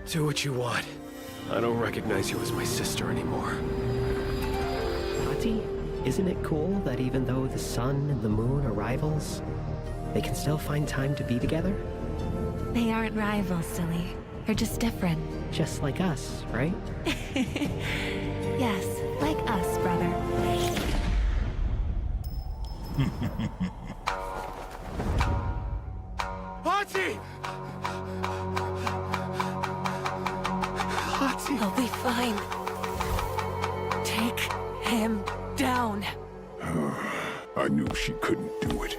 Do what you want. I don't recognize you as my sister anymore. Akkee, isn't it cool that even though the sun and the moon are rivals, they can still find time to be together? They aren't rivals, silly. They're just different. Just like us, right? Yes, like us, brother. Akkee! Akkee! I'll be fine. Take him down. I knew she couldn't do it.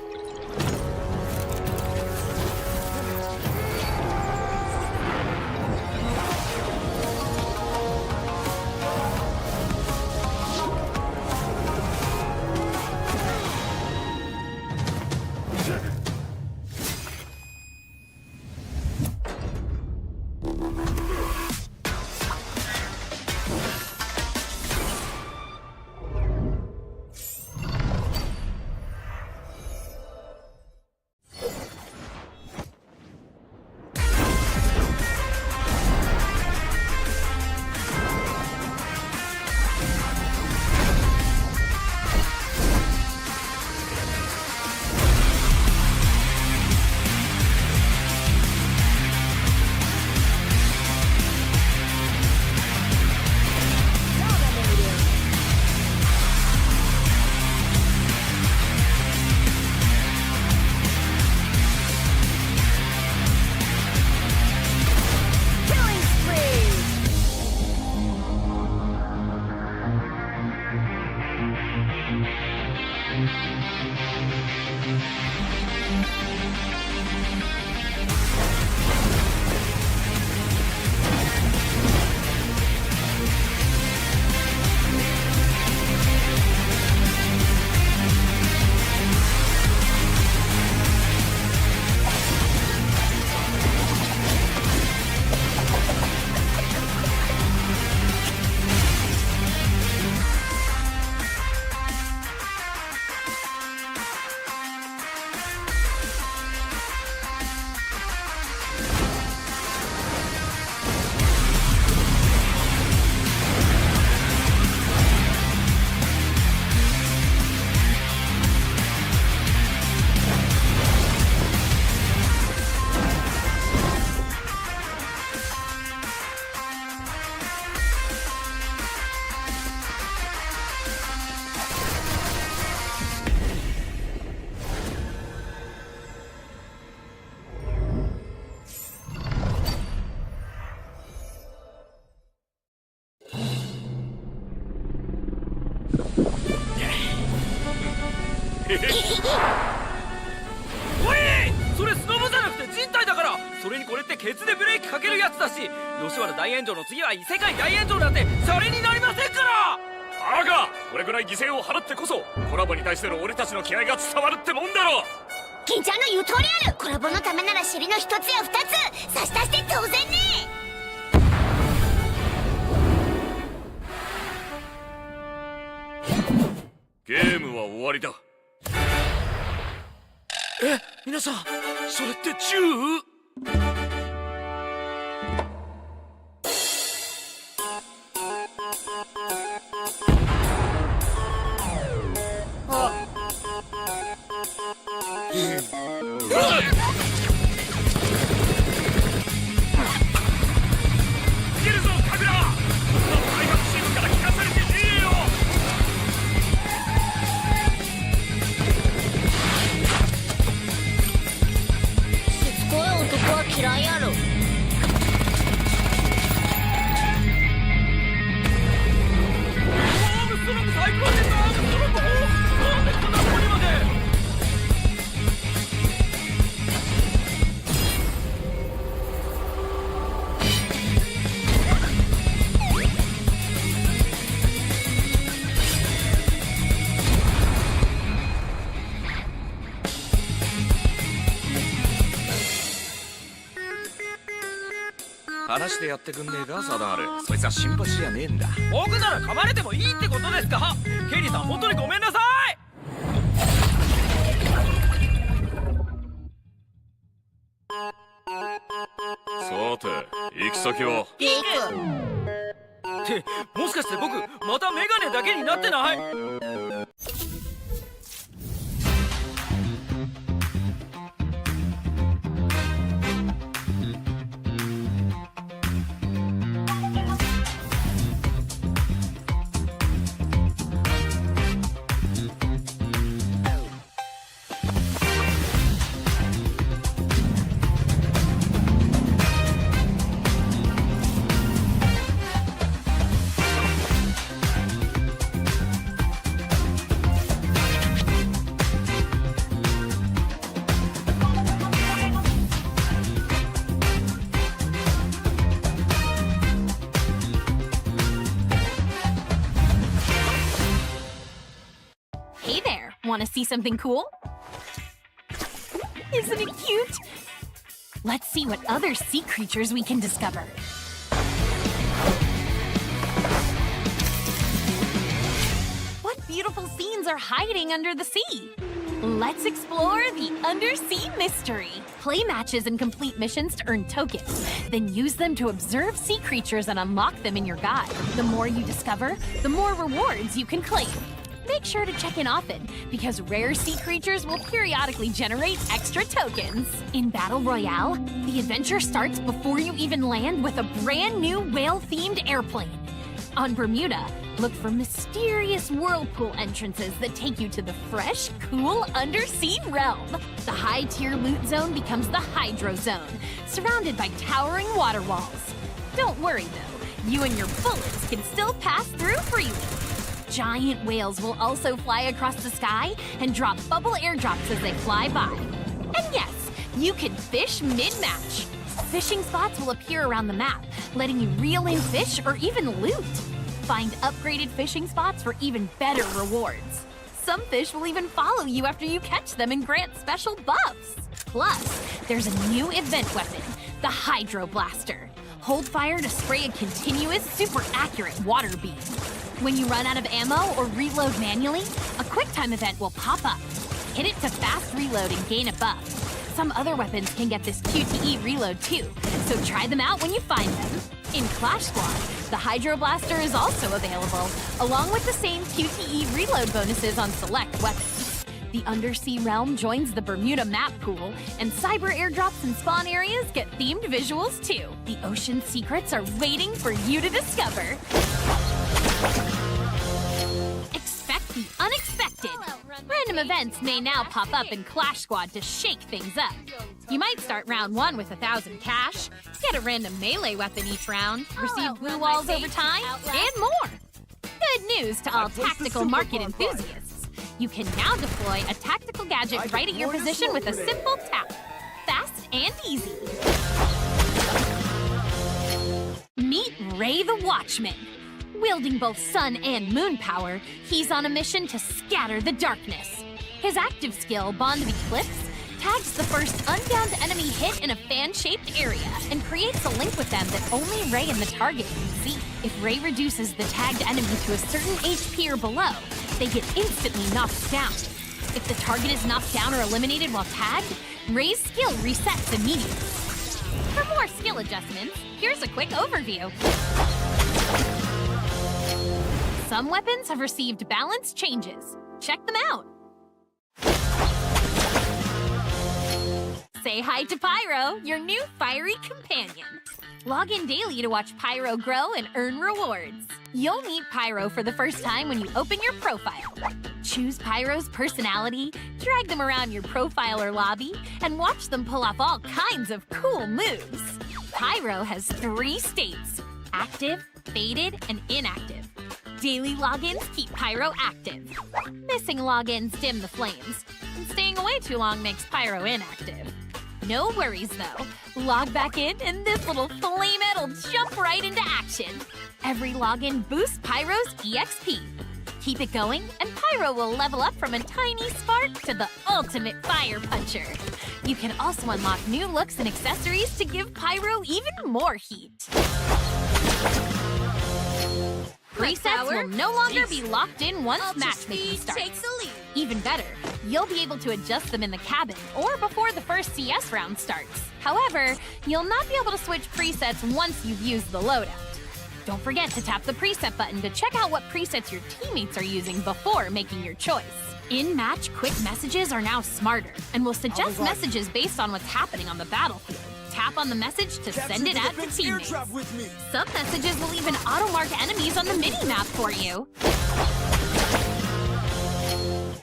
おい！それスノボじゃなくて人体だから。それにこれってケツでブレーキかけるやつだし、吉原大炎上の次は異世界大炎上なんてシャレになりませんから。バカ！これぐらい犠牲を払ってこそコラボに対しての俺たちの気合が伝わるってもんだろ。金ちゃんの言う通りある。コラボのためなら尻の一つや二つ差し出して当然ね。ゲームは終わりだ。え、皆さん、それって銃？嫌いやろ。話でやってくんねえか、サダール。そいつは新橋じゃねえんだ。僕なら噛まれてもいいってことですか？ケリーさん、本当にごめんなさい。さて、戦先は。ってもしかして僕またメガネだけになってない？Hey there, want to see something cool? Isn't it cute? Let's see what other sea creatures we can discover. What beautiful scenes are hiding under the sea? Let's explore the undersea mystery. Play matches and complete missions to earn tokens. Then use them to observe sea creatures and unlock them in your guide. The more you discover, the more rewards you can claim. Make sure to check in often, because rare sea creatures will periodically generate extra tokens. In Battle Royale, the adventure starts before you even land with a brand new whale-themed airplane. On Bermuda, look for mysterious whirlpool entrances that take you to the fresh, cool undersea realm. The high-tier loot zone becomes the Hydro Zone, surrounded by towering water walls. Don't worry though, you and your bullets can still pass through freely. Giant whales will also fly across the sky and drop bubble airdrops as they fly by. And yes, you can fish mid-match. Fishing spots will appear around the map, letting you reel in fish or even loot. Find upgraded fishing spots for even better rewards. Some fish will even follow you after you catch them and grant special buffs. Plus, there's a new event weapon, the Hydro Blaster. Hold fire to spray a continuous, super accurate water beam. When you run out of ammo or reload manually, a QuickTime event will pop up. Hit it to fast reload and gain a buff. Some other weapons can get this QTE reload too, so try them out when you find them. In Clash Squad, the Hydro Blaster is also available, along with the same QTE reload bonuses on select weapons. The Undersea Realm joins the Bermuda map pool, and cyber airdrops and spawn areas get themed visuals too. The ocean secrets are waiting for you to discover. Expect the unexpected. Random events may now pop up in Clash Squad to shake things up. You might start round 1 with 1,000 cash, get a random melee weapon each round, receive blue walls over time, and more. Good news to all tactical market enthusiasts. You can now deploy a tactical gadget right at your position with a simple tap. Fast and easy. Meet Ray the Watchman. Wielding both sun and moon power, he's on a mission to scatter the darkness. His active skill, Bond of Eclipse, tags the first unbound enemy hit in a fan-shaped area and creates a link with them that only Ray and the target can see. If Ray reduces the tagged enemy to a certain HP or below, they get instantly knocked down. If the target is knocked down or eliminated while tagged, Ray's skill resets immediately. For more skill adjustments, here's a quick overview. Some weapons have received balance changes. Check them out. Say hi to Pyro, your new fiery companion. Log in daily to watch Pyro grow and earn rewards. You'll meet Pyro for the first time when you open your profile. Choose Pyro's personality, drag them around your profile or lobby, and watch them pull off all kinds of cool moves. Pyro has 3 states: active, faded, and inactive. Daily logins keep Pyro active. Missing logins dim the flames, and staying away too long makes Pyro inactive. No worries though. Log back in and this little flamehead will jump right into action. Every login boosts Pyro's EXP. Keep it going and Pyro will level up from a tiny spark to the ultimate fire puncher. You can also unlock new looks and accessories to give Pyro even more heat. Presets will no longer be locked in once matchmaking starts. Even better, you'll be able to adjust them in the cabin or before the first CS round starts. However, you'll not be able to switch presets once you've used the loadout. Don't forget to tap the preset button to check out what presets your teammates are using before making your choice. In-match quick messages are now smarter and will suggest messages based on what's happening on the battlefield. Tap on the message to send it out to teammates. Some messages will even auto-mark enemies on the mini-map for you.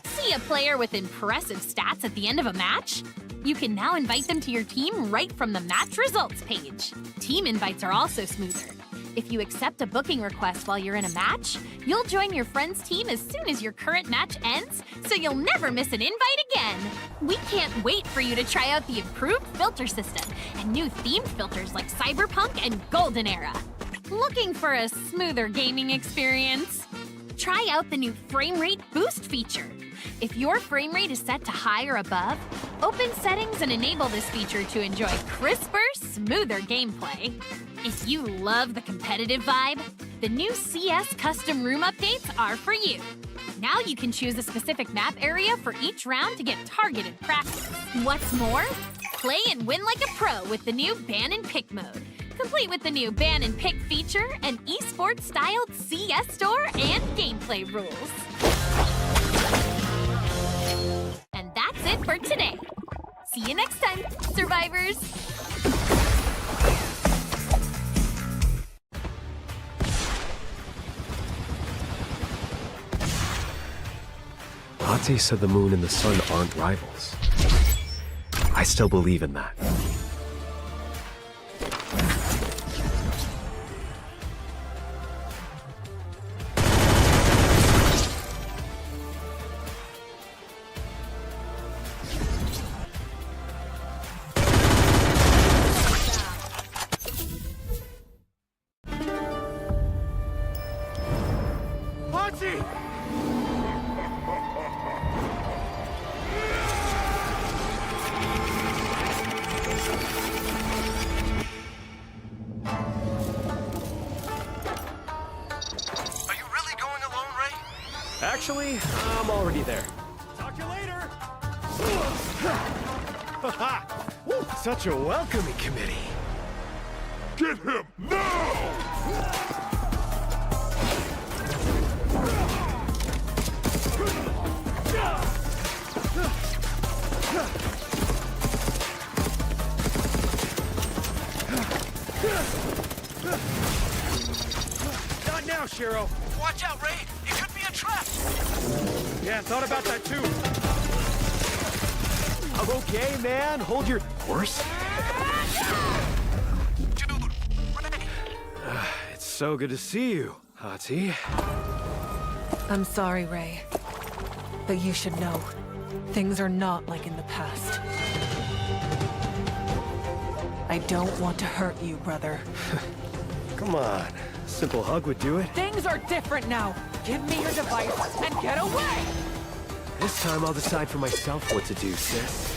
See a player with impressive stats at the end of a match? You can now invite them to your team right from the match results page. Team invites are also smoother. If you accept a booking request while you're in a match, you'll join your friend's team as soon as your current match ends, so you'll never miss an invite again. We can't wait for you to try out the improved filter system and new themed filters like Cyberpunk and Golden Era. Looking for a smoother gaming experience? Try out the new frame rate boost feature. If your frame rate is set to high or above, open settings and enable this feature to enjoy crisper, smoother gameplay. If you love the competitive vibe, the new CS custom room updates are for you. Now you can choose a specific map area for each round to get targeted practice. What's more, play and win like a pro with the new ban and pick mode, complete with the new ban and pick feature, an esports-styled CS store, and gameplay rules. And that's it for today. See you next time, survivors! Akkee said the moon and the sun aren't rivals. I still believe in that. Actually, I'm already there. Talk to you later! Woo, such a welcoming committee. Get him now! Not now, Shiro! Watch out, Ray! It could be a trap! Yeah, thought about that too. I'm okay, man. Hold your Horse? Dude, Ray! It's so good to see you, Akkee. I'm sorry, Ray. But you should know, things are not like in the past. I don't want to hurt you, brother. Come on. A simple hug would do it. Things are different now. Give me your device and get away! This time I'll decide for myself what to do, sis.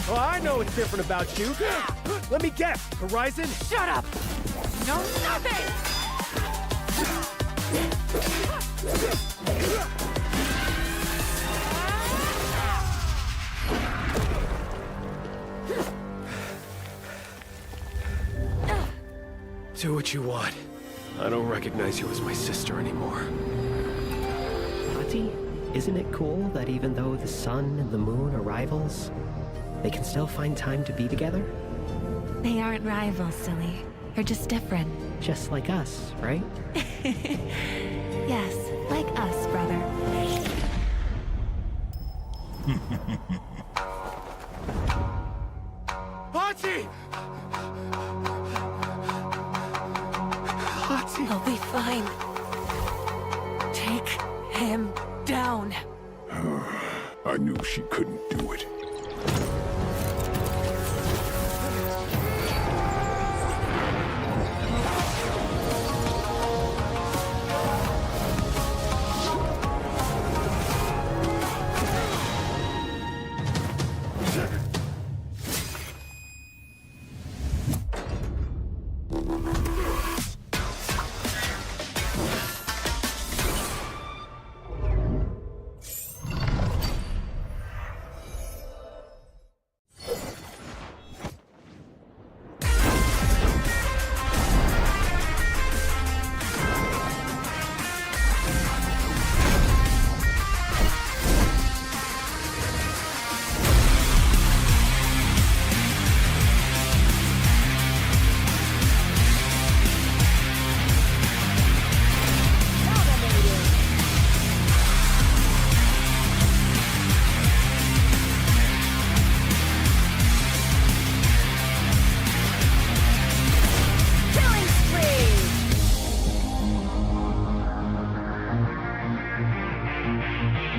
Oh, I know what's different about you. Let me guess, Horizon? Shut up! No, nothing! Do what you want. I don't recognize you as my sister anymore. Akkee, isn't it cool that even though the sun and the moon are rivals, they can still find time to be together? They aren't rivals, silly. They're just different. Just like us, right? Yes, like us, brother. Akkee! Akkee! He'll be fine. Take him down. I knew she couldn't do it. お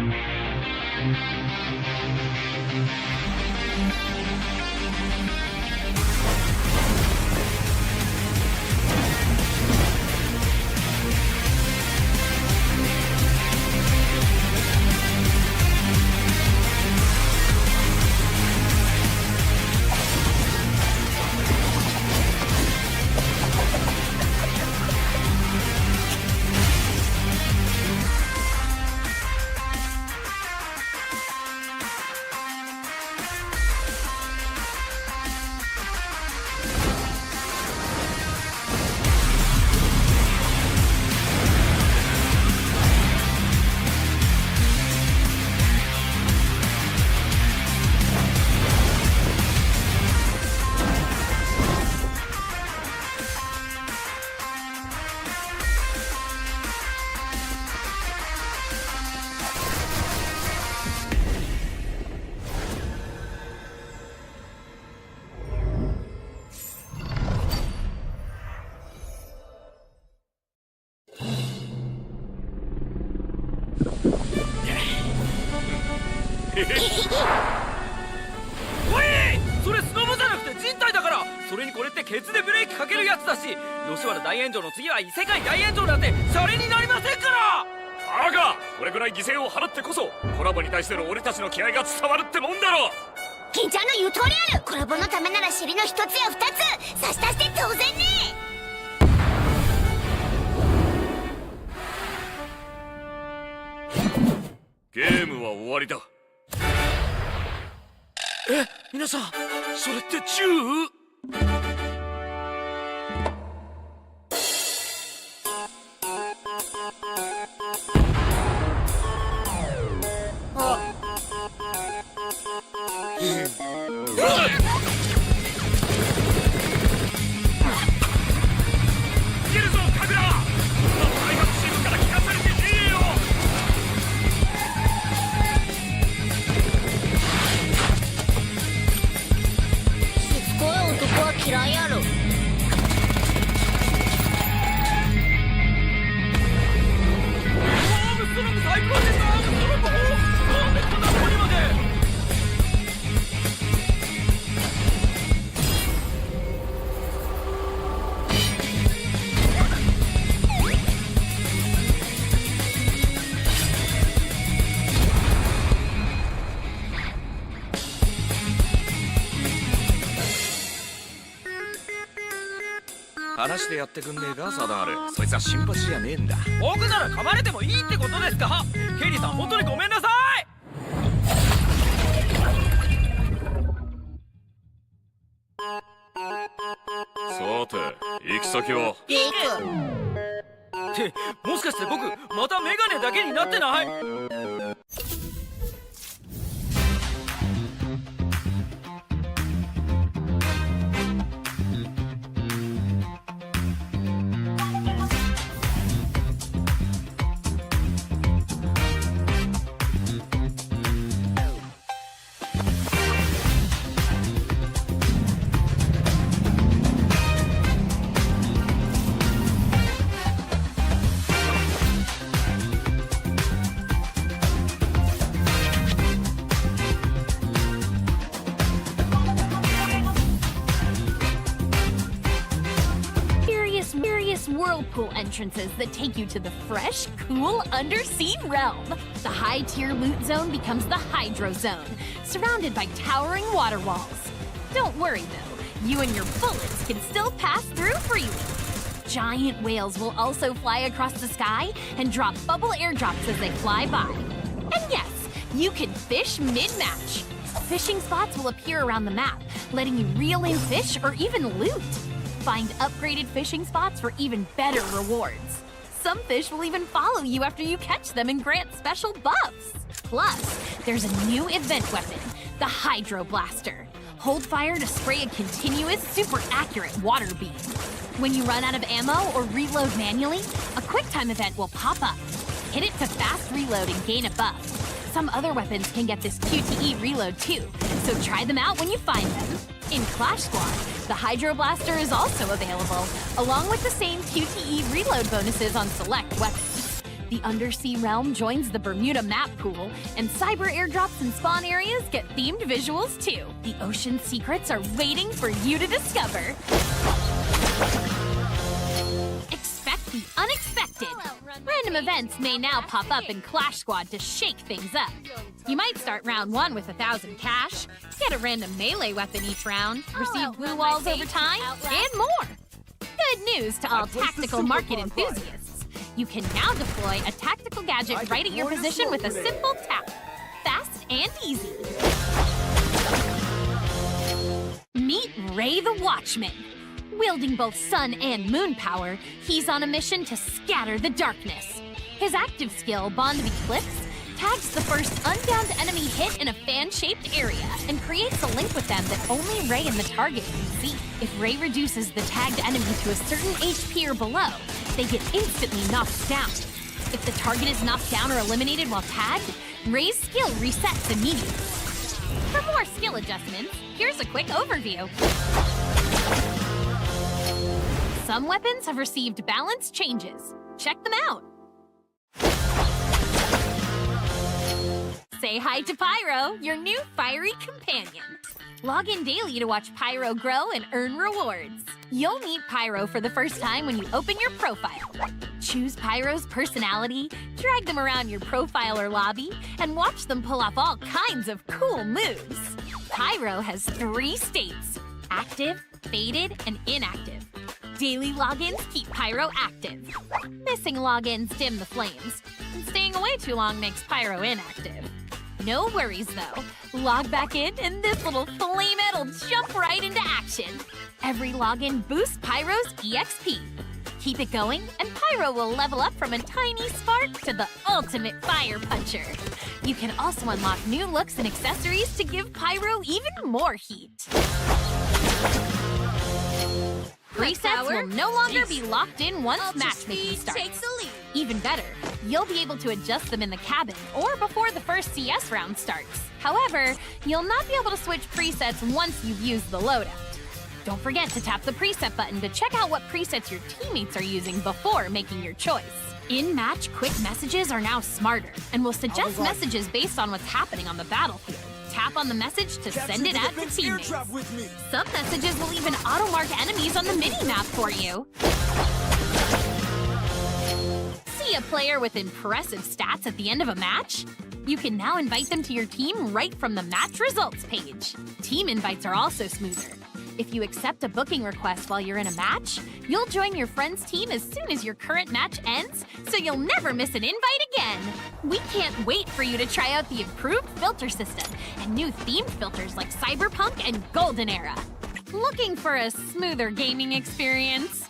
い、それスノボじゃなくて人体だから。それにこれってケツでブレーキかけるやつだし、吉原大炎上の次は異世界大炎上なんてシャレになりませんから。バカ、これぐらい犠牲を払ってこそコラボに対しての俺たちの気合が伝わるってもんだろ。金ちゃんの言う通りある。コラボのためなら尻の一つや二つ差し足して当然ね。ゲームは終わりだ。え、皆さん、それって銃？嫌いやろ。話してやってくんねえか、サダール。そいつは新橋じゃねえんだ。僕なら噛まれてもいいってことですか？ケリーさん、本当にごめんなさい。さて、行き先は？って、もしかして僕またメガネだけになってない？Whirlpool entrances that take you to the fresh, cool undersea realm. The high-tier loot zone becomes the Hydro Zone, surrounded by towering water walls. Don't worry though, you and your bullets can still pass through freely. Giant whales will also fly across the sky and drop bubble airdrops as they fly by. And yes, you can fish mid-match. Fishing spots will appear around the map, letting you reel in fish or even loot. Find upgraded fishing spots for even better rewards. Some fish will even follow you after you catch them and grant special buffs. Plus, there's a new event weapon, the Hydro Blaster. Hold fire to spray a continuous, super accurate water beam. When you run out of ammo or reload manually, a QuickTime event will pop up. Hit it to fast reload and gain a buff. Some other weapons can get this QTE reload too, so try them out when you find them. In Clash Squad, the Hydro Blaster is also available, along with the same QTE reload bonuses on select weapons. The undersea realm joins the Bermuda map pool, and cyber airdrops and spawn areas get themed visuals too. The ocean secrets are waiting for you to discover. Expect the unexpected. Random events may now pop up in Clash Squad to shake things up. You might start round 1 with 1,000 cash, get a random melee weapon each round, receive blue walls over time, and more. Good news to all tactical market enthusiasts. You can now deploy a tactical gadget right at your position with a simple tap. Fast and easy. Meet Ray the Watchman. Wielding both sun and moon power, he's on a mission to scatter the darkness. His active skill, Bond of Eclipse, tags the first unbound enemy hit in a fan-shaped area and creates a link with them that only Ray and the target can see. If Ray reduces the tagged enemy to a certain HP or below, they get instantly knocked down. If the target is knocked down or eliminated while tagged, Ray's skill resets immediately. For more skill adjustments, here's a quick overview. Some weapons have received balance changes. Check them out. Say hi to Pyro, your new fiery companion. Log in daily to watch Pyro grow and earn rewards. You'll meet Pyro for the first time when you open your profile. Choose Pyro's personality, drag them around your profile or lobby, and watch them pull off all kinds of cool moves. Pyro has 3 states: active, faded, and inactive. Daily logins keep Pyro active. Missing logins dim the flames, and staying away too long makes Pyro inactive. No worries though. Log back in and this little flamehead will jump right into action. Every login boosts Pyro's EXP. Keep it going and Pyro will level up from a tiny spark to the ultimate fire puncher. You can also unlock new looks and accessories to give Pyro even more heat. Presets will no longer be locked in once matchmaking starts. Even better, you'll be able to adjust them in the cabin or before the first CS round starts. However, you'll not be able to switch presets once you've used the loadout. Don't forget to tap the preset button to check out what presets your teammates are using before making your choice. In-match quick messages are now smarter and will suggest messages based on what's happening on the battlefield. Tap on the message to send it out to teammates. Some messages will even auto-mark enemies on the mini-map for you. See a player with impressive stats at the end of a match? You can now invite them to your team right from the match results page. Team invites are also smoother. If you accept a booking request while you're in a match, you'll join your friend's team as soon as your current match ends, so you'll never miss an invite again. We can't wait for you to try out the improved filter system and new themed filters like Cyberpunk and Golden Era. Looking for a smoother gaming experience?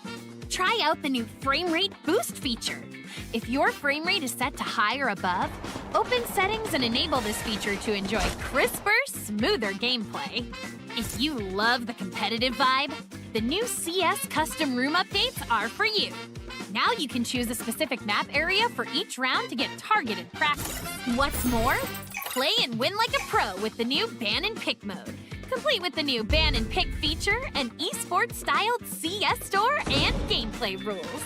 Try out the new frame rate boost feature. If your frame rate is set to high or above, open settings and enable this feature to enjoy crisper, smoother gameplay. If you love the competitive vibe, the new CS custom room updates are for you. Now you can choose a specific map area for each round to get targeted practice. What's more, play and win like a pro with the new ban and pick mode, complete with the new ban and pick feature, an esports-styled CS store, and gameplay rules.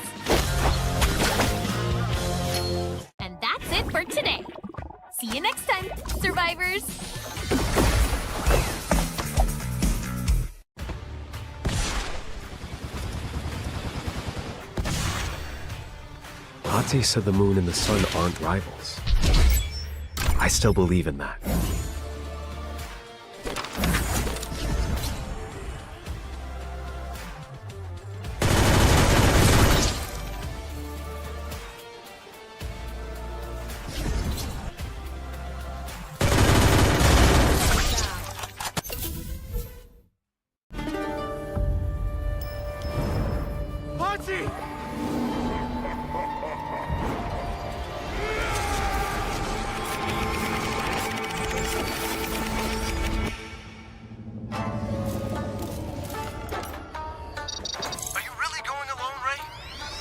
And that's it for today. See you next time, survivors! Ate said the moon and the sun aren't rivals. I still believe in that.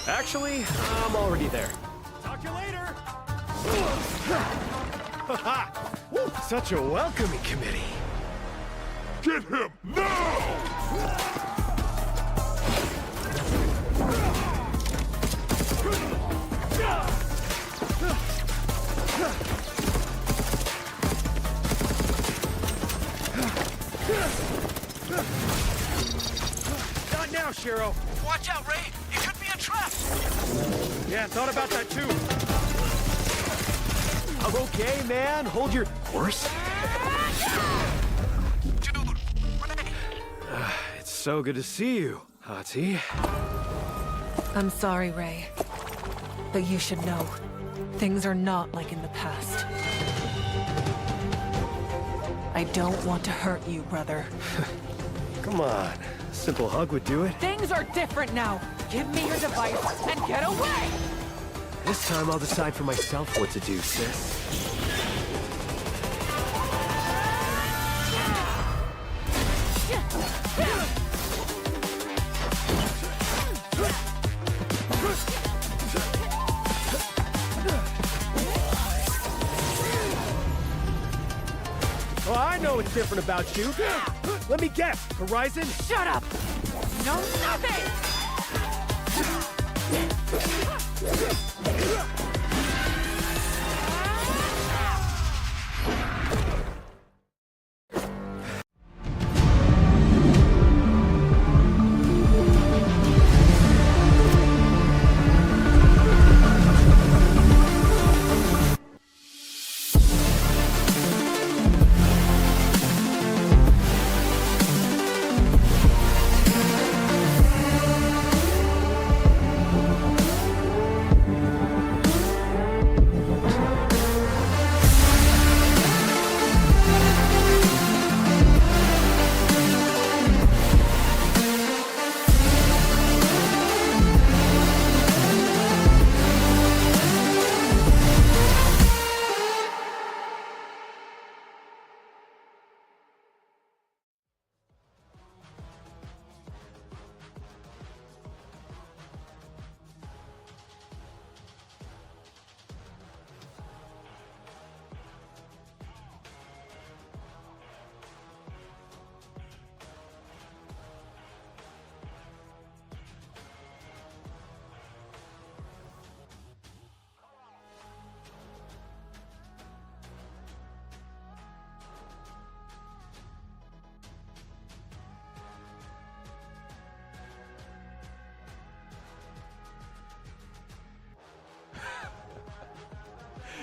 Actually, I'm already there. Talk to you later! Such a welcoming committee. Get him now! now, Shiro. Watch out, Ray. It could be a trap. Yeah, thought about that too. I'm okay, man. Hold your horse. Dude, Ray. It's so good to see you, Hati. I'm sorry, Ray. But you should know, things are not like in the past. I don't want to hurt you, brother. Come on. A simple hug would do it. Things are different now. Give me your device and get away! This time I'll decide for myself what to do, sis. Oh, I know what's different about you. Let me guess. Horizon? Shut up! No, nothing!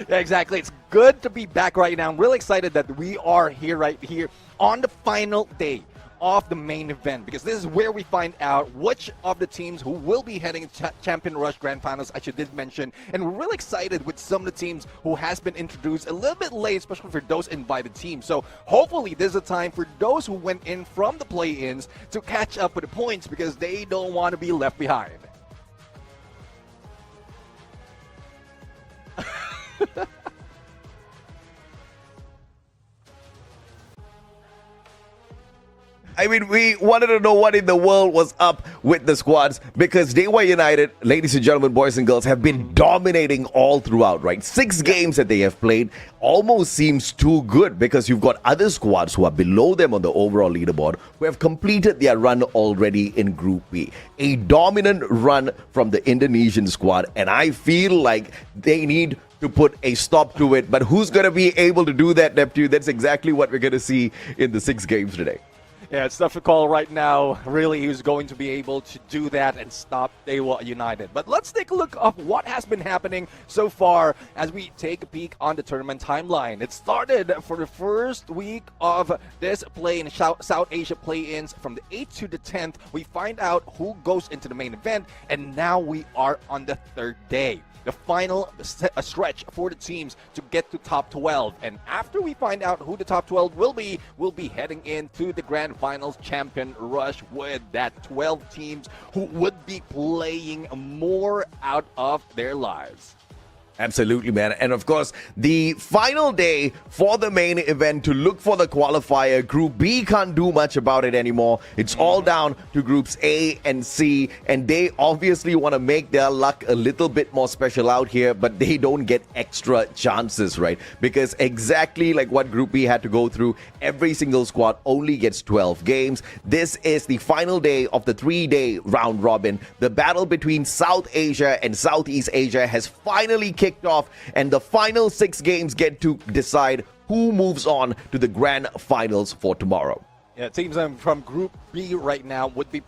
Yeah, exactly. It's good to be back right now. I'm really excited that we are here right here on the final day of the main event, because this is where we find out which of the teams who will be heading to Champion Rush Grand Finals, I should did mention. And we're really excited with some of the teams who has been introduced a little bit late, especially for those invited teams. So hopefully there's a time for those who went in from the play-ins to catch up with the points, because they don't want to be left behind. I mean, we wanted to know what in the world was up with the squads, because Dewa United, ladies and gentlemen, boys and girls, have been dominating all throughout, right? 6 games that they have played almost seems too good, because you've got other squads who are below them on the overall leaderboard who have completed their run already in Group B. A dominant run from the Indonesian squad, and I feel like they need to put a stop to it. But who's going to be able to do that, Neptune? That's exactly what we're going to see in the 6 games today. Yeah, it's tough to call right now. Really, who's going to be able to do that and stop Dewa United. But let's take a look of what has been happening so far as we take a peek on the tournament timeline. It started for the first week of this play in South Asia play-ins from the 8th to the 10th. We find out who goes into the main event, and now we are on the 3rd day. The final stretch for the teams to get to top 12. And after we find out who the top 12 will be, we'll be heading into the Grand Finals Champion Rush with that 12 teams who would be playing more out of their lives. Absolutely, man. And of course, the final day for the main event to look for the qualifier. Group B can't do much about it anymore. It's all down to groups A and C, and they obviously want to make their luck a little bit more special out here, but they don't get extra chances, right? Because exactly like what Group B had to go through, every single squad only gets 12 games. This is the final day of the 3-day round robin. The battle between South Asia and Southeast Asia has finally kicked off, and the final 6 games get to decide who moves on to the grand finals for tomorrow. Yeah, teams from Group B right now would be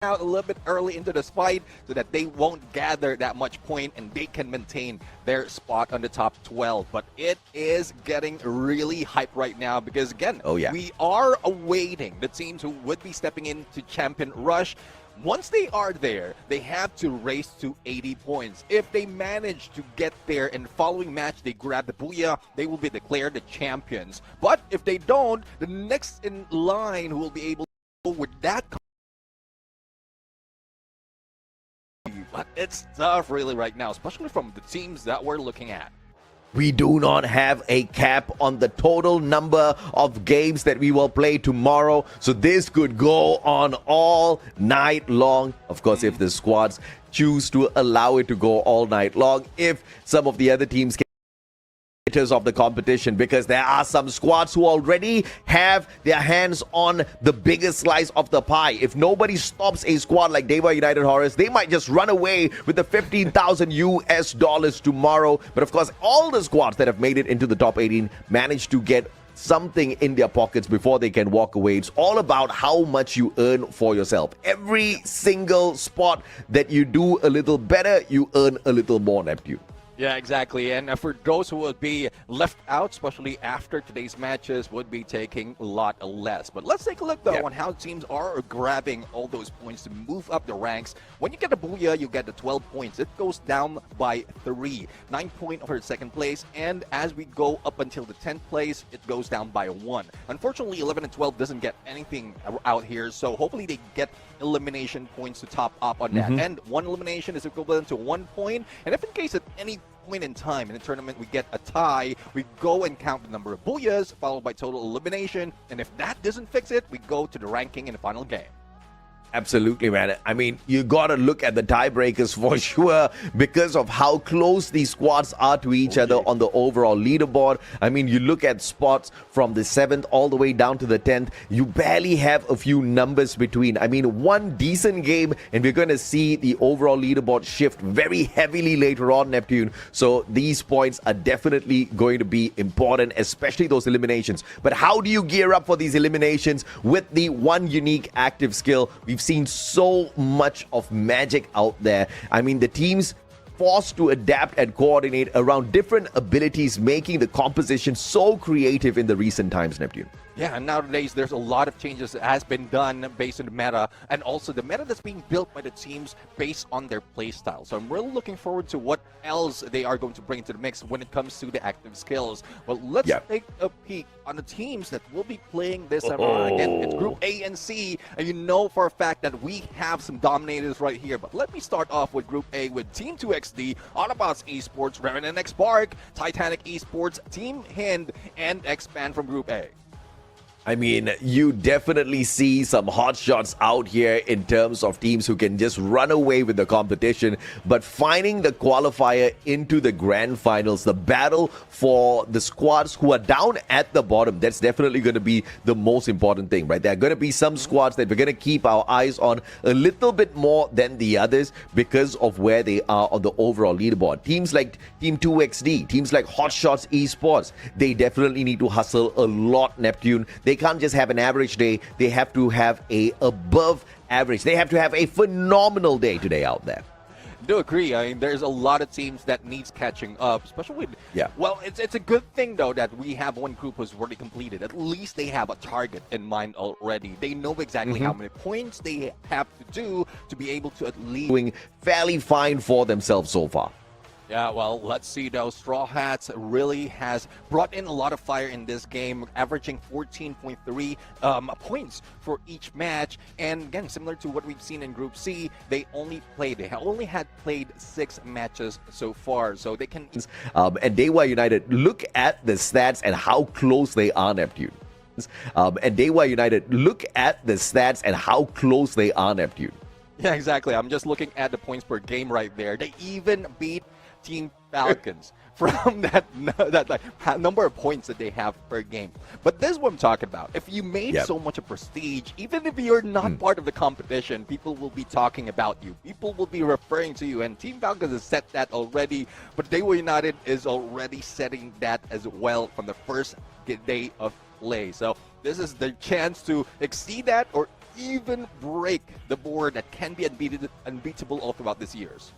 out a little bit early into this fight so that they won't gather that much point and they can maintain their spot on the top 12. But it is getting really hype right now because, again, we are awaiting the teams who would be stepping into Champion Rush. Once they are there, they have to race to 80 points. If they manage to get there in the following match, they grab the Booyah, they will be declared the champions. But if they don't, the next in line who will be able to go with that. But it's tough really right now, especially from the teams that we're looking at. We do not have a cap on the total number of games that we will play tomorrow. So this could go on all night long. Of course, if the squads choose to allow it to go all night long. If some of the other teams can of the competition, because there are some squads who already have their hands on the biggest slice of the pie. If nobody stops a squad like Dewa United Horus, they might just run away with the $15,000 tomorrow. But of course, all the squads that have made it into the top 18 managed to get something in their pockets before they can walk away. It's all about how much you earn for yourself. Every single spot that you do a little better, you earn a little more, Neptune. Yeah, exactly. And for those who would be left out, especially after today's matches, would be taking a lot less. But let's take a look, though, on how teams are grabbing all those points to move up the ranks. When you get a Booyah, you get the 12 points. It goes down by 3. 9 points for second place. And as we go up until the 10th place, it goes down by 1. Unfortunately, 11 and 12 doesn't get anything out here. So hopefully they get elimination points to top up on that. And 1 elimination is equivalent to 1 point. And if in case at any point in time in the tournament we get a tie, we go and count the number of Booyahs followed by total elimination, and if that doesn't fix it, we go to the ranking in the final game. Absolutely, man. I mean, you got to look at the tiebreakers for sure because of how close these squads are to each other on the overall leaderboard. I mean, you look at spots from the 7th all the way down to the 10th. You barely have a few numbers between. I mean, one decent game and we're going to see the overall leaderboard shift very heavily later on, Neptune. So these points are definitely going to be important, especially those eliminations. But how do you gear up for these eliminations with the one unique active skill? We've seen so much of magic out there. I mean, the teams forced to adapt and coordinate around different abilities, making the composition so creative in the recent times, Neptune. Yeah, and nowadays there's a lot of changes that has been done based on the meta, and also the meta that's being built by the teams based on their playstyle. So I'm really looking forward to what else they are going to bring to the mix when it comes to the active skills. Well, let's take a peek on the teams that will be playing this time around. Again, it's Group A and C, and you know for a fact that we have some dominators right here. But let me start off with Group A with Team 2XD, Autobotz Esports, Revenant XSpark, Titanic Esports, Team Hind, and X-Band from Group A. I mean, you definitely see some hot shots out here in terms of teams who can just run away with the competition, but finding the qualifier into the grand finals, the battle for the squads who are down at the bottom, that's definitely going to be the most important thing, right? There are going to be some squads that we're going to keep our eyes on a little bit more than the others because of where they are on the overall leaderboard. Teams like Team 2XD, teams like Hotshot Esports, they definitely need to hustle a lot, Neptune. They can't just have an average day. They have to have a above average. They have to have a phenomenal day today out there. I do agree. I mean, there's a lot of teams that needs catching up, especially with... Well, it's a good thing, though, that we have one group who's already completed. At least they have a target in mind already. They know exactly how many points they have to do to be able to at least... Doing fairly fine for themselves so far. Yeah, well, let's see, though. Straw Hats really has brought in a lot of fire in this game, averaging 14.3 points for each match. And again, similar to what we've seen in Group C, they only had played 6 matches so far, so they can... And Dewa United, look at the stats and how close they are, Neptune. And Dewa United, look at the stats and how close they are, Neptune. Yeah, exactly. I'm just looking at the points per game right there. They even beat Team Falcons from that number of points that they have per game. But this is what I'm talking about. If you made so much of prestige, even if you're not part of the competition, people will be talking about you. People will be referring to you, and Team Falcons has set that already. But Dewa United is already setting that as well from the first day of play. So this is the chance to exceed that or even break the board that can be unbeatable all throughout these years.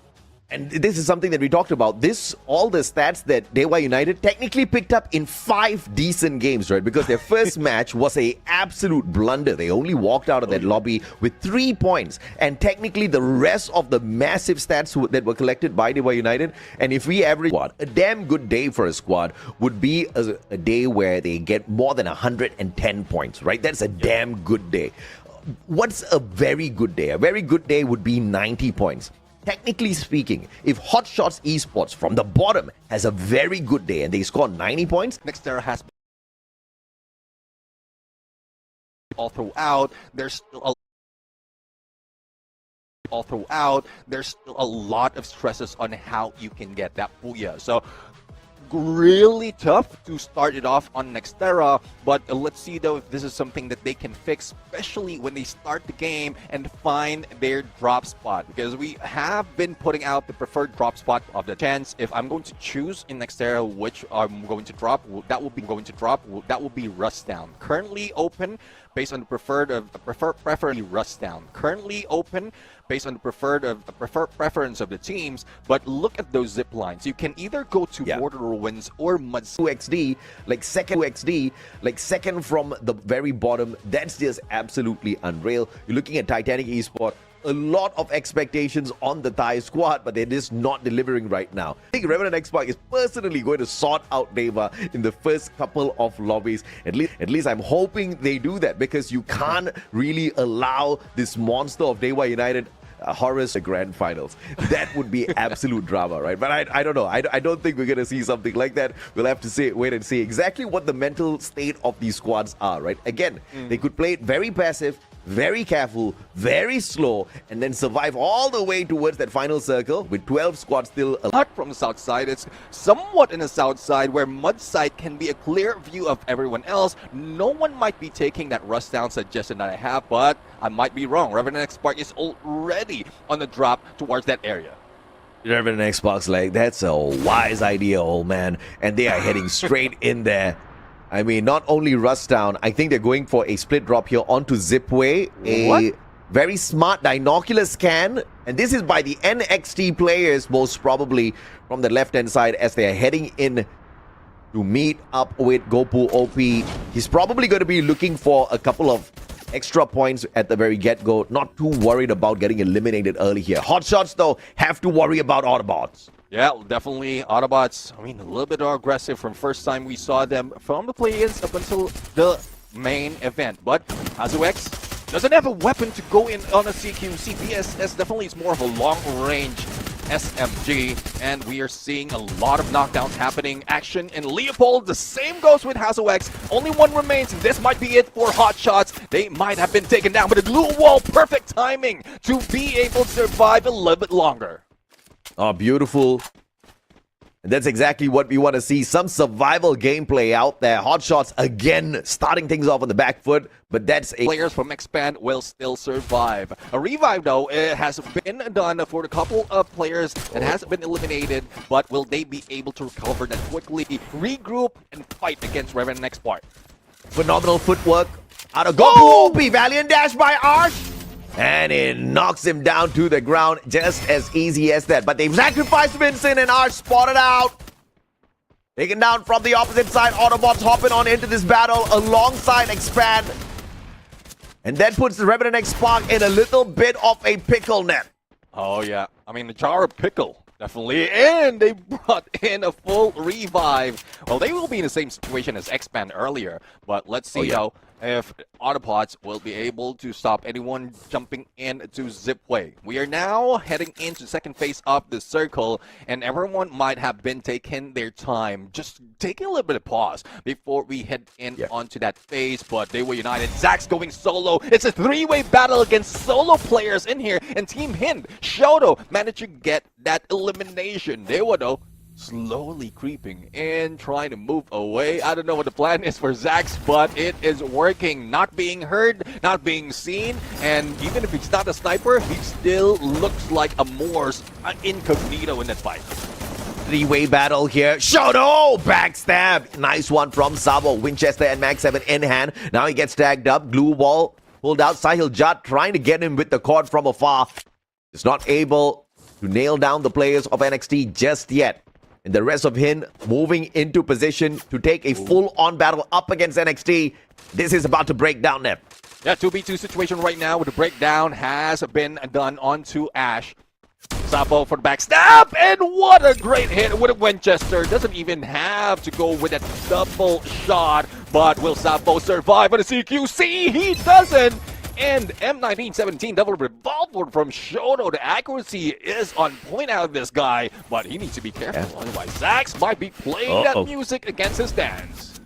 And this is something that we talked about. All the stats that Dewa United technically picked up in 5 decent games, right? Because their first match was a absolute blunder. They only walked out of that lobby with 3 points. And technically the rest of the massive stats that were collected by Dewa United, and if we average a damn good day for a squad would be a day where they get more than 110 points, right? That's a damn good day. What's a very good day? A very good day would be 90 points. Technically speaking, if Hotshot Esports from the bottom has a very good day and they score 90 points, NXT has all throughout. There's still a lot of stresses on how you can get that booyah. So really tough to start it off on Nextera, but let's see though if this is something that they can fix, especially when they start the game and find their drop spot, because we have been putting out the preferred drop spot of the chance. If I'm going to choose in Nextera which I'm going to drop, that will be Rust Down. Currently open based on the preferred Rust Down. Currently open based on the preferred preference of the teams, but look at those zip lines. You can either go to Border Ruins or Mud 2XD, like second from the very bottom. That's just absolutely unreal. You're looking at Titanic Esport. A lot of expectations on the Thai squad, but they're just not delivering right now. I think Revenant XSpark is personally going to sort out Dewa in the first couple of lobbies. At least I'm hoping they do that, because you can't really allow this monster of Dewa United, Horus, the grand finals. That would be absolute drama, right? But I don't know. I don't think we're going to see something like that. We'll have to wait and see exactly what the mental state of these squads are, right? Again, they could play it very passive, very careful, very slow, and then survive all the way towards that final circle with 12 squads still alive. From the south side, it's somewhat in the south side where mud side can be a clear view of everyone else. No one might be taking that Rust Down suggestion that I have, but I might be wrong. Revenant XSpark is already on the drop towards that area. Revenant XSpark's like, that's a wise idea, old man, and they are heading straight in there. I mean, not only Rust Down, I think they're going for a split drop here onto Zipway. A very smart binocular scan. And this is by the NXT players, most probably from the left-hand side, as they are heading in to meet up with Gopu OP. He's probably going to be looking for a couple of extra points at the very get-go. Not too worried about getting eliminated early here. Hotshots, though, have to worry about Autobotz. Yeah, definitely. Autobotz, I mean, a little bit more aggressive from first time we saw them from the play-ins up until the main event. But HazuX doesn't have a weapon to go in on a CQC. BSS definitely is more of a long-range SMG, and we are seeing a lot of knockdowns happening. Action in Leopold, the same goes with HazuX. Only one remains, and this might be it for Hotshots. They might have been taken down, but the glue wall, perfect timing to be able to survive a little bit longer. Oh, beautiful. And that's exactly what we want to see. Some survival gameplay out there. Hotshots again starting things off on the back foot, but that's a... Players from Expand will still survive. A revive, though, it has been done for a couple of players that hasn't been eliminated, but will they be able to recover that quickly, regroup, and fight against Revenant XSpark? Phenomenal footwork out of Goku OP. Valiant dash by Arch. And it knocks him down to the ground just as easy as that. But they've sacrificed Vincent, and Arch spotted out. Taken down from the opposite side. Autobotz hopping on into this battle alongside Expand. And that puts the Revenant XSpark in a little bit of a pickle net. Oh, yeah. I mean, the jar of pickle, definitely. And they brought in a full revive. Well, they will be in the same situation as Expand earlier. But let's see, though, if Autobotz will be able to stop anyone jumping into Zipway. We are now heading into the second phase of the circle, and everyone might have been taking their time, just taking a little bit of pause before we head in onto that phase. But they were united. Zach's going solo. It's a three-way battle against solo players in here, and Team Hind, Shoto managed to get that elimination. Dewa, though, slowly creeping in, trying to move away. I don't know what the plan is for Zax, but it is working. Not being heard, not being seen, and even if he's not a sniper, he still looks like a Morse incognito in that fight. Three-way battle here. Shoto! Backstab! Nice one from Sabo. Winchester and Max 7 in hand. Now he gets tagged up. Glue wall pulled out. Sahil Jat trying to get him with the cord from afar. Is not able to nail down the players of NXT just yet. And the rest of Hind moving into position to take a full-on battle up against NXT. This is about to break down, Nep. Yeah, 2v2 situation right now with the breakdown has been done onto Ash. Sapo for the backstab, and what a great hit with a Winchester. Doesn't even have to go with that double shot, but will Sapo survive on the CQC? He doesn't! And M1917 double revolver from Shoto. The accuracy is on point out of this guy, but he needs to be careful. Otherwise, Zax might be playing that music against his stance.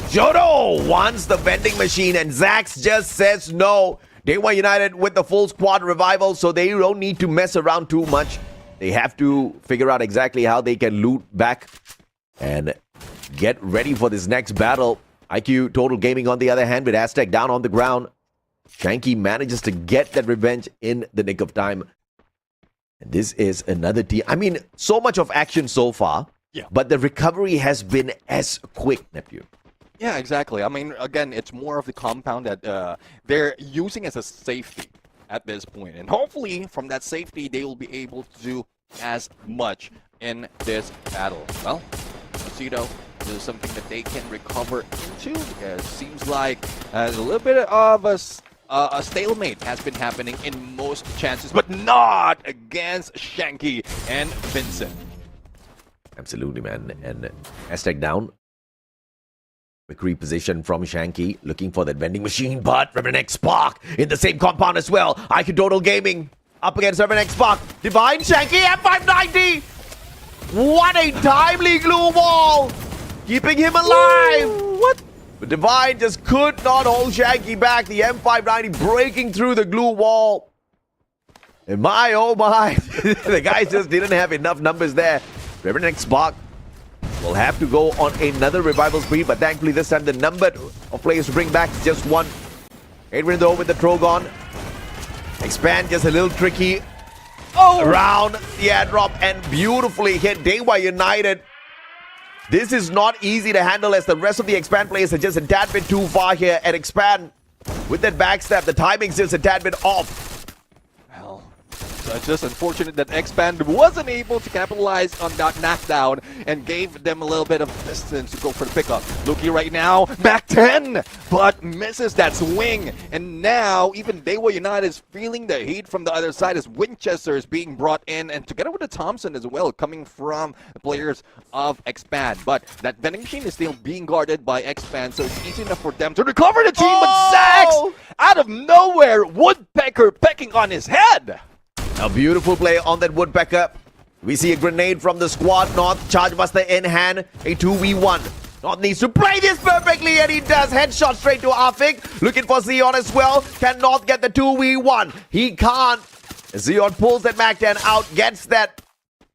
Shoto wants the vending machine, and Zax just says no. Dewa United with the full squad revival, so they don't need to mess around too much. They have to figure out exactly how they can loot back and get ready for this next battle. iQOO Total Gaming, on the other hand, with Aztec down on the ground. Shanky manages to get that revenge in the nick of time. And this is another team. I mean, so much of action so far, but the recovery has been as quick, Neptune. Yeah, exactly. I mean, again, it's more of the compound that they're using as a safety at this point. And hopefully, from that safety, they will be able to do as much in this battle. Well, Lucido is something that they can recover into. Because it seems like a little bit of a stalemate has been happening in most chances, but not against Shanky and Vincent. Absolutely, man. And Aztec down. Quick reposition from Shanky, looking for that vending machine, but Revenant XSpark in the same compound as well. iQOO Total Gaming up against Revenant XSpark. Divine Shanky at 590. What a timely glue wall, keeping him alive. What? But Divine just could not hold Shanky back. The M590 breaking through the glue wall. And my, oh my, the guys just didn't have enough numbers there. Revenant XSpark will have to go on another revival spree, but thankfully this time the number of players to bring back is just one. Adrian though with the Trogon. Expand just a little tricky. Around the airdrop and beautifully hit. Dewa United. This is not easy to handle as the rest of the Expand players are just a tad bit too far here. And Expand with that backstab, the timing's just a tad bit off. So it's just unfortunate that Expand wasn't able to capitalize on that knockdown and gave them a little bit of distance to go for the pickup. Luki right now, back 10, but misses that swing. And now even Dewa United is feeling the heat from the other side as Winchester is being brought in, and together with the Thompson as well, coming from the players of Expand. But that vending machine is still being guarded by Expand, so it's easy enough for them to recover the team. But Zax, out of nowhere, Woodpecker pecking on his head. A beautiful play on that Woodpecker. We see a grenade from the squad. North, Chargebuster in hand. A 2v1. North needs to play this perfectly, and he does. Headshot straight to Afik. Looking for Zeon as well. Can North get the 2v1? He can't. Zeon pulls that Mac 10 out. Gets that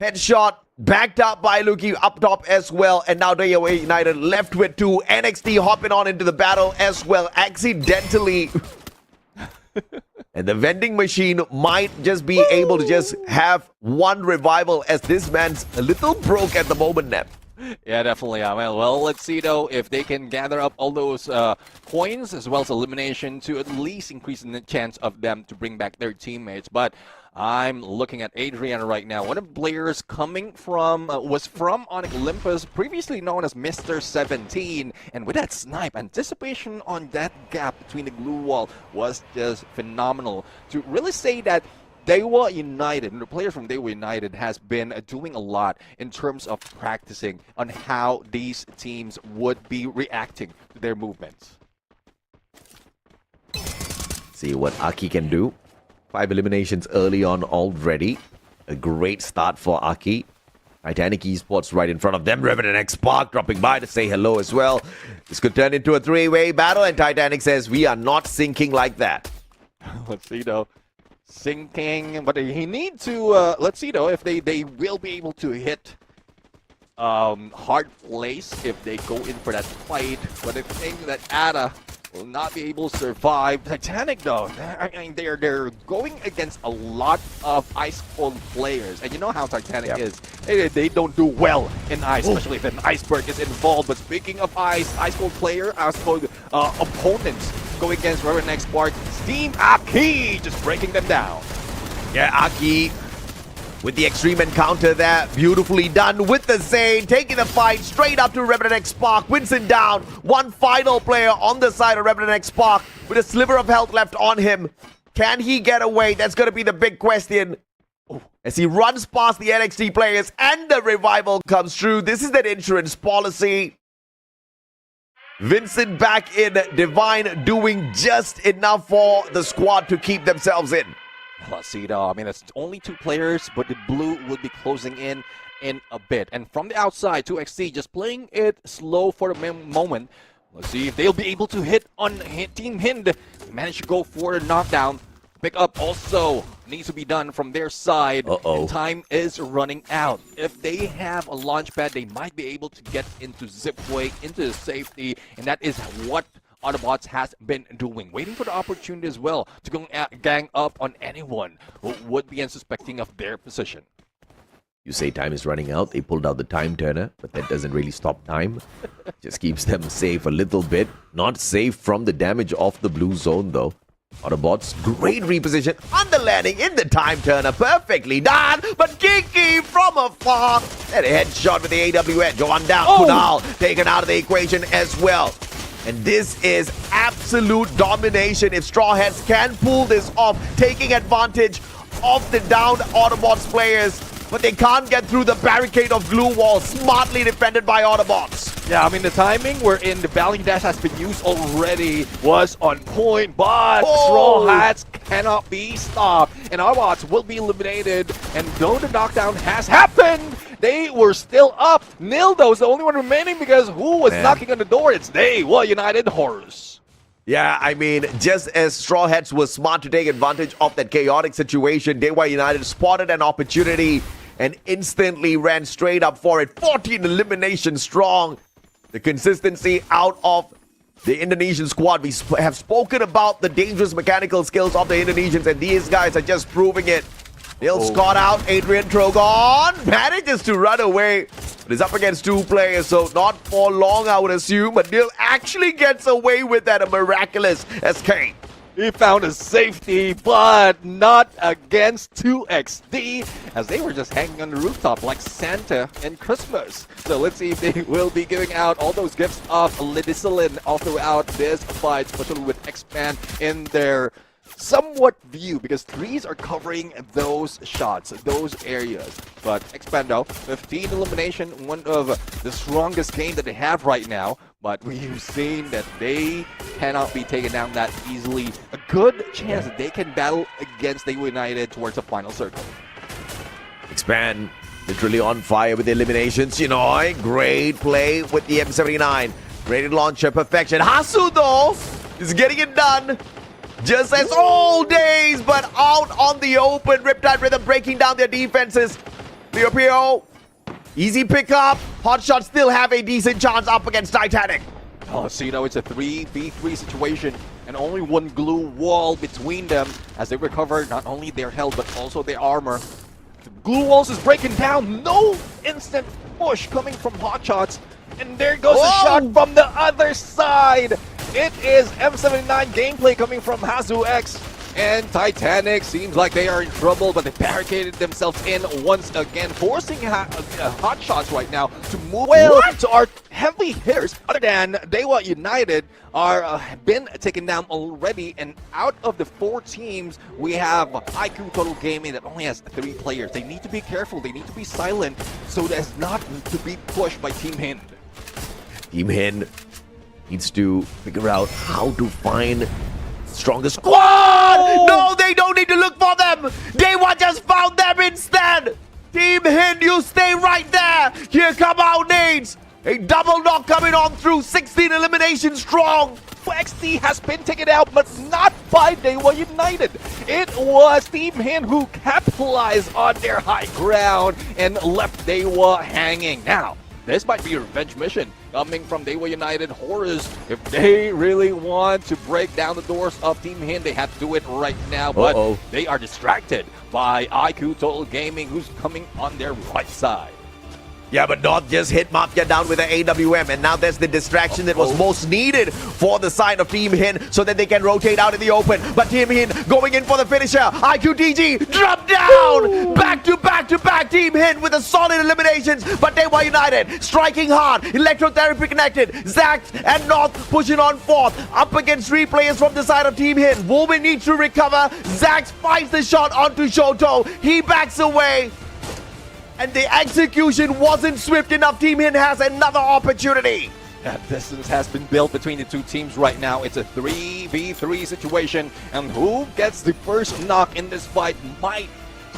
headshot. Backed up by Luki up top as well. And now Dewa United left with 2. NXT hopping on into the battle as well. Accidentally. And the vending machine might just be able to just have one revival as this man's a little broke at the moment, Nep. Yeah, definitely. Well, let's see though if they can gather up all those coins as well as elimination to at least increase the chance of them to bring back their teammates. But I'm looking at Adrian right now. One of the players coming from, was from Onyx Olympus, previously known as Mr. 17. And with that snipe, anticipation on that gap between the glue wall was just phenomenal. To really say that Dewa United, and the players from Dewa United has been doing a lot in terms of practicing on how these teams would be reacting to their movements. See what Akkee can do. 5 eliminations early on already. A great start for Akkee. Titanic Esports right in front of them. Revenant XSpark dropping by to say hello as well. This could turn into a 3-way battle, and Titanic says, we are not sinking like that. Let's see though. Sinking, but he need to, let's see though if they will be able to hit hard place if they go in for that fight. But I think that Ada will not be able to survive. Titanic though, I mean they're going against a lot of ice cold players, and you know how Titanic is. They don't do well in ice, especially if an iceberg is involved. But speaking of ice cold player, ice cold opponents, going against Revenant XSpark. Team Akkee just breaking them down. Yeah, Akkee with the extreme encounter there. Beautifully done with the Zane. Taking the fight straight up to Revenant XSpark. Winston down. One final player on the side of Revenant XSpark with a sliver of health left on him. Can he get away? That's going to be the big question. As he runs past the NXT players and the revival comes through. This is that insurance policy. Vincent back in. Divine doing just enough for the squad to keep themselves in. Placido, I mean, it's only 2 players, but the blue will be closing in a bit. And from the outside, 2XT just playing it slow for the moment. Let's see if they'll be able to hit on Team Hind. Managed to go for the knockdown. Pick up also needs to be done from their side. And time is running out. If they have a launch pad, they might be able to get into zipway, into safety, and that is what Autobotz has been doing, waiting for the opportunity as well to go gang up on anyone who would be unsuspecting of their position. You say time is running out, they pulled out the time turner, but that doesn't really stop time. Just keeps them safe a little bit. Not safe from the damage of the blue zone though. Autobotz, great reposition on the landing in the time turner, perfectly done, but Kiki from afar, and a headshot with the AWN, Joan down, Kunal taken out of the equation as well. And this is absolute domination if Straw Hats can pull this off, taking advantage of the downed Autobotz players. But they can't get through the barricade of glue walls, smartly defended by Autobotz. Yeah, I mean, the timing wherein the Battling Dash has been used already was on point, but Straw Hats cannot be stopped. And Autobotz will be eliminated. And though the knockdown has happened, they were still up. Nildo is the only one remaining because who was knocking on the door? It's Dewa United Horus. Yeah, I mean, just as Straw Hats was smart to take advantage of that chaotic situation, Dewa United spotted an opportunity and instantly ran straight up for it. 14 eliminations strong. The consistency out of the Indonesian squad. We have spoken about the dangerous mechanical skills of the Indonesians, and these guys are just proving it. Neil Scott out, Adrian Trogon manages to run away. But he's up against 2 players, so not for long, I would assume. But Neil actually gets away with that, a miraculous escape. He found a safety, but not against 2XD, as they were just hanging on the rooftop like Santa and Christmas. So let's see if they will be giving out all those gifts of Lidicillin all throughout this fight, especially with Expand in their somewhat view, because trees are covering those shots, those areas. But Expando, 15 elimination, one of the strongest game that they have right now. But we've seen that they cannot be taken down that easily. A good chance that they can battle against Dewa United towards the final circle. Expand literally on fire with the eliminations. Chinoy, great play with the M79. Rated launcher, perfection. Hasu though is getting it done. Just as old days, but out on the open. Riptide Rhythm breaking down their defenses. Leopio, easy pickup. Hotshot still have a decent chance up against Titanic. Oh, so you know, it's a 3v3 situation and only one glue wall between them as they recover not only their health but also their armor. The glue walls is breaking down. No instant push coming from Hotshots. And there goes a shot from the other side. It is M79 gameplay coming from Hazu X. And Titanic seems like they are in trouble, but they barricaded themselves in once again, forcing Hotshots right now to move well to our heavy hitters. Other than Dewa United are been taken down already, and out of the 4 teams, we have iQOO Total Gaming that only has 3 players. They need to be careful. They need to be silent so as not to be pushed by Team Hind. Team Hind needs to figure out how to find strongest squad! No, they don't need to look for them! Dewa just found them instead! Team Hind, you stay right there! Here come our nades! A double knock coming on through, 16 eliminations strong! XT has been taken out, but not by Dewa United. It was Team Hind who capitalized on their high ground and left Dewa hanging. Now, this might be a revenge mission coming from Dewa United Horus. If they really want to break down the doors of Team Hind, they have to do it right now. But they are distracted by iQOO Total Gaming, who's coming on their right side. Yeah, but not just hit Mafia down with the AWM, and now there's the distraction that was most needed for the side of Team Hind so that they can rotate out in the open. But Team Hind going in for the finisher. iQOO drop down! Back to back to back Team Hind with a solid eliminations, but Dewa United striking hard. Electrotherapy connected. Zax and North pushing on fourth. Up against 3 players from the side of Team Hind. Woman needs to recover. Zax finds the shot onto Shoto. He backs away. And the execution wasn't swift enough. Team Hind has another opportunity. That distance has been built between the two teams right now. It's a 3v3 situation. And who gets the first knock in this fight might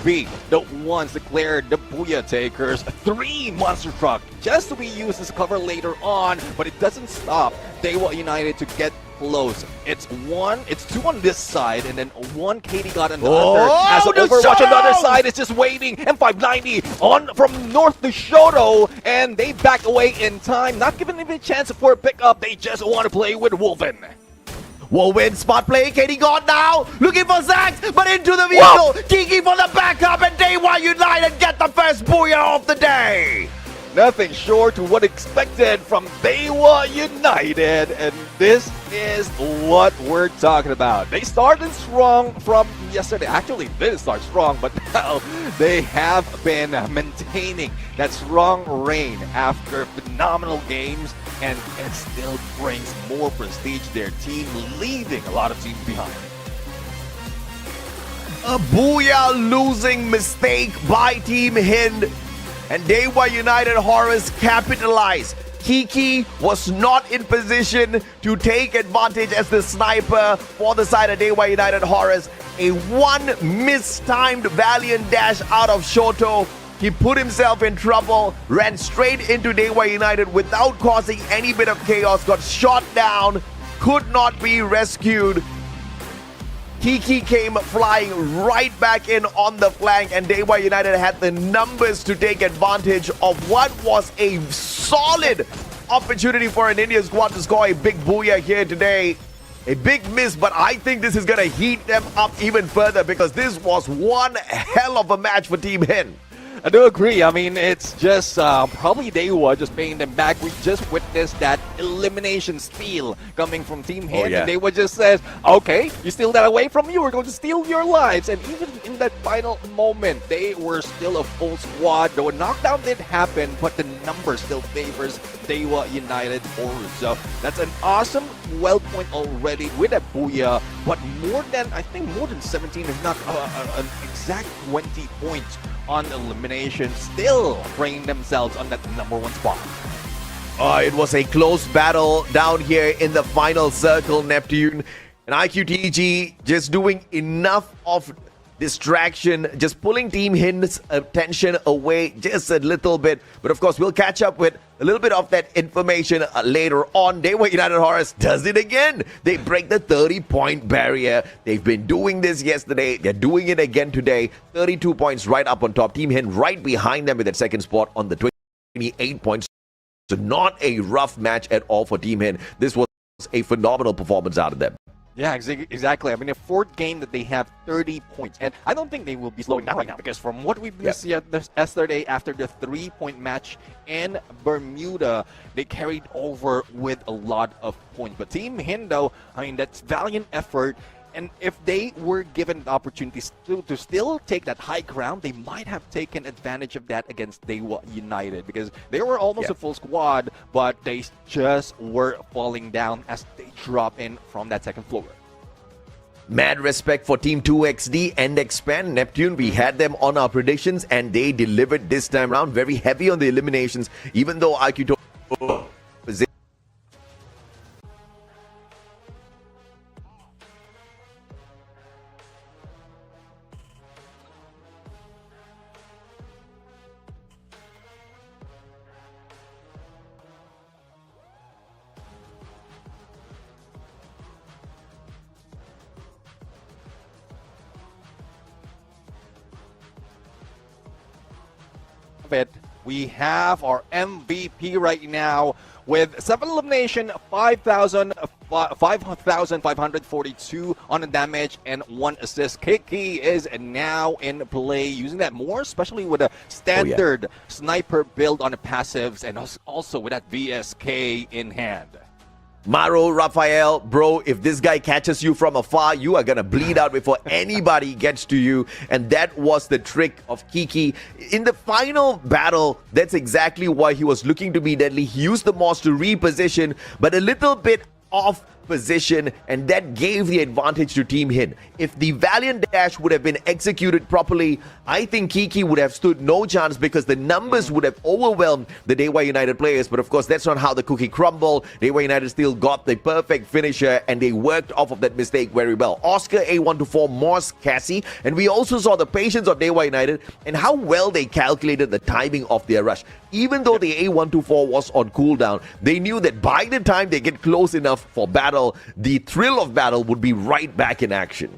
be the ones declared the Booyah Takers. 3 monster truck just to be used as cover later on. But it doesn't stop Dewa United to get close. It's 2 on this side, and then 1 Katie got on the other. As an Overwatch on the other side is just waiting. M590 on from north to Shoto, and they back away in time, not giving them a chance for a pickup. They just want to play with Wolven. Wolven spot play. Katie got now looking for Zax, but into the vehicle. Kiki for the backup, and Dewa United get the first Booyah of the day. Nothing short to what expected from Dewa United, and this is what we're talking about. They started strong from yesterday. Actually, they didn't start strong, but now they have been maintaining that strong reign after phenomenal games, and it still brings more prestige to their team, leaving a lot of teams behind. A Booyah losing mistake by Team Hind. And Dewa United Horus capitalized. Kiki was not in position to take advantage as the sniper for the side of Dewa United Horus. A 1 mistimed Valiant dash out of Shoto. He put himself in trouble, ran straight into Dewa United without causing any bit of chaos, got shot down, could not be rescued. Kiki came flying right back in on the flank, and Dewa United had the numbers to take advantage of what was a solid opportunity for an India squad to score a big Booyah here today. A big miss, but I think this is going to heat them up even further because this was one hell of a match for Team Hind. I do agree. I mean, it's just probably Dewa just paying them back. We just witnessed that elimination steal coming from Team Hind. And Dewa just says, okay, you steal that away from you, we're going to steal your lives. And even in that final moment, they were still a full squad. Though a knockdown did happen, but the number still favors Dewa United Horus. So that's an awesome well point already with a Booyah. But more than 17, if not an exact 20 points on elimination, still bringing themselves on that #1 spot. It was a close battle down here in the final circle, Neptune. And iQOO just doing enough of distraction, just pulling Team Hind's attention away just a little bit. But of course, we'll catch up with a little bit of that information later on. Dewa United Horus does it again. They break the 30-point barrier. They've been doing this yesterday. They're doing it again today. 32 points right up on top. Team Hind right behind them with that second spot on the 28 points. So not a rough match at all for Team Hind. This was a phenomenal performance out of them. Yeah, exactly. I mean, a 4th game that they have 30 points. And I don't think they will be slowing down right now because from what we've seen yesterday after the 3-point match in Bermuda, they carried over with a lot of points. But Team Hind, though, I mean, that's valiant effort. And if they were given the opportunity to still take that high ground, they might have taken advantage of that against Dewa United because they were almost a full squad, but they just were falling down as they drop in from that second floor. Mad respect for Team 2XD and Expand. Neptune, we had them on our predictions and they delivered this time around. Very heavy on the eliminations, even though iQOO we have our MVP right now with 7 elimination, 5,000 5,542 on the damage and 1 assist. Akkee is now in play, using that more, especially with a standard sniper build on the passives and also with that VSK in hand. Maro, Raphael, bro, if this guy catches you from afar, you are gonna bleed out before anybody gets to you. And that was the trick of Akkee. In the final battle, that's exactly why he was looking to be deadly. He used the Moss to reposition, but a little bit off position, and that gave the advantage to Team Hind. If the Valiant Dash would have been executed properly, I think Akkee would have stood no chance because the numbers would have overwhelmed the Dewa United players. But of course, that's not how the cookie crumbled. Dewa United still got the perfect finisher, and they worked off of that mistake very well. Oscar A124, Morse, Cassie, and we also saw the patience of Dewa United and how well they calculated the timing of their rush. Even though the A124 was on cooldown, they knew that by the time they get close enough for battle, the thrill of battle would be right back in action.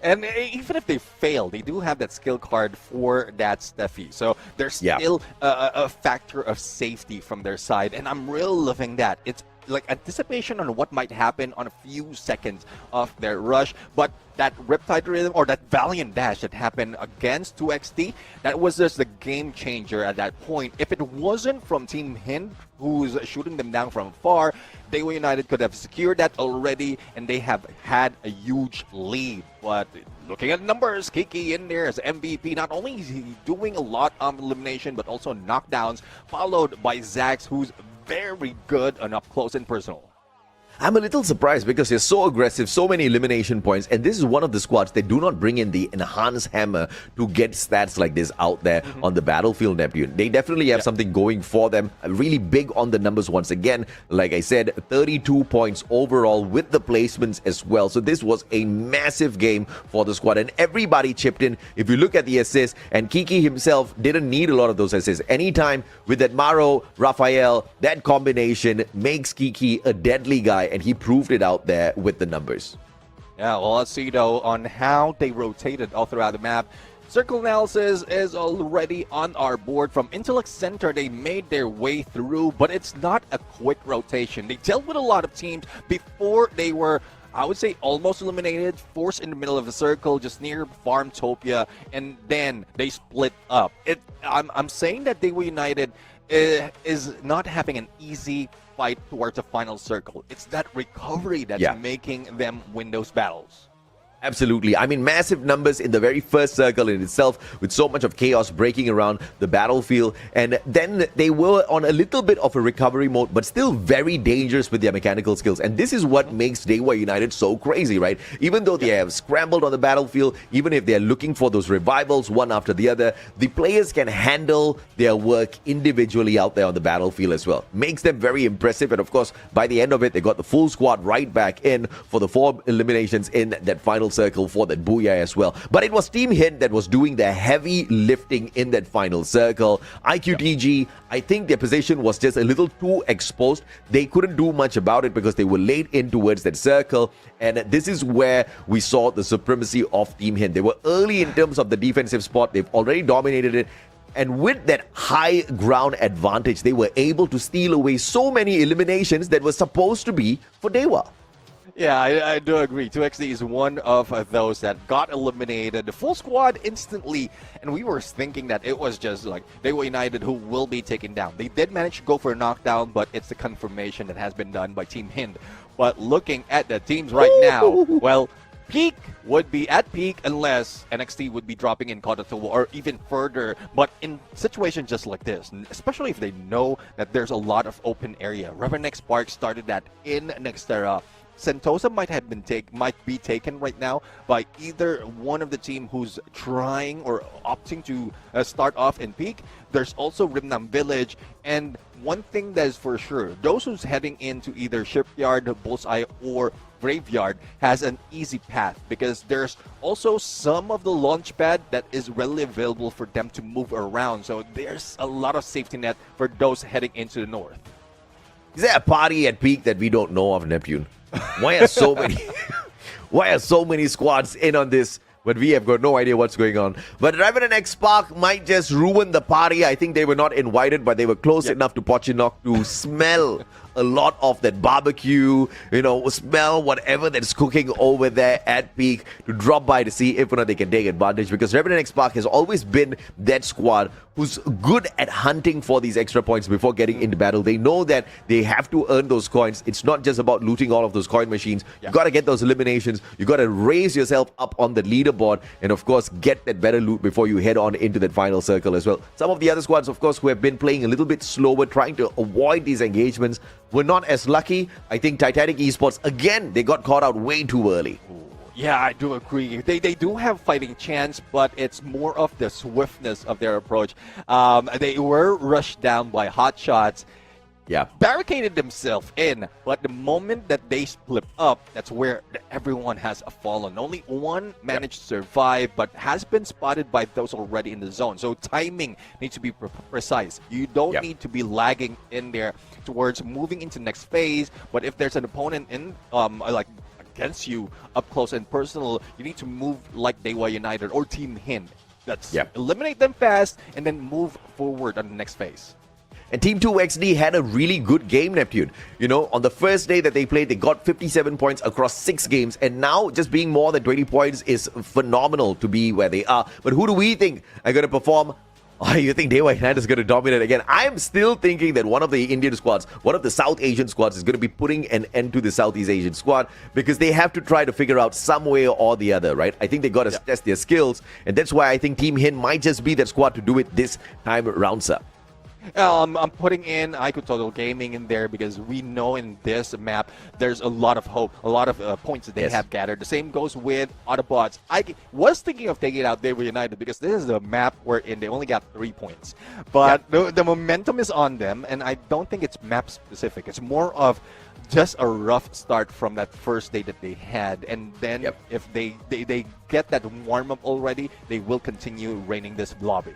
And even if they fail, they do have that skill card for that Steffi. So there's still a factor of safety from their side. And I'm really loving that. It's like anticipation on what might happen on a few seconds of their rush. But that Riptide Rhythm or that Valiant Dash that happened against 2XT, that was just the game changer at that point. If it wasn't from Team Hind, who's shooting them down from far, Dewa United could have secured that already, and they have had a huge lead. But looking at the numbers, Akkee in there as MVP. Not only is he doing a lot of elimination, but also knockdowns, followed by Zax, who's very good on up close and personal. I'm a little surprised because they're so aggressive, so many elimination points, and this is one of the squads that do not bring in the enhanced hammer to get stats like this out there on the battlefield, Neptune. They definitely have something going for them, really big on the numbers once again. Like I said, 32 points overall with the placements as well. So this was a massive game for the squad, and everybody chipped in. If you look at the assists, and Akkee himself didn't need a lot of those assists. Anytime with that Maro, Raphael, that combination makes Akkee a deadly guy, and he proved it out there with the numbers. Yeah, well, let's see though on how they rotated all throughout the map. Circle analysis is already on our board. From Intellect Center, they made their way through, but it's not a quick rotation. They dealt with a lot of teams before they were, I would say, almost eliminated, forced in the middle of the circle, just near Farmtopia, and then they split up. I'm saying that Dewa United is not having an easy fight towards the final circle. It's that recovery that's making them win those battles. Absolutely. I mean, massive numbers in the very first circle in itself, with so much of chaos breaking around the battlefield. And then they were on a little bit of a recovery mode, but still very dangerous with their mechanical skills. And this is what makes Dewa United so crazy, right? Even though they have scrambled on the battlefield, even if they're looking for those revivals one after the other, the players can handle their work individually out there on the battlefield as well. Makes them very impressive. And of course, by the end of it, they got the full squad right back in for the 4 eliminations in that final circle for that booyah as well. But it was Team Hind that was doing the heavy lifting in that final circle. iQTG, I think their position was just a little too exposed. They couldn't do much about it because they were laid in towards that circle. And this is where we saw the supremacy of Team Hind. They were early in terms of the defensive spot. They've already dominated it. And with that high ground advantage, they were able to steal away so many eliminations that were supposed to be for Dewa. Yeah, I do agree. 2XT is one of those that got eliminated. The full squad instantly. And we were thinking that it was just like Dewa United who will be taken down. They did manage to go for a knockdown, but it's the confirmation that has been done by Team Hind. But looking at the teams right now, well, peak would be at peak unless NXT would be dropping in Kototowa or even further. But in situations just like this, especially if they know that there's a lot of open area, Revenant XSpark started that in Nextera. Sentosa might be taken right now by either one of the team who's trying or opting to start off in peak. There's also Rimnam Village, and one thing that is for sure, those who's heading into either Shipyard, Bullseye, or Graveyard has an easy path because there's also some of the launch pad that is readily available for them to move around. So there's a lot of safety net for those heading into the north. Is there a party at peak that we don't know of, Neptune? Why are so many squads in on this? but we have got no idea what's going on. But Revenant XSpark might just ruin the party. I think they were not invited, but they were close enough to Pochinok to smell a lot of that barbecue, smell whatever that's cooking over there at Peak, to drop by to see if or not they can take advantage, because Revenant XSpark has always been that squad who's good at hunting for these extra points before getting into battle. They know that they have to earn those coins. It's not just about looting all of those coin machines. You got to get those eliminations. You got to raise yourself up on the leaderboard, and of course get that better loot before you head on into that final circle as well. Some of the other squads, of course, who have been playing a little bit slower, trying to avoid these engagements, were not as lucky. I think Titanic Esports, again, they got caught out way too early. Yeah, I do agree. They do have fighting chance, but it's more of the swiftness of their approach. They were rushed down by Hotshots. Yeah. Barricaded themselves in, but the moment that they split up, that's where everyone has fallen. Only one managed to survive, but has been spotted by those already in the zone. So timing needs to be precise. You don't need to be lagging in there towards moving into next phase. But if there's an opponent in like against you up close and personal, you need to move like Dewa United or Team Hind. That's eliminate them fast and then move forward on the next phase. And Team 2XD had a really good game, Neptune. On the first day that they played, they got 57 points across 6 games. And now just being more than 20 points is phenomenal to be where they are. But who do we think are going to perform? Oh, you think Dewa United is going to dominate again? I'm still thinking that one of the Indian squads, one of the South Asian squads, is going to be putting an end to the Southeast Asian squad, because they have to try to figure out some way or the other, right? I think they got to test their skills. And that's why I think Team Hind might just be that squad to do it this time around, sir. I'm putting in iQOO Total Gaming in there because we know in this map there's a lot of hope, a lot of points that they have gathered. The same goes with Autobotz. I was thinking of taking out Dewa United because this is the map wherein they only got 3 points. But the momentum is on them, and I don't think it's map specific. It's more of just a rough start from that first day that they had, and then if they get that warm-up already, they will continue reigning this lobby.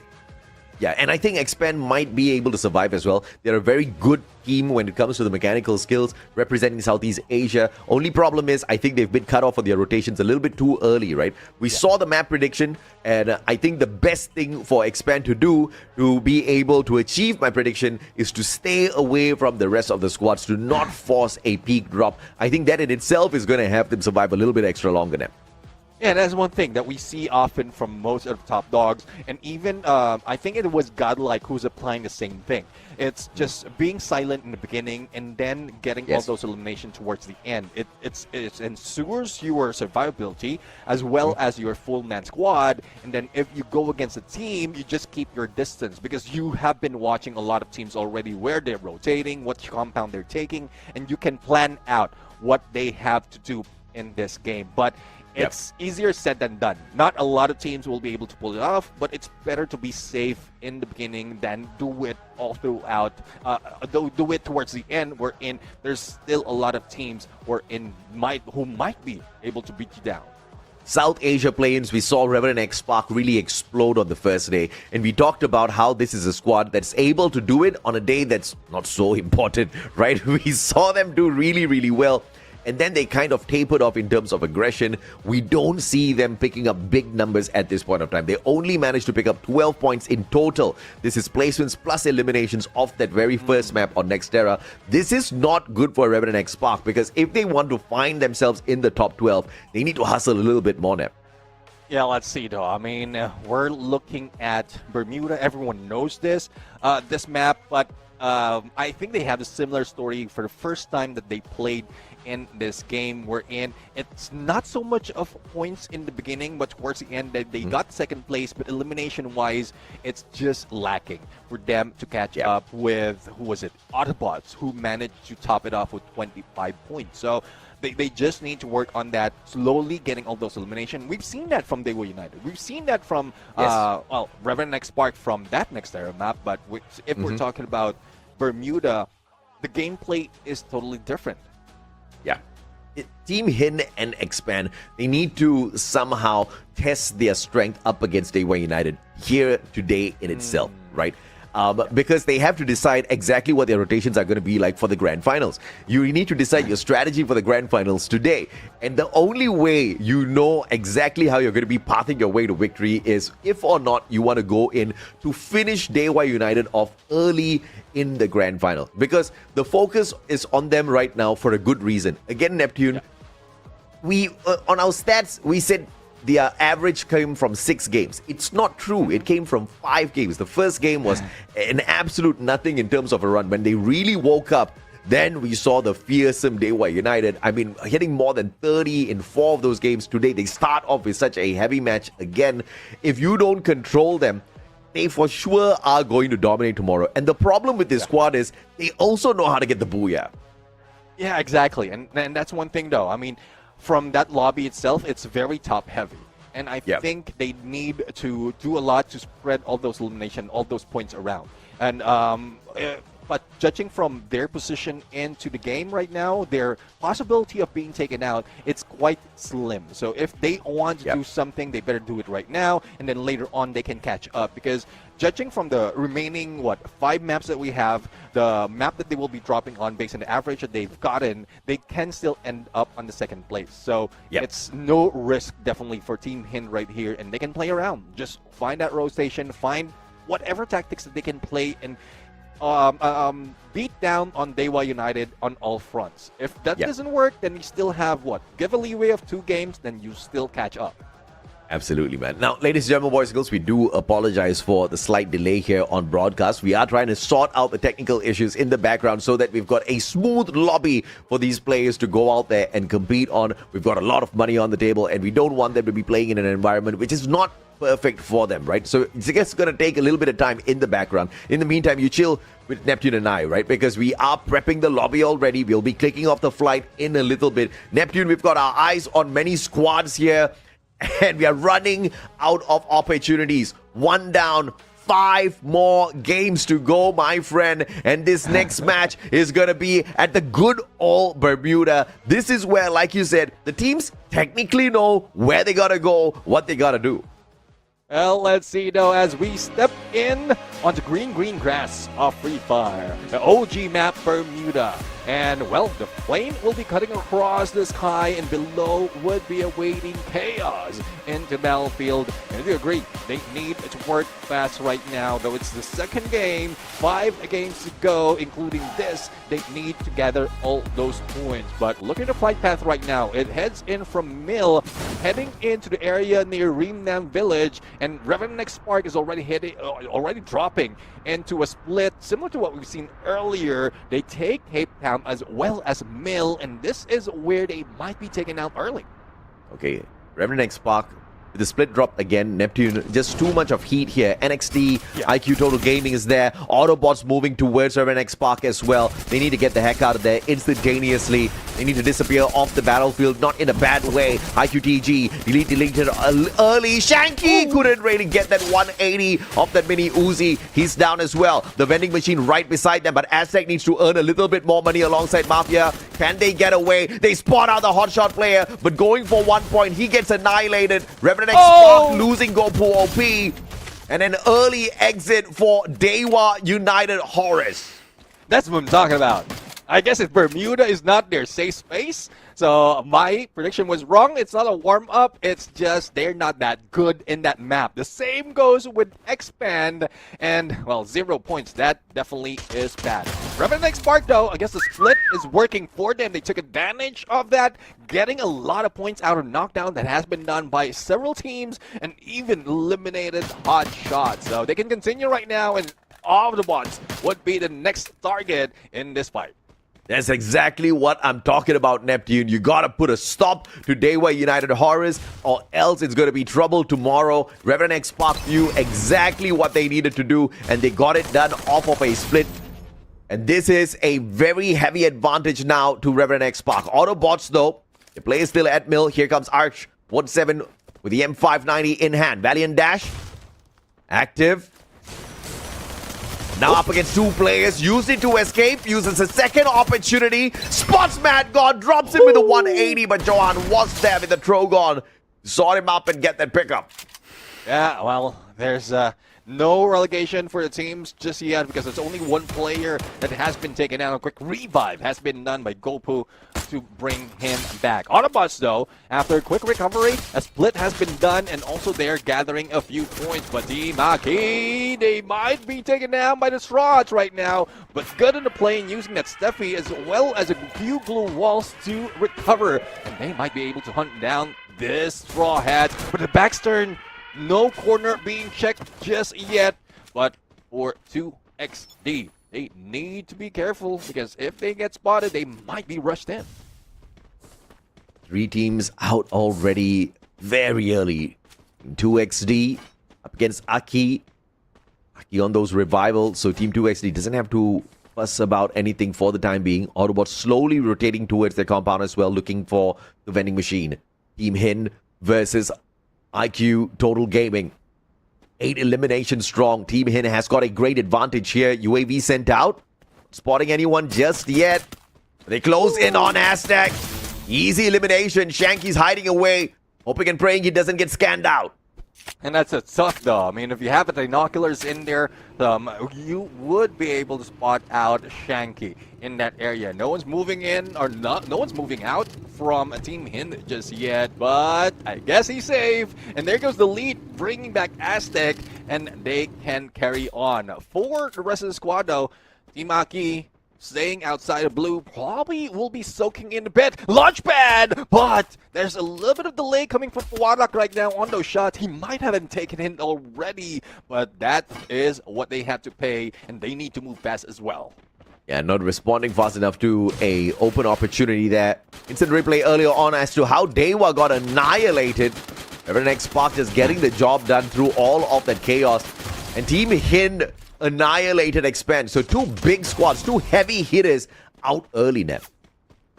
Yeah, and I think Expand might be able to survive as well. They're a very good team when it comes to the mechanical skills, representing Southeast Asia. Only problem is, I think they've been cut off on their rotations a little bit too early, right? We saw the map prediction, and I think the best thing for Expand to do to be able to achieve my prediction is to stay away from the rest of the squads, to not force a peak drop. I think that in itself is going to have them survive a little bit extra longer now. Yeah, that's one thing that we see often from most of the top dogs, and even I think it was Godlike who's applying the same thing. It's just being silent in the beginning and then getting all those eliminations towards the end. It ensures your survivability as well as your full man squad, and then if you go against a team, you just keep your distance because you have been watching a lot of teams already where they're rotating, what compound they're taking, and you can plan out what they have to do in this game. But it's easier said than done. Not a lot of teams will be able to pull it off, but it's better to be safe in the beginning than do it all throughout. Do it towards the end, wherein there's still a lot of teams who might be able to beat you down. South Asia play-ins, we saw Revenant XSpark really explode on the first day, and we talked about how this is a squad that's able to do it on a day that's not so important, right? We saw them do really, really well. And then they kind of tapered off in terms of aggression. We don't see them picking up big numbers at this point of time. They only managed to pick up 12 points in total. This is placements plus eliminations of that very first map on Nextera. This is not good for Revenant XSpark, because if they want to find themselves in the top 12, they need to hustle a little bit more now. Yeah, let's see though. I mean, we're looking at Bermuda. Everyone knows this map, but I think they have a similar story for the first time that they played in this game. We're in. It's not so much of points in the beginning, but towards the end they got second place, but elimination wise it's just lacking for them to catch up with, who was it, Autobotz, who managed to top it off with 25 points. So they just need to work on that, slowly getting all those eliminations. We've seen that from Dewa United. We've seen that from Revenant XSpark from that Nextera map, but if we're talking about Bermuda, the gameplay is totally different. Yeah. Team Hind and Expand, they need to somehow test their strength up against Dewa United here today in itself, right? because they have to decide exactly what their rotations are going to be like for the grand finals. You need to decide your strategy for the grand finals today. And the only way you know exactly how you're going to be pathing your way to victory is if or not you want to go in to finish Dewa United off early in the grand final. Because the focus is on them right now for a good reason. Again, Neptune, we on our stats, we said their average came from 6 games. It's not true. It came from 5 games. The first game was an absolute nothing in terms of a run. When they really woke up, then we saw the fearsome Dewa United. I mean, hitting more than 30 in 4 of those games today. They start off with such a heavy match again. If you don't control them, they for sure are going to dominate tomorrow. And the problem with this squad is they also know how to get the booyah. Yeah, exactly. And that's one thing, though. I mean, from that lobby itself, it's very top-heavy. And I think they need to do a lot to spread all those elimination, all those points around. And but judging from their position into the game right now, their possibility of being taken out, it's quite slim. So if they want to do something, they better do it right now, and then later on they can catch up. Because judging from the remaining, 5 maps that we have, the map that they will be dropping on based on the average that they've gotten, they can still end up on the 2nd place. So it's no risk definitely for Team Hind right here, and they can play around. Just find that rotation, find whatever tactics that they can play, and beat down on Dewa United on all fronts. If that doesn't work, then you still have give a leeway of 2 games, then you still catch up. Absolutely, man. Now, ladies and gentlemen, boys and girls, we do apologize for the slight delay here on broadcast. We are trying to sort out the technical issues in the background so that we've got a smooth lobby for these players to go out there and compete on. We've got a lot of money on the table, and we don't want them to be playing in an environment which is not perfect for them, right? So it's just going to take a little bit of time in the background. In the meantime, you chill with Neptune and I, right? Because we are prepping the lobby already. We'll be clicking off the flight in a little bit. Neptune, we've got our eyes on many squads here, and we are running out of opportunities. 1 down, 5 more games to go, my friend. And this next match is going to be at the good old Bermuda. This is where, like you said, the teams technically know where they got to go, what they got to do. Well, let's see though as we step in onto green grass of Free Fire, the OG map Bermuda. And, well, the plane will be cutting across the sky, and below would be awaiting chaos into battlefield. And we agree, they need to work fast right now, though it's the 2nd game, 5 games to go, including this. They need to gather all those points. But look at the flight path right now. It heads in from Mill, heading into the area near Revenant Village, and Revenant XSpark is already dropping into a split similar to what we've seen earlier. They take Cape Town as well as Mill, and this is where they might be taken out early. Okay, Revenant XSpark The split drop again. Neptune, just too much of heat here. NXT, iQOO Total Gaming is there. Autobotz moving towards Revenant XSpark as well. They need to get the heck out of there instantaneously. They need to disappear off the battlefield, not in a bad way. iQOO TG, deleted early. Shanky couldn't really get that 180 off that mini Uzi. He's down as well. The vending machine right beside them, but Aztec needs to earn a little bit more money alongside Mafia. Can they get away? They spot out the Hotshot player, but going for 1 point, he gets annihilated. Revenant XSpark losing Gopu OP. And an early exit for Dewa United Horus. That's what I'm talking about. I guess if Bermuda is not their safe space, so my prediction was wrong. It's not a warm-up. It's just they're not that good in that map. The same goes with Expand. And, well, 0 points. That definitely is bad. Revenant XSpark, though, I guess the split is working for them. They took advantage of that, getting a lot of points out of knockdown that has been done by several teams and even eliminated Hotshot. So they can continue right now, and Autobotz would be the next target in this fight. That's exactly what I'm talking about, Neptune. You gotta put a stop to Dewa United Horus, or else it's gonna be trouble tomorrow. Revenant XSpark knew exactly what they needed to do, and they got it done off of a split. And this is a very heavy advantage now to Revenant XSpark. Autobotz, though, the play is still at mill. Here comes Arch, 1-7 with the M590 in hand. Valiant dash, active. Now up against two players, used it to escape, uses a second opportunity. Spots Mad God, drops him with a 180, but Johan was there with the Trogon. Saw him up and get that pickup. Yeah, well, there's No relegation for the teams just yet because there's only one player that has been taken out. A quick revive has been done by Gopu to bring him back. Autobotz, though, after a quick recovery, a split has been done, and also they're gathering a few points. But Team Akkee, they might be taken down by the Straws right now, but good in the play and using that Steffi as well as a few blue walls to recover, and they might be able to hunt down this Straw Hat. But the backstern, no corner being checked just yet, but for 2XD, they need to be careful because if they get spotted, they might be rushed in. 3 teams out already very early. 2XD up against Akkee. Akkee on those revivals, so Team 2XD doesn't have to fuss about anything for the time being. Autobotz slowly rotating towards their compound as well, looking for the vending machine. Team Hind versus iQOO Total Gaming. 8 eliminations strong. Team Hind has got a great advantage here. UAV sent out. Spotting anyone just yet. They close in on Aztec. Easy elimination. Shanky's hiding away, hoping and praying he doesn't get scanned out. And that's a tough, though. I mean, if you have the binoculars in there, you would be able to spot out Shanky in that area. No one's moving in, or no one's moving out from Team Hind just yet, but I guess he's safe. And there goes the lead, bringing back Aztec, and they can carry on. For the rest of the squad, though, Team Akkee staying outside of blue, probably will be soaking in a bit. Launchpad! But there's a little bit of delay coming from Warak right now on those shots. He might have been taken in already, but that is what they have to pay, and they need to move fast as well. Yeah, not responding fast enough to a open opportunity there. Instant replay earlier on as to how Dewa got annihilated. Revenant XSpark just getting the job done through all of that chaos. And Team Hind annihilated Expand. So 2 big squads, 2 heavy hitters out early now.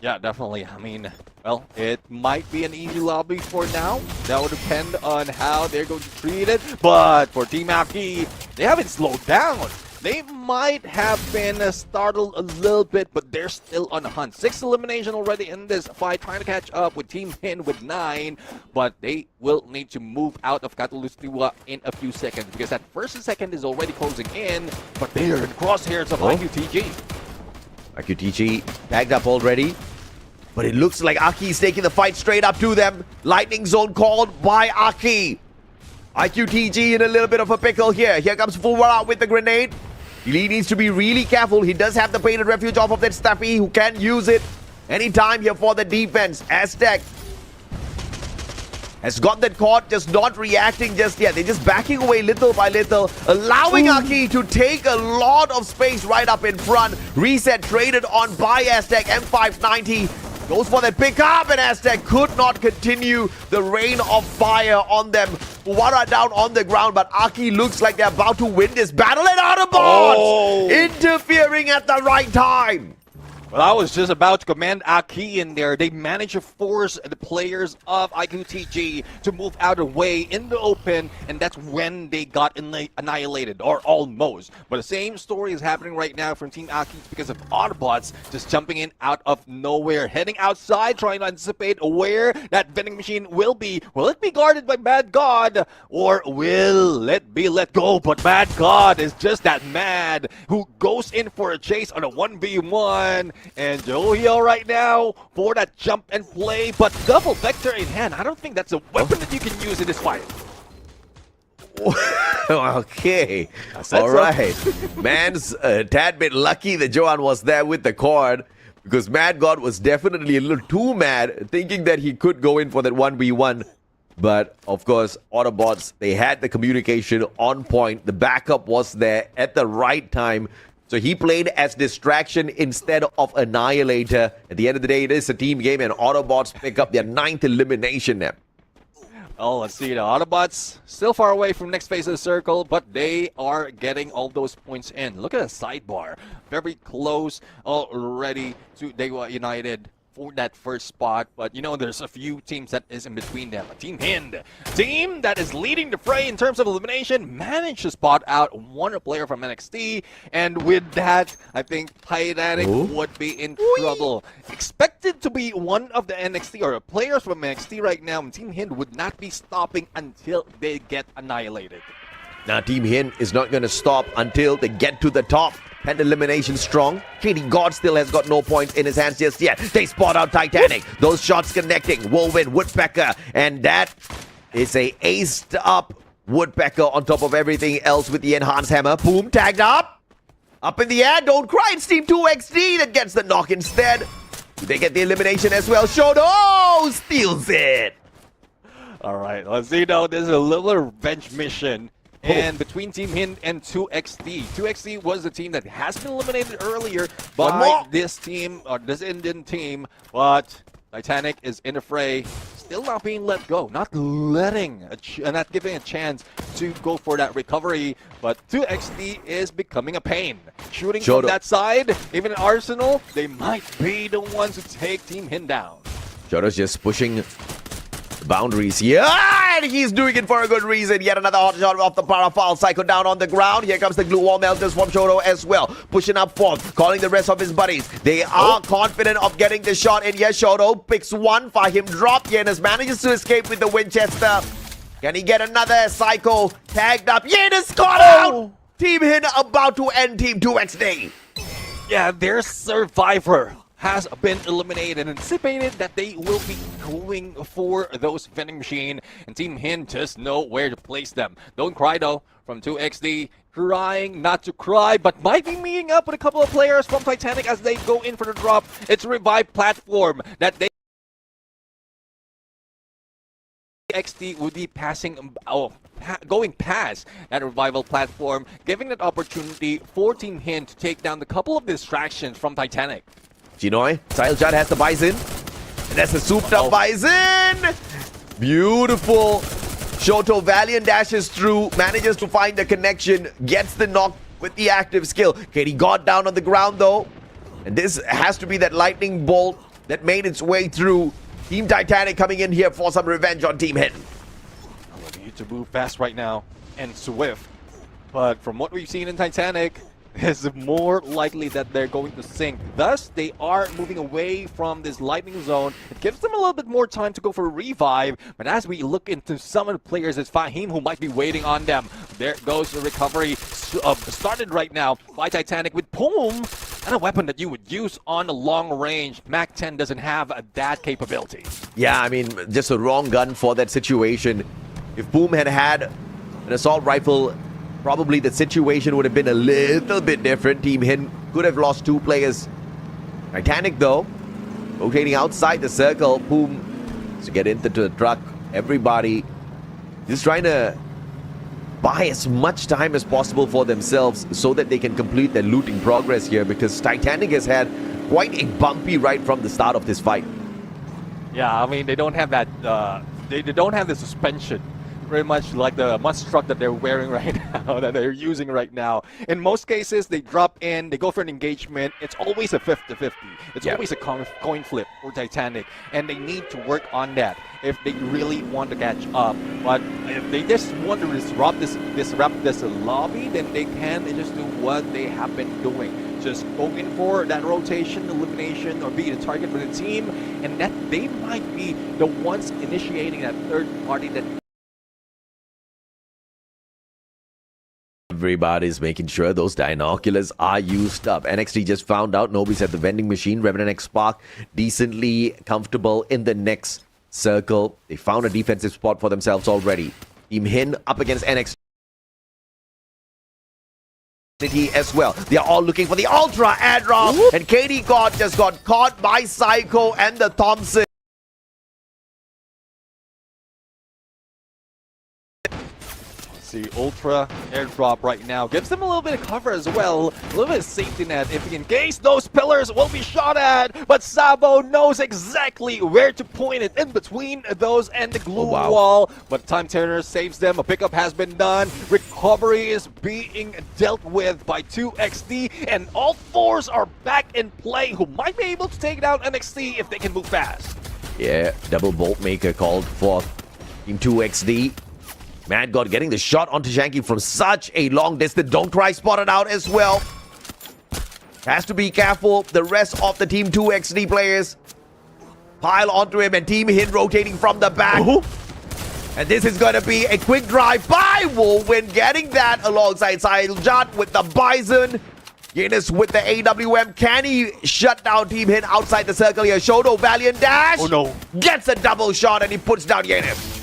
Yeah, definitely. I mean, well, it might be an easy lobby for now. That will depend on how they're going to treat it. But for Team Akkee, they haven't slowed down. They might have been startled a little bit, but they're still on the hunt. 6 elimination already in this fight, trying to catch up with Team Hind with 9. But they will need to move out of Katulustiwa in a few seconds because that first and second is already closing in. But they are in crosshairs of iQTG. iQTG bagged up already. But it looks like Akkee is taking the fight straight up to them. Lightning zone called by Akkee. iQTG in a little bit of a pickle here. Here comes Fulwara with the grenade. He needs to be really careful. He does have the painted refuge off of that Staffy, who can use it anytime here for the defense. Aztec has got that caught, just not reacting just yet. They're just backing away little by little, allowing Akkee to take a lot of space right up in front. Reset traded on by Aztec. M590 goes for that pickup, and Aztec could not continue the rain of fire on them. Fuwara down on the ground, but Akkee looks like they're about to win this battle, and Autobotz interfering at the right time. Well, I was just about to command Akkee in there. They managed to force the players of iQTG to move out of the way in the open, and that's when they got annihilated, or almost. But the same story is happening right now from Team Akkee because of Autobotz just jumping in out of nowhere, heading outside, trying to anticipate where that vending machine will be. Will it be guarded by Mad God, or will it be let go? But Mad God is just that mad who goes in for a chase on a 1v1. And Johiel right now for that jump and play, but double vector in hand. I don't think that's a weapon that you can use in this fight. Okay. All right. Man's a tad bit lucky that Johan was there with the cord, because Mad God was definitely a little too mad, thinking that he could go in for that 1v1. But, of course, Autobotz, they had the communication on point. The backup was there at the right time. So he played as distraction instead of annihilator. At the end of the day, it is a team game, and Autobotz pick up their 9th elimination now. Oh, let's see. The Autobots still far away from next phase of the circle, but they are getting all those points in. Look at the sidebar. Very close already to Dewa United for that first spot, but you know, there's a few teams that is in between them. Team Hind, team that is leading the fray in terms of elimination, managed to spot out one player from NXT, and with that, I think Titanic would be in trouble. Expected to be one of the NXT or players from NXT right now, and Team Hind would not be stopping until they get annihilated. Now, Team Hind is not going to stop until they get to the top. And elimination strong. KD God still has got no points in his hands just yet. They spot out Titanic. Those shots connecting. Whirlwind, Woodpecker. And that is a aced up Woodpecker on top of everything else with the enhanced hammer. Boom, tagged up. Up in the air. Don't cry. It's Team 2XD that gets the knock instead. They get the elimination as well. Shoto steals it. All right, let's see now. There's a little revenge mission. And between Team Hind and 2XD. 2XD was the team that has been eliminated earlier by this team, or this Indian team. But Titanic is in the fray, still not being let go, not giving a chance to go for that recovery. But 2XD is becoming a pain. Shooting from that side, even in Arsenal, they might be the ones to take Team Hind down. Shoto's just pushing boundaries here, and he's doing it for a good reason. Yet another hot shot off the Parafal. Psycho down on the ground. Here comes the glue wall melters from Shoto as well. Pushing up forth, calling the rest of his buddies. They are confident of getting the shot in. Yes, Shoto picks one. Fahim drop. Yenis manages to escape with the Winchester. Can he get another? Psycho tagged up. Yenis caught out. Team Hind about to end Team 2XD. Yeah, their survivor has been eliminated, anticipated that they will be going for those vending machine, and Team Hind just know where to place them. Don't cry though, from 2XD, trying not to cry, but might be meeting up with a couple of players from Titanic as they go in for the drop. It's a revived platform that they XD would be passing, going past that revival platform, giving that opportunity for Team Hind to take down the couple of distractions from Titanic. Chinoy, Sailjan has the Bison. And that's a souped up Bison. Beautiful. Shoto Valiant dashes through, manages to find the connection, gets the knock with the active skill. KD got down on the ground though. And this has to be that lightning bolt that made its way through. Team Titanic coming in here for some revenge on Team Hind. They need to move fast right now and swift. But from what we've seen in Titanic, it's more likely that they're going to sink. Thus, they are moving away from this lightning zone. It gives them a little bit more time to go for a revive. But as we look into some of the players, it's Fahim who might be waiting on them. There goes the recovery. Started right now by Titanic with Boom, and a weapon that you would use on a long range. Mac 10 doesn't have that capability. Yeah, I mean, just a wrong gun for that situation. If Boom had had an assault rifle, probably the situation would have been a little bit different. Team Hind could have lost 2 players. Titanic, though, rotating outside the circle. Boom to get into the truck. Everybody just trying to buy as much time as possible for themselves so that they can complete their looting progress here, because Titanic has had quite a bumpy ride from the start of this fight. Yeah, I mean, they don't have that, they don't have the suspension. Very much like the must truck that they're wearing right now, that they're using right now. In most cases, they drop in, they go for an engagement. It's always a 50-50. It's always a coin flip for Titanic, and they need to work on that if they really want to catch up. But if they just want to disrupt this lobby, then they can just do what they have been doing. Just go in for that rotation, elimination, or be the target for the team, and that they might be the ones initiating that third party that Everybody's making sure those binoculars are used up. NXT just found out nobody's at the vending machine. Revenant XSpark decently comfortable in the next circle. They found a defensive spot for themselves already. Team Hind up against NXT as well. They are all looking for the Ultra airdrop. And KD God just got caught by Psycho and the Thompson. See, Ultra airdrop right now gives them a little bit of cover as well, a little bit of safety net if in case those pillars will be shot at. But Sabo knows exactly where to point it in between those and the glue wall. But Time Turner saves them. A pickup has been done. Recovery is being dealt with by 2XD, and all 4s are back in play, who might be able to take down NXT if they can move fast. Yeah, double bolt maker called for Team 2XD. Mad God getting the shot onto Shanky from such a long distance. Don't Cry spotted out as well. Has to be careful. The rest of the Team 2XD players pile onto him, and Team Hind rotating from the back. And this is going to be a quick drive by Wolwin, getting that alongside Sahiljat with the Bison. Guinness with the AWM. Can he shut down Team Hind outside the circle here? Shoto, valiant dash. Oh no. Gets a double shot and he puts down Guinness.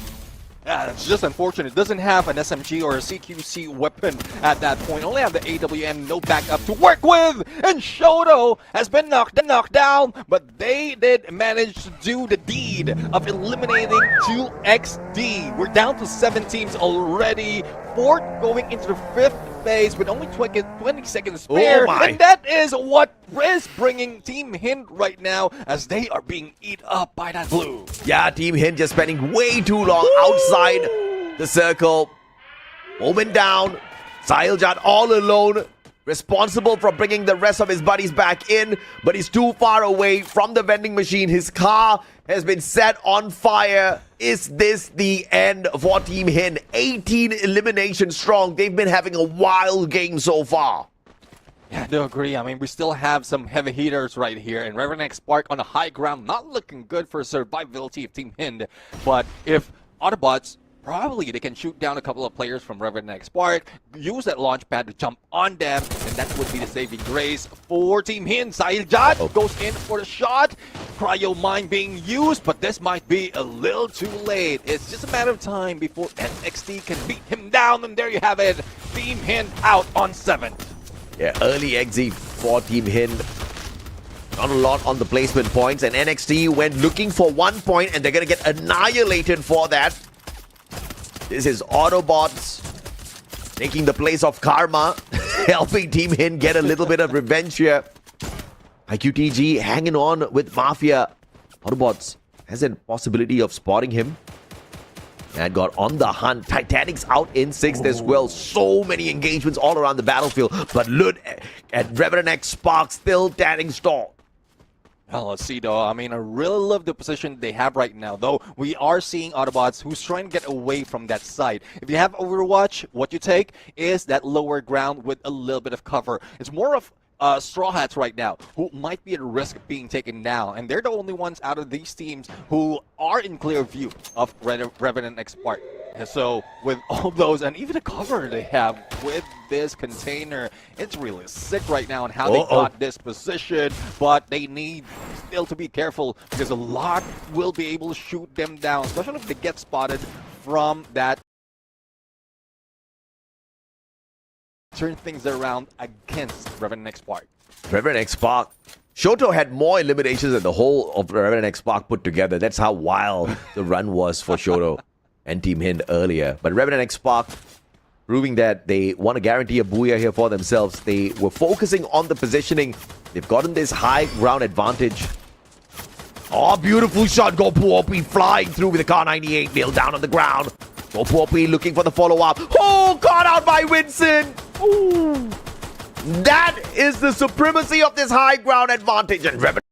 Yeah, it's just unfortunate. It doesn't have an SMG or a CQC weapon at that point. Only have the AWM, no backup to work with. And Shoto has been knocked down, but they did manage to do the deed of eliminating 2XD. We're down to 7 teams already. 4th going into the 5th phase with only 20 seconds spare. And that is what is bringing Team Hind right now as they are being eat up by that blue. Yeah, Team Hind just spending way too long outside the circle. Moment down. Sahiljat all alone. Responsible for bringing the rest of his buddies back in, but he's too far away from the vending machine. His car has been set on fire. Is this the end for Team Hind? 18 eliminations strong. They've been having a wild game so far. Yeah, I do agree. I mean, we still have some heavy hitters right here, and Revenant XSpark on the high ground, not looking good for survivability of Team Hind. But if Autobotz, probably they can shoot down a couple of players from Revenant XSpark, use that launch pad to jump on them, and that would be the saving grace for Team Hind. Sahiljat goes in for the shot. Cryo mine being used, but this might be a little too late. It's just a matter of time before NXT can beat him down, and there you have it. Team Hind out on 7th. Yeah, early exit for Team Hind. Not a lot on the placement points, and NXT went looking for 1 point, and they're going to get annihilated for that. This is Autobotz taking the place of Karma, helping Team Hind get a little bit of revenge here. iQTG hanging on with Mafia. Autobotz has a possibility of spotting him. And got on the hunt. Titanic's out in 6th as well. So many engagements all around the battlefield. But look at Revenant XSpark still standing tall. Well, let's see though. I mean, I really love the position they have right now, though. We are seeing Autobots who's trying to get away from that side. If you have Overwatch, what you take is that lower ground with a little bit of cover. It's more of Straw Hats right now who might be at risk of being taken down, and they're the only ones out of these teams who are in clear view of Revenant XSpark. And so with all those, and even the cover they have with this container, it's really sick right now on how they got this position, but they need still to be careful because a lot will be able to shoot them down, especially if they get spotted from that. Turn things around against Revenant XSpark. Revenant XSpark. Shoto had more eliminations than the whole of Revenant XSpark put together. That's how wild the run was for Shoto and Team Hind earlier. But Revenant XSpark proving that they want to guarantee a booyah here for themselves. They were focusing on the positioning. They've gotten this high ground advantage. Oh, beautiful shot. GoPuopi flying through with the Car 98 nailed down on the ground. GoPuopi looking for the follow-up. Oh, caught out by Winston. Ooh. That is the supremacy of this high ground advantage. And Revenant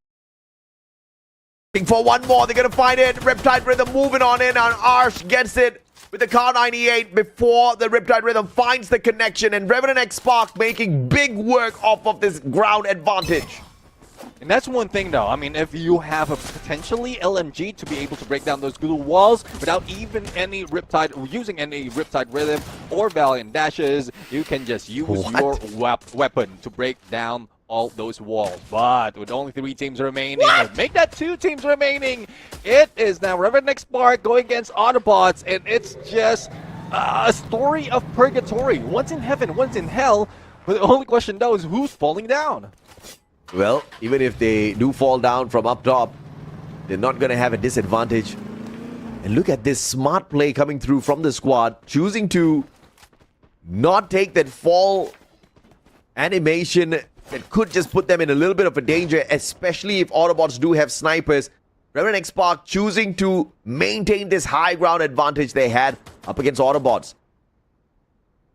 for one more. They're going to find it. Riptide Rhythm moving on in, and Arsh gets it with the Car 98 before the Riptide Rhythm finds the connection. And Revenant XSpark making big work off of this ground advantage. And that's one thing though, I mean, if you have a potentially LMG to be able to break down those glue walls without even any Riptide, or using any Riptide Rhythm or Valiant Dashes, you can just use your weapon to break down all those walls. But with only 3 teams remaining, make that 2 teams remaining, it is now Revenant XSpark going against Autobots, and it's just a story of purgatory. One's in heaven, one's in hell, but the only question though is who's falling down? Well, even if they do fall down from up top, they're not going to have a disadvantage. And look at this smart play coming through from the squad, choosing to not take that fall animation that could just put them in a little bit of a danger, especially if Autobots do have snipers. Revenant XSpark choosing to maintain this high ground advantage they had up against Autobots.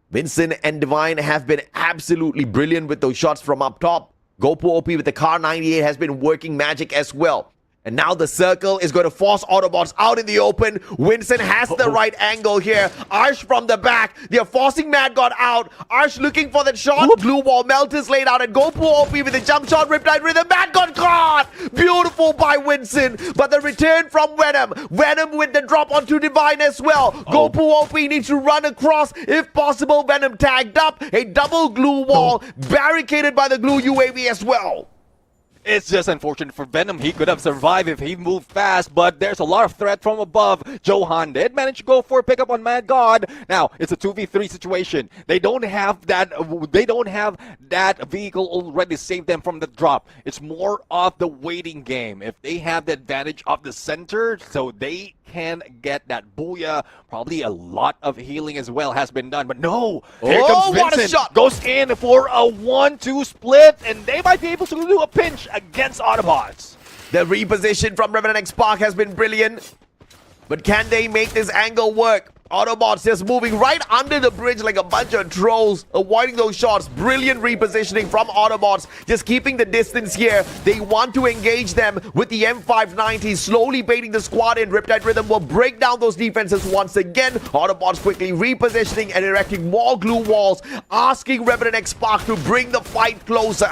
Vincent and Divine have been absolutely brilliant with those shots from up top. GoPuopi with the Car 98 has been working magic as well. And now the circle is going to force Autobotz out in the open. Winston has the right angle here. Arsh from the back. They're forcing Mad God out. Arsh looking for that shot. Glue wall. Melt is laid out. And Gopu OP with the jump shot. Riptide Rhythm. Mad God caught. Beautiful by Winston. But the return from Venom. Venom with the drop onto Divine as well. Gopu OP needs to run across. If possible, Venom tagged up. A double glue wall. Barricaded by the glue UAV as well. It's just unfortunate for Venom. He could have survived if he moved fast, but there's a lot of threat from above. Johan did manage to go for a pickup on Mad God. Now, it's a 2v3 situation. They don't have that vehicle already saved them from the drop. It's more of the waiting game. If they have the advantage of the center, so they can get that booyah. Probably a lot of healing as well has been done, but no. Here comes Vincent. What a shot. Goes in for a 1-2 split, and they might be able to do a pinch against Autobotz. The reposition from Revenant XSpark has been brilliant. But can they make this angle work? Autobotz just moving right under the bridge like a bunch of trolls, avoiding those shots. Brilliant repositioning from Autobotz, just keeping the distance here. They want to engage them with the M590, slowly baiting the squad in. Riptide Rhythm will break down those defenses once again. Autobotz quickly repositioning and erecting more glue walls, asking Revenant XSpark to bring the fight closer.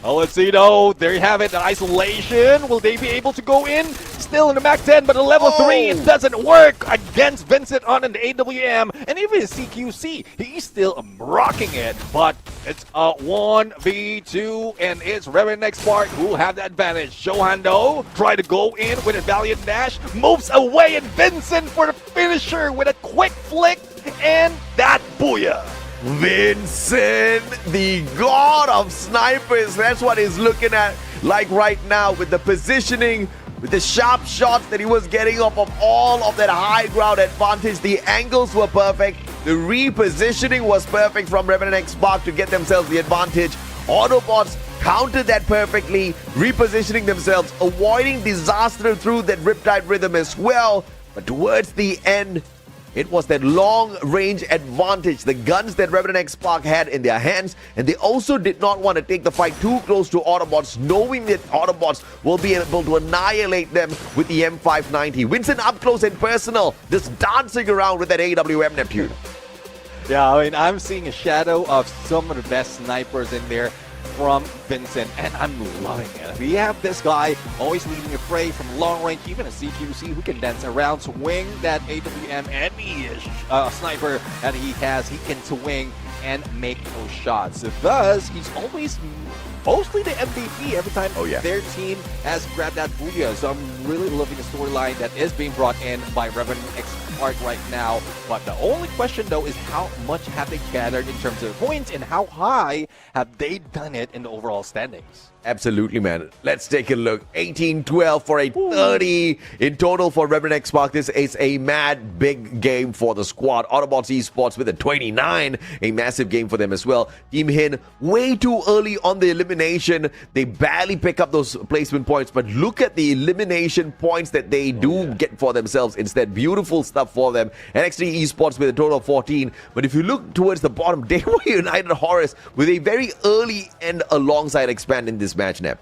Oh, let's see though. There you have it, the isolation. Will they be able to go in? Still in the Mac 10, but a level 3, it doesn't work against Vincent on an AWM. And even CQC, he's still rocking it. But it's a 1v2, and it's Revenant XSpark who have the advantage. Johan though, try to go in with a valiant dash, moves away, and Vincent for the finisher with a quick flick, and that booyah. Vincent, the god of snipers. That's what he's looking at like right now with the positioning, with the sharp shots that he was getting off of all of that high ground advantage. The angles were perfect. The repositioning was perfect from Revenant XSpark to get themselves the advantage. Autobots countered that perfectly, repositioning themselves, avoiding disaster through that Riptide Rhythm as well. But towards the end, it was that long-range advantage, the guns that Revenant XSpark had in their hands, and they also did not want to take the fight too close to Autobotz, knowing that Autobotz will be able to annihilate them with the M590. Winston up close and personal, just dancing around with that AWM Neptune. Yeah, I mean, I'm seeing a shadow of some of the best snipers in there from Vincent, and I'm loving it. We have this guy always leading a fray from long range, even a CQC who can dance around, swing that AWM, any sniper that he has, he can swing and make those shots. Thus, he's always mostly the MVP every time their team has grabbed that booyah. So I'm really loving the storyline that is being brought in by Revenant XSpark right now. But the only question though is how much have they gathered in terms of points and how high have they done it in the overall standings? Absolutely, man. Let's take a look. 18-12 for a 30 in total for Revenant XSpark. This is a mad big game for the squad. Autobotz Esports with a 29, a massive game for them as well. Team Hind way too early on the elimination. They barely pick up those placement points, but look at the elimination points that they do get for themselves instead. Beautiful stuff for them. NXT Esports with a total of 14. But if you look towards the bottom, Dewa United Horus with a very early and alongside expand in this match, Nep.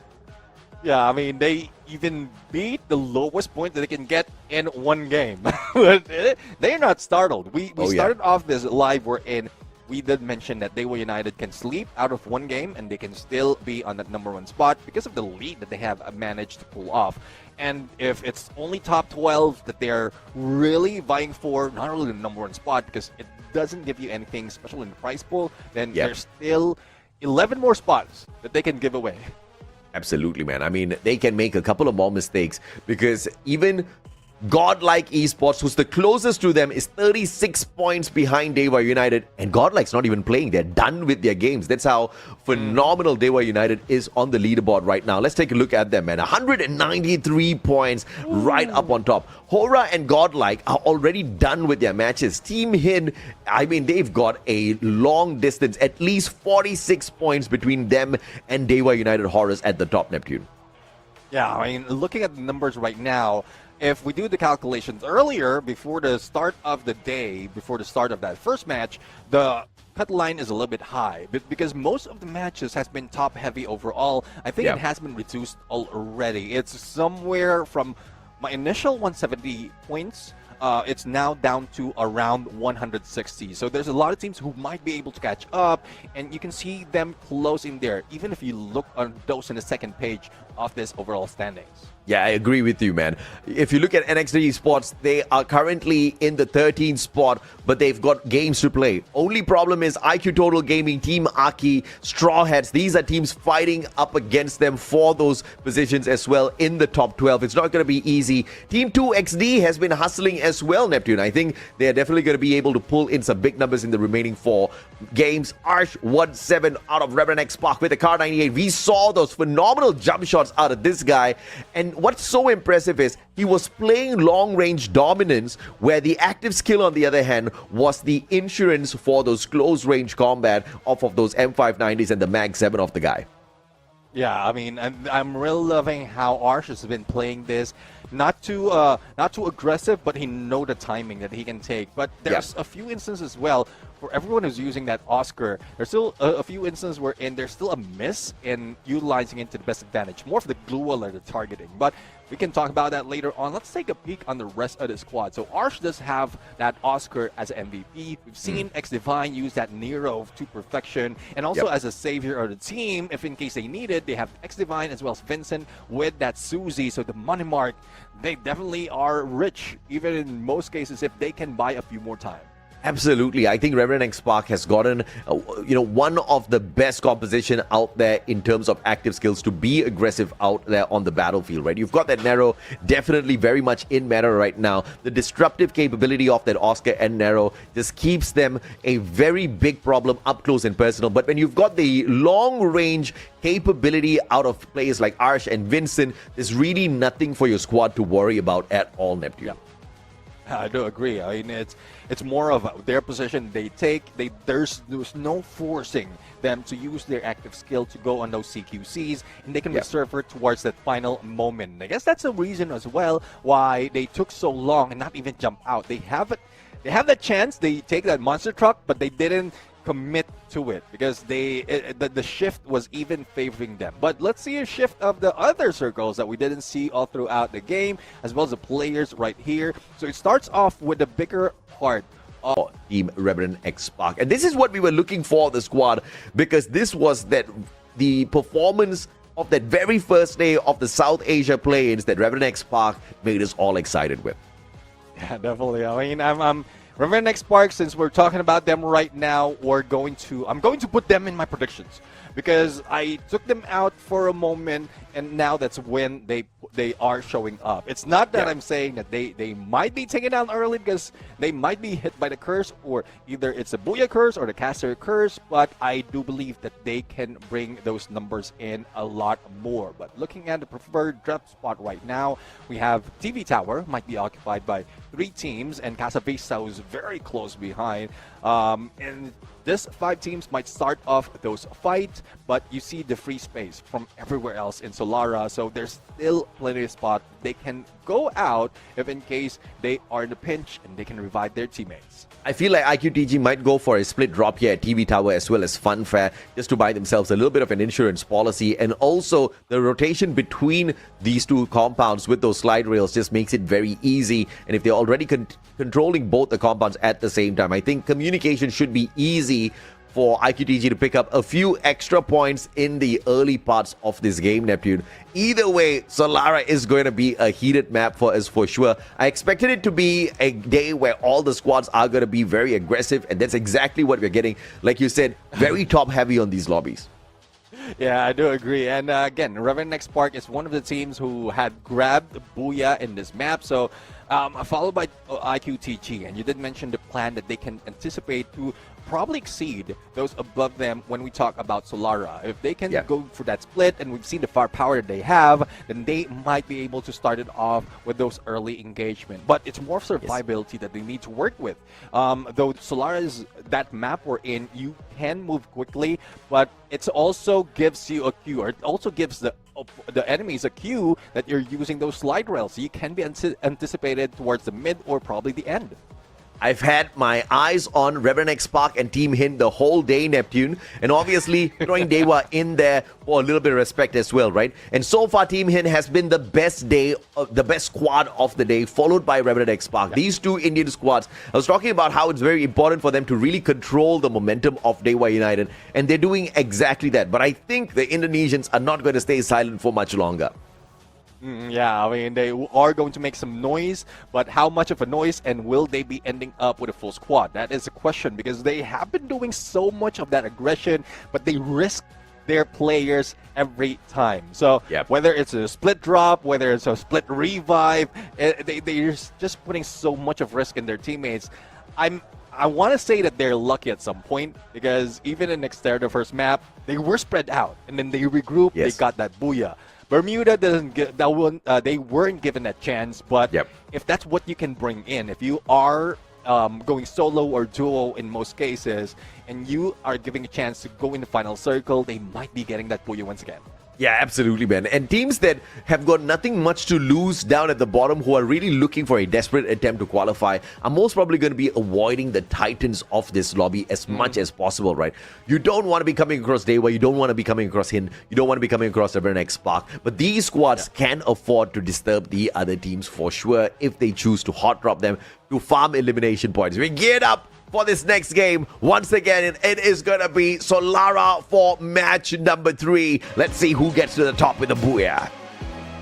Yeah, I mean, they even beat the lowest point that they can get in one game. They're not startled. We started off this live wherein we did mention that Dewa United can sleep out of one game and they can still be on that #1 spot because of the lead that they have managed to pull off. And if it's only top 12 that they're really vying for, not only the #1 spot because it doesn't give you anything special in the prize pool, then there's still 11 more spots that they can give away. Absolutely, man. I mean, they can make a couple of more mistakes because even Godlike Esports, who's the closest to them, is 36 points behind Dewa United. And Godlike's not even playing. They're done with their games. That's how phenomenal Dewa United is on the leaderboard right now. Let's take a look at them, man. 193 points right up on top. Hora and Godlike are already done with their matches. Team Hind, I mean, they've got a long distance, at least 46 points between them and Dewa United Horus at the top, Neptune. Yeah, I mean, looking at the numbers right now, if we do the calculations earlier, before the start of the day, before the start of that first match, the cut line is a little bit high, but because most of the matches has been top heavy overall, I think it has been reduced already. It's somewhere from my initial 170 points. It's now down to around 160. So there's a lot of teams who might be able to catch up, and you can see them closing there, even if you look on those in the second page of this overall standings. Yeah, I agree with you, man. If you look at NXT Esports, they are currently in the 13th spot, but they've got games to play. Only problem is iQOO Total Gaming, Team Akkee, Straw Hats. These are teams fighting up against them for those positions as well in the top 12. It's not going to be easy. Team 2XD has been hustling as well, Neptune. I think they're definitely going to be able to pull in some big numbers in the remaining 4 games. Arsh 1-7 out of Revenant XSpark with the Car 98. We saw those phenomenal jump shots out of this guy, and what's so impressive is he was playing long-range dominance, where the active skill, on the other hand, was the insurance for those close-range combat off of those M590s and the Mag 7 of the guy. Yeah, I mean, I'm really loving how Arsh has been playing this. Not too aggressive, but he know the timing that he can take. But there's a few instances as well for everyone who's using that Oscar. There's still a few instances wherein there's still a miss in utilizing it to the best advantage. More for the glue or the targeting. But we can talk about that later on. Let's take a peek on the rest of the squad. So Arsh does have that Oscar as an MVP. We've seen X Divine use that Nero to perfection, and also as a savior of the team, if in case they need it. They have X Divine as well as Vincent with that Susie. So the money mark, they definitely are rich, even in most cases, if they can buy a few more time. Absolutely. I think Revenant XSpark has gotten, one of the best composition out there in terms of active skills to be aggressive out there on the battlefield, right? You've got that Nero definitely very much in meta right now. The disruptive capability of that Oscar and Nero just keeps them a very big problem up close and personal. But when you've got the long-range capability out of players like Arsh and Vincent, there's really nothing for your squad to worry about at all, Neptune. I do agree. I mean, it's more of their position they take. There's no forcing them to use their active skill to go on those CQCs, and they can reserve it towards that final moment. I guess that's a reason as well why they took so long and not even jump out. They have that chance. They take that monster truck, but they didn't commit to it because the shift was even favoring them. But let's see a shift of the other circles that we didn't see all throughout the game, as well as the players right here. So it starts off with the bigger part of Team Revenant XSpark, and this is what we were looking for, the squad, because this was the performance of that very first day of the South Asia play-ins that Revenant XSpark made us all excited with. Yeah, definitely. I mean, I'm Revenant XSpark, since we're talking about them right now, I'm going to put them in my predictions because I took them out for a moment, and now that's when they are showing up. It's not that I'm saying that they might be taken down early because they might be hit by the curse, or either it's a Booyah curse or the caster curse, but I do believe that they can bring those numbers in a lot more. But looking at the preferred draft spot right now, we have TV Tower, might be occupied by 3 teams, and Casa Vista is very close behind. And this 5 teams might start off those fights, but you see the free space from everywhere else in Solara, so there's still plenty of spot. They can go out if in case they are in a pinch, and they can revive their teammates. I feel like iQTG might go for a split drop here at TV Tower as well as Funfair, just to buy themselves a little bit of an insurance policy, and also the rotation between these 2 compounds with those slide rails just makes it very easy. And if they're already controlling both the compounds at the same time, I think communication should be easy for iQTG to pick up a few extra points in the early parts of this game, Neptune. Either way, Solara is going to be a heated map for us for sure. I expected it to be a day where all the squads are going to be very aggressive, and that's exactly what we're getting. Like you said, very top heavy on these lobbies. Yeah, I do agree. And again, Revenant XSpark is one of the teams who had grabbed Booyah in this map. So followed by iQTG, and you did mention the plan that they can anticipate to probably exceed those above them when we talk about Solara. If they can go for that split, and we've seen the firepower that they have, then they might be able to start it off with those early engagement. But it's more survivability that they need to work with. Though Solara is that map we're in, you can move quickly, but it also gives you a Q, or it also gives the the enemy's iQOO that you're using those slide rails. So you can be anticipated towards the mid or probably the end. I've had my eyes on Revenant XSpark and Team Hind the whole day, Neptune, and obviously throwing Dewa in there for a little bit of respect as well, right? And so far, Team Hind has been the best squad of the day, followed by Revenant XSpark. These two Indian squads, I was talking about how it's very important for them to really control the momentum of Dewa United, and they're doing exactly that. But I think the Indonesians are not going to stay silent for much longer. Yeah, I mean, they are going to make some noise, but how much of a noise, and will they be ending up with a full squad? That is a question, because they have been doing so much of that aggression, but they risk their players every time. So whether it's a split drop, whether it's a split revive, they're just putting so much of risk in their teammates. I want to say that they're lucky at some point, because even in Xterra, the first map, they were spread out, and then they regrouped, they got that booyah. Bermuda doesn't get that one. They weren't given that chance, but if that's what you can bring in, if you are going solo or duo in most cases, and you are giving a chance to go in the final circle, they might be getting that booyah once again. Yeah, absolutely, man. And teams that have got nothing much to lose down at the bottom, who are really looking for a desperate attempt to qualify, are most probably going to be avoiding the titans of this lobby as much as possible, right? You don't want to be coming across Dewa, you don't want to be coming across Hind, you don't want to be coming across Revenant XSpark, but these squads can afford to disturb the other teams for sure if they choose to hot drop them to farm elimination points. We geared up for this next game. Once again, it is going to be Solara for match number 3. Let's see who gets to the top with the booyah.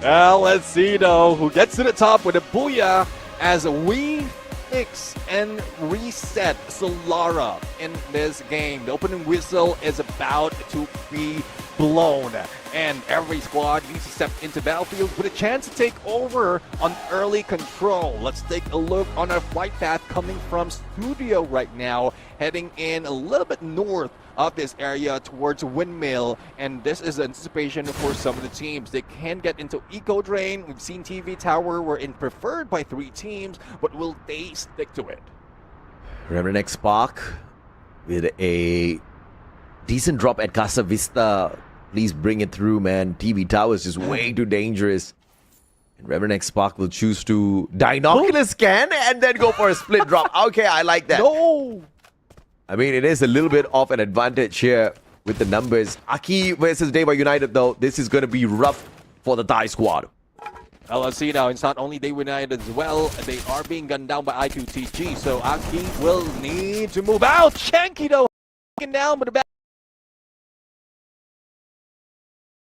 Well, let's see though who gets to the top with a booyah as we fix and reset Solara in this game. The opening whistle is about to be blown, and every squad needs to step into battlefield with a chance to take over on early control. Let's take a look on our flight path coming from studio right now, heading in a little bit north of this area towards Windmill, and this is anticipation for some of the teams. They can get into Eco Drain. We've seen TV Tower were in preferred by 3 teams, but will they stick to it? Revenant XSpark with a decent drop at Casa Vista. Please bring it through, man. TV Tower is just way too dangerous. And Revenant XSpark will choose to Dinoculus scan and then go for a split drop. Okay, I like that. No! I mean, it is a little bit of an advantage here with the numbers. Akkee versus Dewa United, though. This is going to be rough for the Thai squad. Well, let's see now. It's not only Dewa United as well. They are being gunned down by iQOO, so Akkee will need to move out. Shanky, though, down, but the back.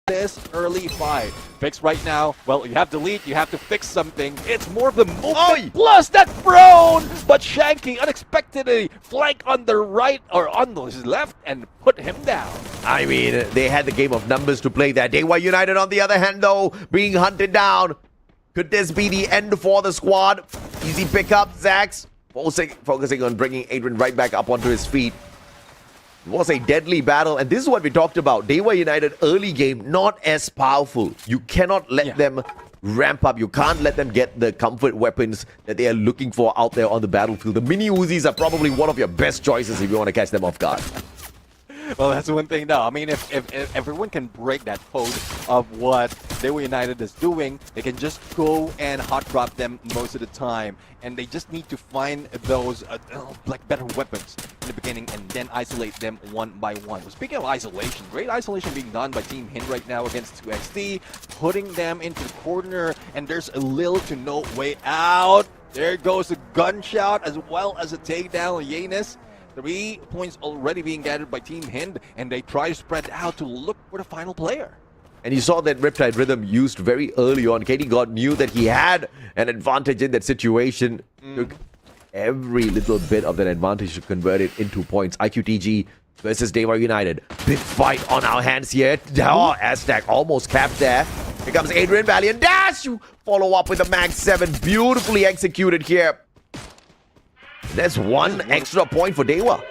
This early fight. Fix right now. Well, you have to lead, you have to fix something. It's more of the movement plus that prone, but Shanky unexpectedly flank on the right or on his left and put him down. I mean, they had the game of numbers to play there. Dewa United, on the other hand, though, being hunted down. Could this be the end for the squad? Easy pickup, Zax focusing on bringing Adrian right back up onto his feet. It was a deadly battle, and this is what we talked about. Dewa United early game, not as powerful. You cannot let them ramp up. You can't let them get the comfort weapons that they are looking for out there on the battlefield. The mini Uzis are probably one of your best choices if you want to catch them off guard. Well, that's one thing now. I mean, if everyone can break that code of what Dewa United is doing, they can just go and hot drop them most of the time. And they just need to find those like better weapons in the beginning and then isolate them one by one. Well, speaking of isolation, great isolation being done by Team Hind right now against 2XT, putting them into the corner, and there's a little to no way out. There goes a gunshot as well as a takedown of Yanis. 3 points already being gathered by Team Hind, and they try to spread out to look for the final player. And you saw that Riptide Rhythm used very early on. KD God knew that he had an advantage in that situation. Took every little bit of that advantage to convert it into points. iQOO versus Dewa United. Big fight on our hands here. Oh, Aztec almost capped there. Here comes Adrian Valiant Dash. You follow up with the Max 7. Beautifully executed here. That's 1 extra point for Dewa.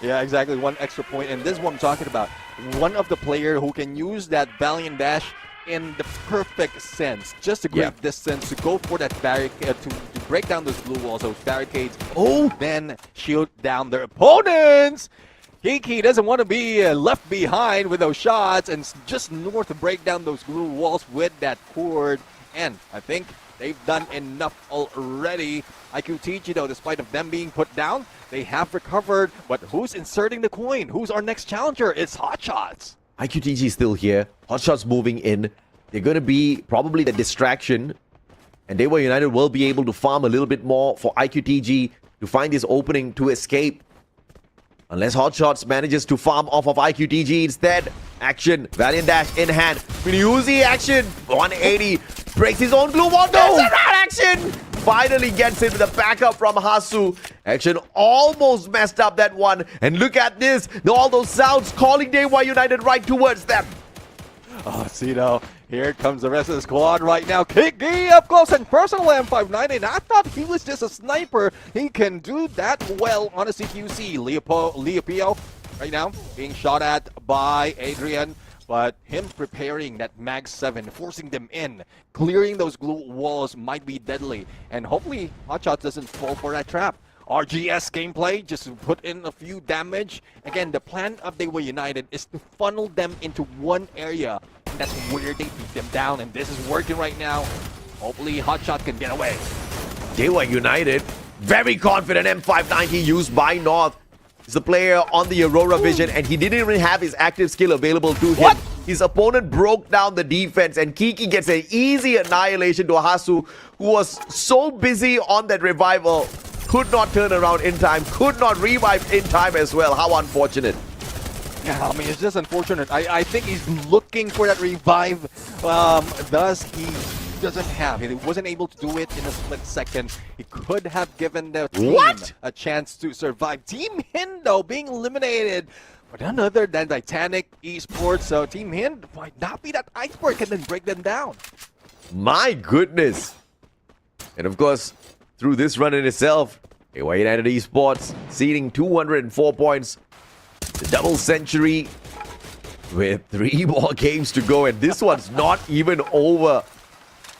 Yeah, exactly. 1 extra point. And this is what I'm talking about. One of the player who can use that Valiant Dash in the perfect sense. Just a great distance to go for that barricade, to break down those blue walls, those barricades. Oh, then shield down their opponents. Kiki doesn't want to be left behind with those shots, and just north to break down those glue walls with that cord. And I think they've done enough already. iQOO TG, though, despite of them being put down, they have recovered. But who's inserting the coin? Who's our next challenger? It's Hotshots. iQOO TG is still here. Hotshots moving in. They're going to be probably the distraction. And Dewa United will be able to farm a little bit more for iQOO TG to find this opening to escape. Unless Hotshots manages to farm off of iQOO TG instead. Action. Valiant Dash in hand. Uzi action. 180. Breaks his own glue wall. Goes around action. Finally gets it with a backup from Hasu. Action almost messed up that one. And look at this. All those sounds calling Dewa United right towards them. Oh, Cito. Here comes the rest of the squad right now. Kiki up close and personal M590. And I thought he was just a sniper. He can do that well on a CQC. Leopio right now being shot at by Adrian. But him preparing that Mag 7, forcing them in, clearing those glue walls might be deadly. And hopefully Hotshots doesn't fall for that trap. RGS gameplay, just to put in a few damage. Again, the plan of Dewa United is to funnel them into one area. And that's where they beat them down. And this is working right now. Hopefully Hotshot can get away. Dewa United, very confident M590 used by North. He's the player on the Aurora Vision, and he didn't even have his active skill available to him. What? His opponent broke down the defense, and Kiki gets an easy annihilation to Hasu, who was so busy on that revival. Could not turn around in time, could not revive in time as well. How unfortunate. Yeah, I mean, it's just unfortunate. I think he's looking for that revive. Thus, he doesn't have it. He wasn't able to do it in a split second. He could have given the team a chance to survive. Team Hind, though, being eliminated. But none other than Titanic Esports. So Team Hind might not be that iceberg and then break them down. My goodness. And of course, through this run in itself, Dewa United Esports seeding 204 points. The double century with 3 more games to go. And this one's not even over.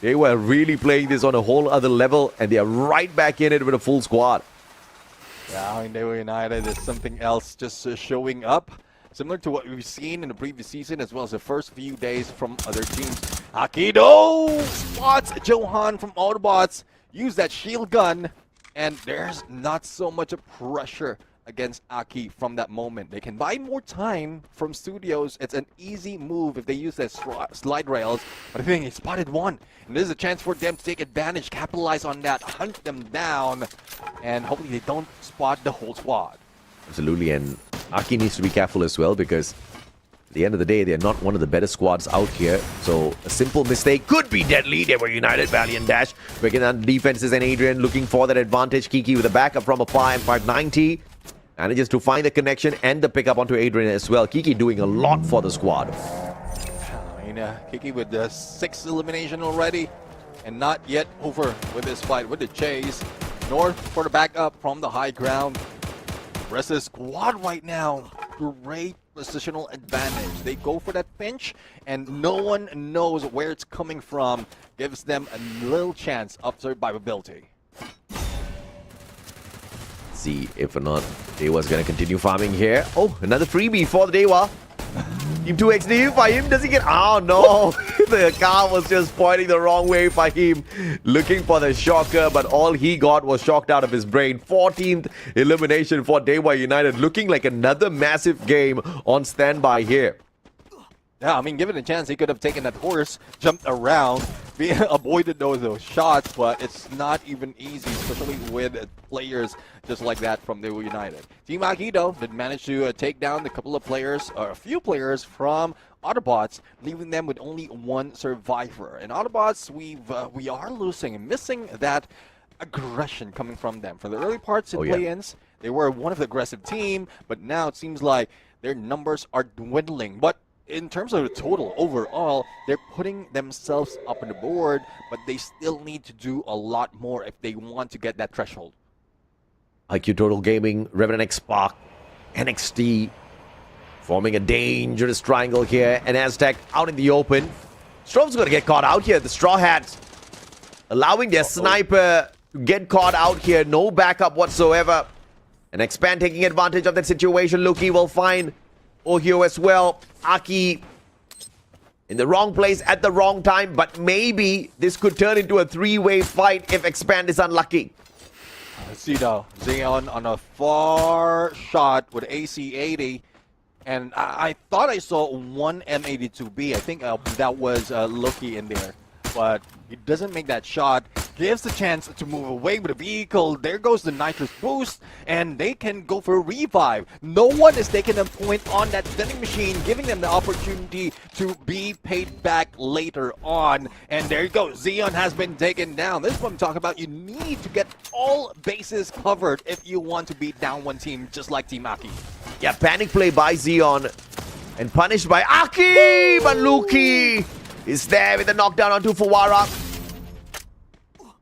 They were really playing this on a whole other level, and they are right back in it with a full squad. Yeah, I mean, Dewa United is something else just showing up. Similar to what we've seen in the previous season, as well as the first few days from other teams. Akkee spots Johan from Autobotz. Use that shield gun, and there's not so much of pressure against Akkee from that moment. They can buy more time from studios. It's an easy move if they use their slide rails. But I think he spotted one. And this is a chance for them to take advantage, capitalize on that, hunt them down, and hopefully they don't spot the whole squad. Absolutely, and Akkee needs to be careful as well, because at the end of the day, they're not one of the better squads out here. So a simple mistake could be deadly. They were United, Valiant Dash, breaking down the defenses, and Adrian looking for that advantage. Kiki with a backup from a M590. Manages to find the connection and the pickup onto Adrian as well. Kiki doing a lot for the squad. I mean, Kiki with the 6th elimination already, and not yet over with this fight with the chase. North for the backup from the high ground. Rest of the squad right now, great positional advantage. They go for that pinch, and no one knows where it's coming from. Gives them a little chance of survivability. See if or not Dewa's gonna continue farming here. Oh, another freebie for the Dewa. Team 2XD, Fahim, does he get... Oh no, the car was just pointing the wrong way. Fahim looking for the shocker, but all he got was shocked out of his brain. 14th elimination for Dewa United, looking like another massive game on standby here. Yeah, I mean, given a chance, he could have taken that horse, jumped around, avoided those shots, but it's not even easy, especially with players just like that from Dewa United. Team Akkee, though, did manage to take down a couple of players, or a few players from Autobotz, leaving them with only one survivor. And Autobotz, we are losing and missing that aggression coming from them. For the early parts in play-ins, they were one of the aggressive team, but now it seems like their numbers are dwindling. But in terms of the total overall, they're putting themselves up on the board, but they still need to do a lot more if they want to get that threshold. iQOO Total Gaming, Revenant XSpark, NXT, forming a dangerous triangle here, and Aztec out in the open. Strove's gonna get caught out here, the Straw Hats allowing their sniper to get caught out here, no backup whatsoever. And Expand taking advantage of that situation. Luki will find Ohio as well. Akkee in the wrong place at the wrong time, but maybe this could turn into a three-way fight if Expand is unlucky. Let's see though. Xeon on a far shot with AC-80. And I thought I saw one M82B. I think that was Loki in there. But he doesn't make that shot. Gives the chance to move away with the vehicle. There goes the nitrous boost. And they can go for a revive. No one is taking a point on that vending machine, giving them the opportunity to be paid back later on. And there you go. Xeon has been taken down. This is what I'm talking about. You need to get all bases covered if you want to beat down one team, just like Team Akkee. Yeah, panic play by Xeon and punished by Akkee, but Luki is there with the knockdown onto Fuwara.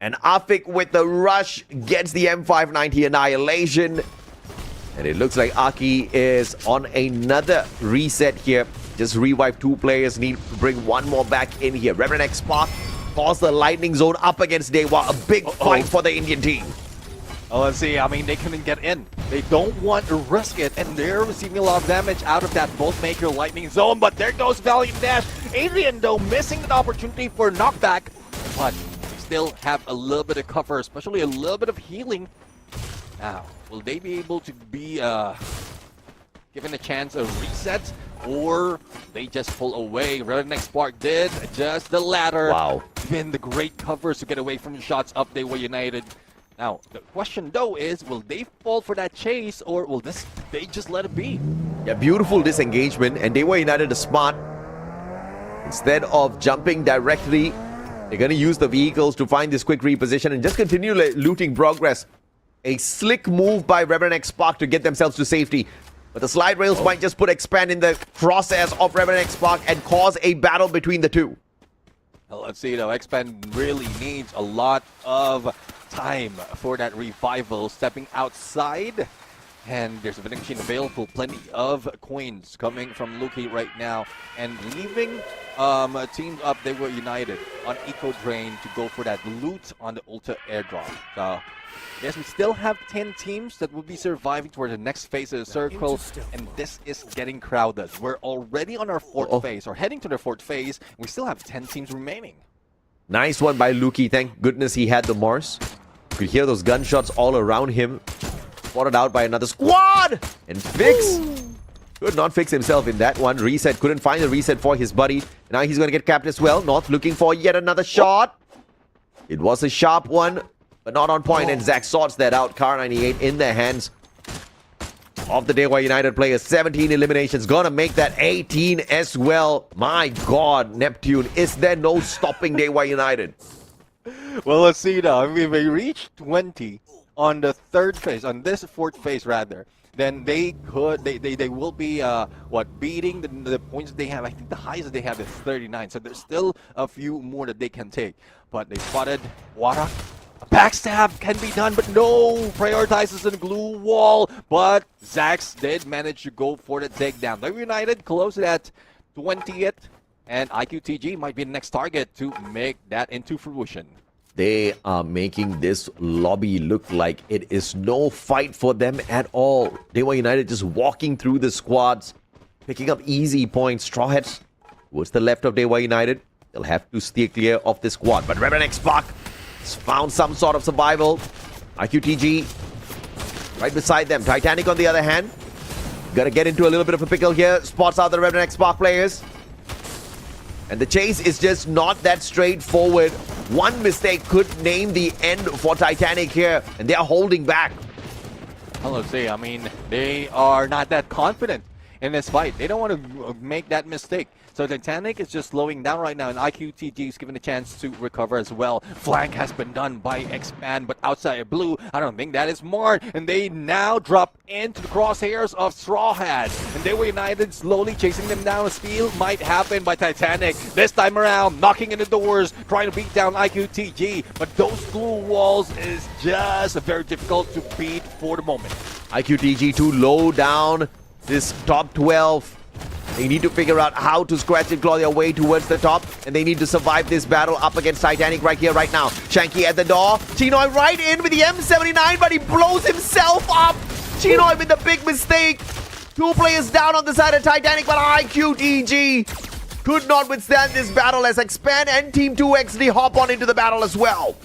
And Afik with the rush gets the M590 annihilation. And it looks like Akkee is on another reset here. Just revive two players, need to bring one more back in here. Revenant XSpark calls the lightning zone up against Dewa. A big fight for the Indian team. Oh, let's see. I mean, they couldn't get in. They don't want to risk it, and they're receiving a lot of damage out of that Bolt Maker lightning zone. But there goes Valiant Dash. Adrian, though, missing an opportunity for knockback. But they still have a little bit of cover, especially a little bit of healing. Now, will they be able to be given a chance of reset, or they just pull away? Revenant XSpark did just the latter. Wow. Even the great covers to get away from the shots up. They were united. Now, the question though is, will they fall for that chase, or will they just let it be? Yeah, beautiful disengagement, and Dewa United is smart. Instead of jumping directly, they're going to use the vehicles to find this quick reposition and just continue looting progress. A slick move by Revenant XSpark to get themselves to safety. But the slide rails might just put Expand in the crosshairs of Revenant XSpark and cause a battle between the two. Well, let's see though, Expand really needs a lot of time for that revival. Stepping outside, and there's a vending machine available. Plenty of coins coming from Luki right now, and leaving teams up. They were united on Eco Drain to go for that loot on the Ultra airdrop. So yes, we still have 10 teams that will be surviving toward the next phase of the circle, and this is getting crowded. We're already on our fourth phase, or heading to the fourth phase. We still have 10 teams remaining. Nice one by Luki. Thank goodness he had the Mars. You could hear those gunshots all around him. Spotted out by another squad! And Fix could not fix himself in that one. Reset, couldn't find the reset for his buddy. Now he's going to get capped as well. North looking for yet another shot. It was a sharp one, but not on point. And Zach sorts that out. Car 98 in the hands of the Dewa United players. 17 eliminations. Gonna make that 18 as well. My God, Neptune. Is there no stopping Dewa United? Well, let's see now. If we reach 20 on the third phase, on this fourth phase rather, then they will be beating the points that they have. I think the highest they have is 39. So there's still a few more that they can take. But they spotted Warak. A backstab can be done, but no, prioritizes the glue wall. But Zax did manage to go for the takedown. Dewa United close it at 20th. And iQTG might be the next target to make that into fruition. They are making this lobby look like it is no fight for them at all. Dewa United just walking through the squads, picking up easy points. Straw Hats towards the left of Dewa United. They'll have to steer clear of the squad. But Revenant XSpark has found some sort of survival. iQTG right beside them. Titanic on the other hand. Gotta get into a little bit of a pickle here. Spots out the Revenant XSpark players. And the chase is just not that straightforward. One mistake could name the end for Titanic here, and they are holding back. Well, let's see. I mean, they are not that confident in this fight. They don't want to make that mistake. So Titanic is just slowing down right now, and iQTG is given a chance to recover as well. Flank has been done by Expand, but outside blue, I don't think that is smart. And they now drop into the crosshairs of Straw Hats. And Dewa United slowly chasing them down. A steal might happen by Titanic. This time around, knocking in the doors, trying to beat down iQTG. But those glue walls is just very difficult to beat for the moment. iQTG too low down this top 12. They need to figure out how to scratch and claw their way towards the top, and they need to survive this battle up against Titanic right here, right now. Shanky at the door. Chinoy right in with the M79, but he blows himself up. Chinoy with the big mistake. 2 players down on the side of Titanic, but iQOO TG could not withstand this battle as Expand and Team 2XD hop on into the battle as well.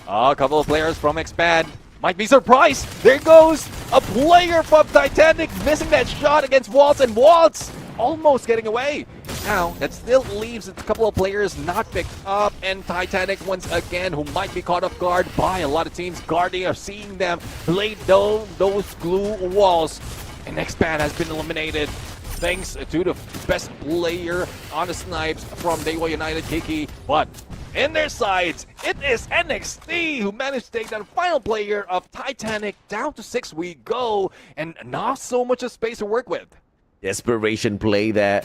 A couple of players from Expand might be surprised. There goes a player from Titanic missing that shot against Waltz, and Waltz almost getting away. Now, that still leaves a couple of players not picked up, and Titanic once again, who might be caught off guard by a lot of teams guarding or seeing them lay down those glue walls. And Expand has been eliminated thanks to the best player on the snipes from Dewa United, Kiki. But in their sides, it is NXT who managed to take down the final player of Titanic. Down to 6 we go, and not so much of space to work with. Desperation play there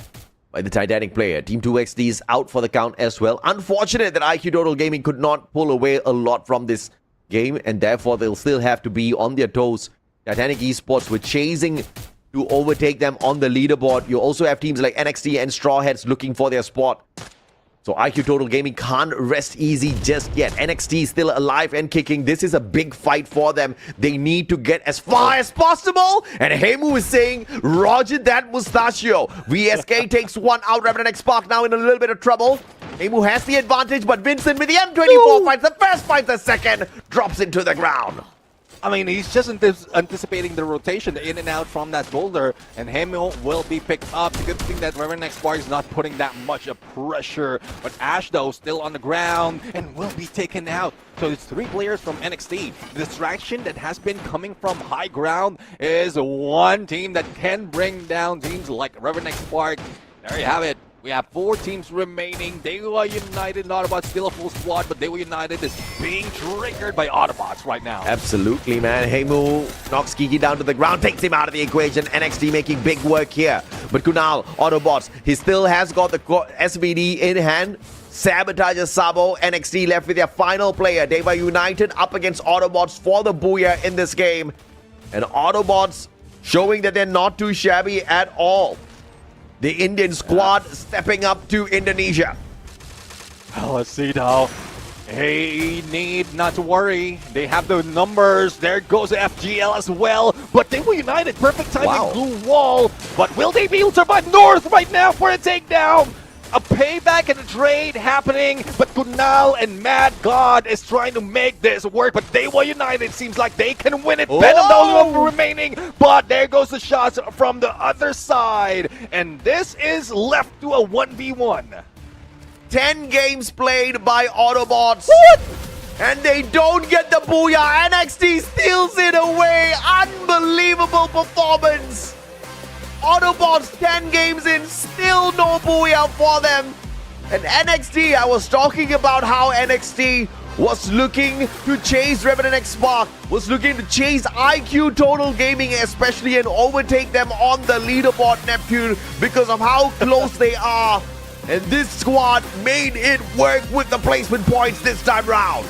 by the Titanic player. Team 2XD is out for the count as well. Unfortunate that iQOO Total Gaming could not pull away a lot from this game, and therefore they'll still have to be on their toes. Titanic Esports were chasing to overtake them on the leaderboard. You also have teams like NXT and Straw Hats looking for their spot. So iQOO Total Gaming can't rest easy just yet. NXT is still alive and kicking. This is a big fight for them. They need to get as far as possible. And Heimu is saying, Roger that, Mustachio. VSK takes one out. Revenant XSpark now in a little bit of trouble. Heimu has the advantage, but Vincent with the M24 fights the first, fights the second, drops into the ground. I mean, he's just anticipating the rotation, the in and out from that boulder, and Hemil will be picked up. The good thing that Revenant XSpark is not putting that much of pressure, but Ash, though, still on the ground and will be taken out. So it's 3 players from NXT. The distraction that has been coming from high ground is one team that can bring down teams like Revenant XSpark. There you have it. We have 4 teams remaining. Dewa United, Autobotz still a full squad, but Dewa United is being triggered by Autobotz right now. Absolutely, man. Heimu knocks Kiki down to the ground, takes him out of the equation. NXT making big work here. But Kunal, Autobotz, he still has got the SVD in hand. Sabotages Sabo. NXT left with their final player. Dewa United up against Autobotz for the booyah in this game. And Autobotz showing that they're not too shabby at all. The Indian squad stepping up to Indonesia. Well, let's see now. Hey, need not to worry. They have the numbers. There goes FGL as well. But they were united. Perfect timing. Blue wall. But will they be able to survive North right now for a takedown? A payback and a trade happening, but Kunal and Mad God is trying to make this work, but Dewa United seems like they can win it. Venom those remaining, but there goes the shots from the other side, and this is left to a 1v1. 10 games played by Autobotz. What? And they don't get the booyah. NXT steals it away. Unbelievable performance. Autobotz 10 games in, still no booyah for them. And NXT, I was talking about how NXT was looking to chase Revenant XSpark, was looking to chase iQOO Total Gaming especially and overtake them on the leaderboard, Neptune, because of how close they are. And this squad made it work with the placement points this time round.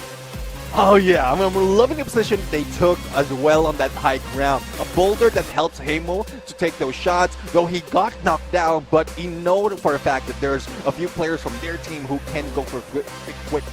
Oh yeah, I'm loving the position they took as well on that high ground. A boulder that helps Heimu to take those shots, though he got knocked down, but he knows for a fact that there's a few players from their team who can go for quick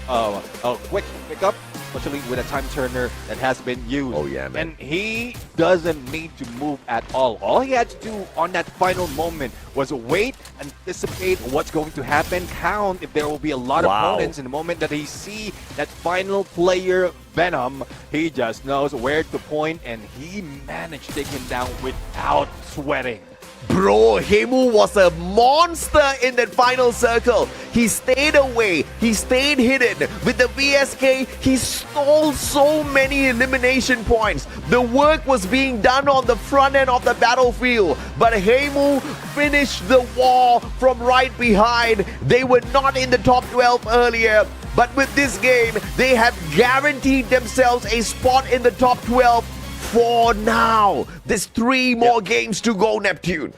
pickup, especially with a time turner that has been used. Oh yeah, man. And he doesn't need to move at all. All he had to do on that final moment was wait, anticipate what's going to happen, count if there will be a lot of opponents. In the moment that he see that final player Venom, he just knows where to point, and he managed to take him down without sweating. Bro, Heimu was a monster in that final circle. He stayed away. He stayed hidden. With the VSK, he stole so many elimination points. The work was being done on the front end of the battlefield. But Heimu finished the war from right behind. They were not in the top 12 earlier. But with this game, they have guaranteed themselves a spot in the top 12 for now. There's 3 more games to go, Neptune.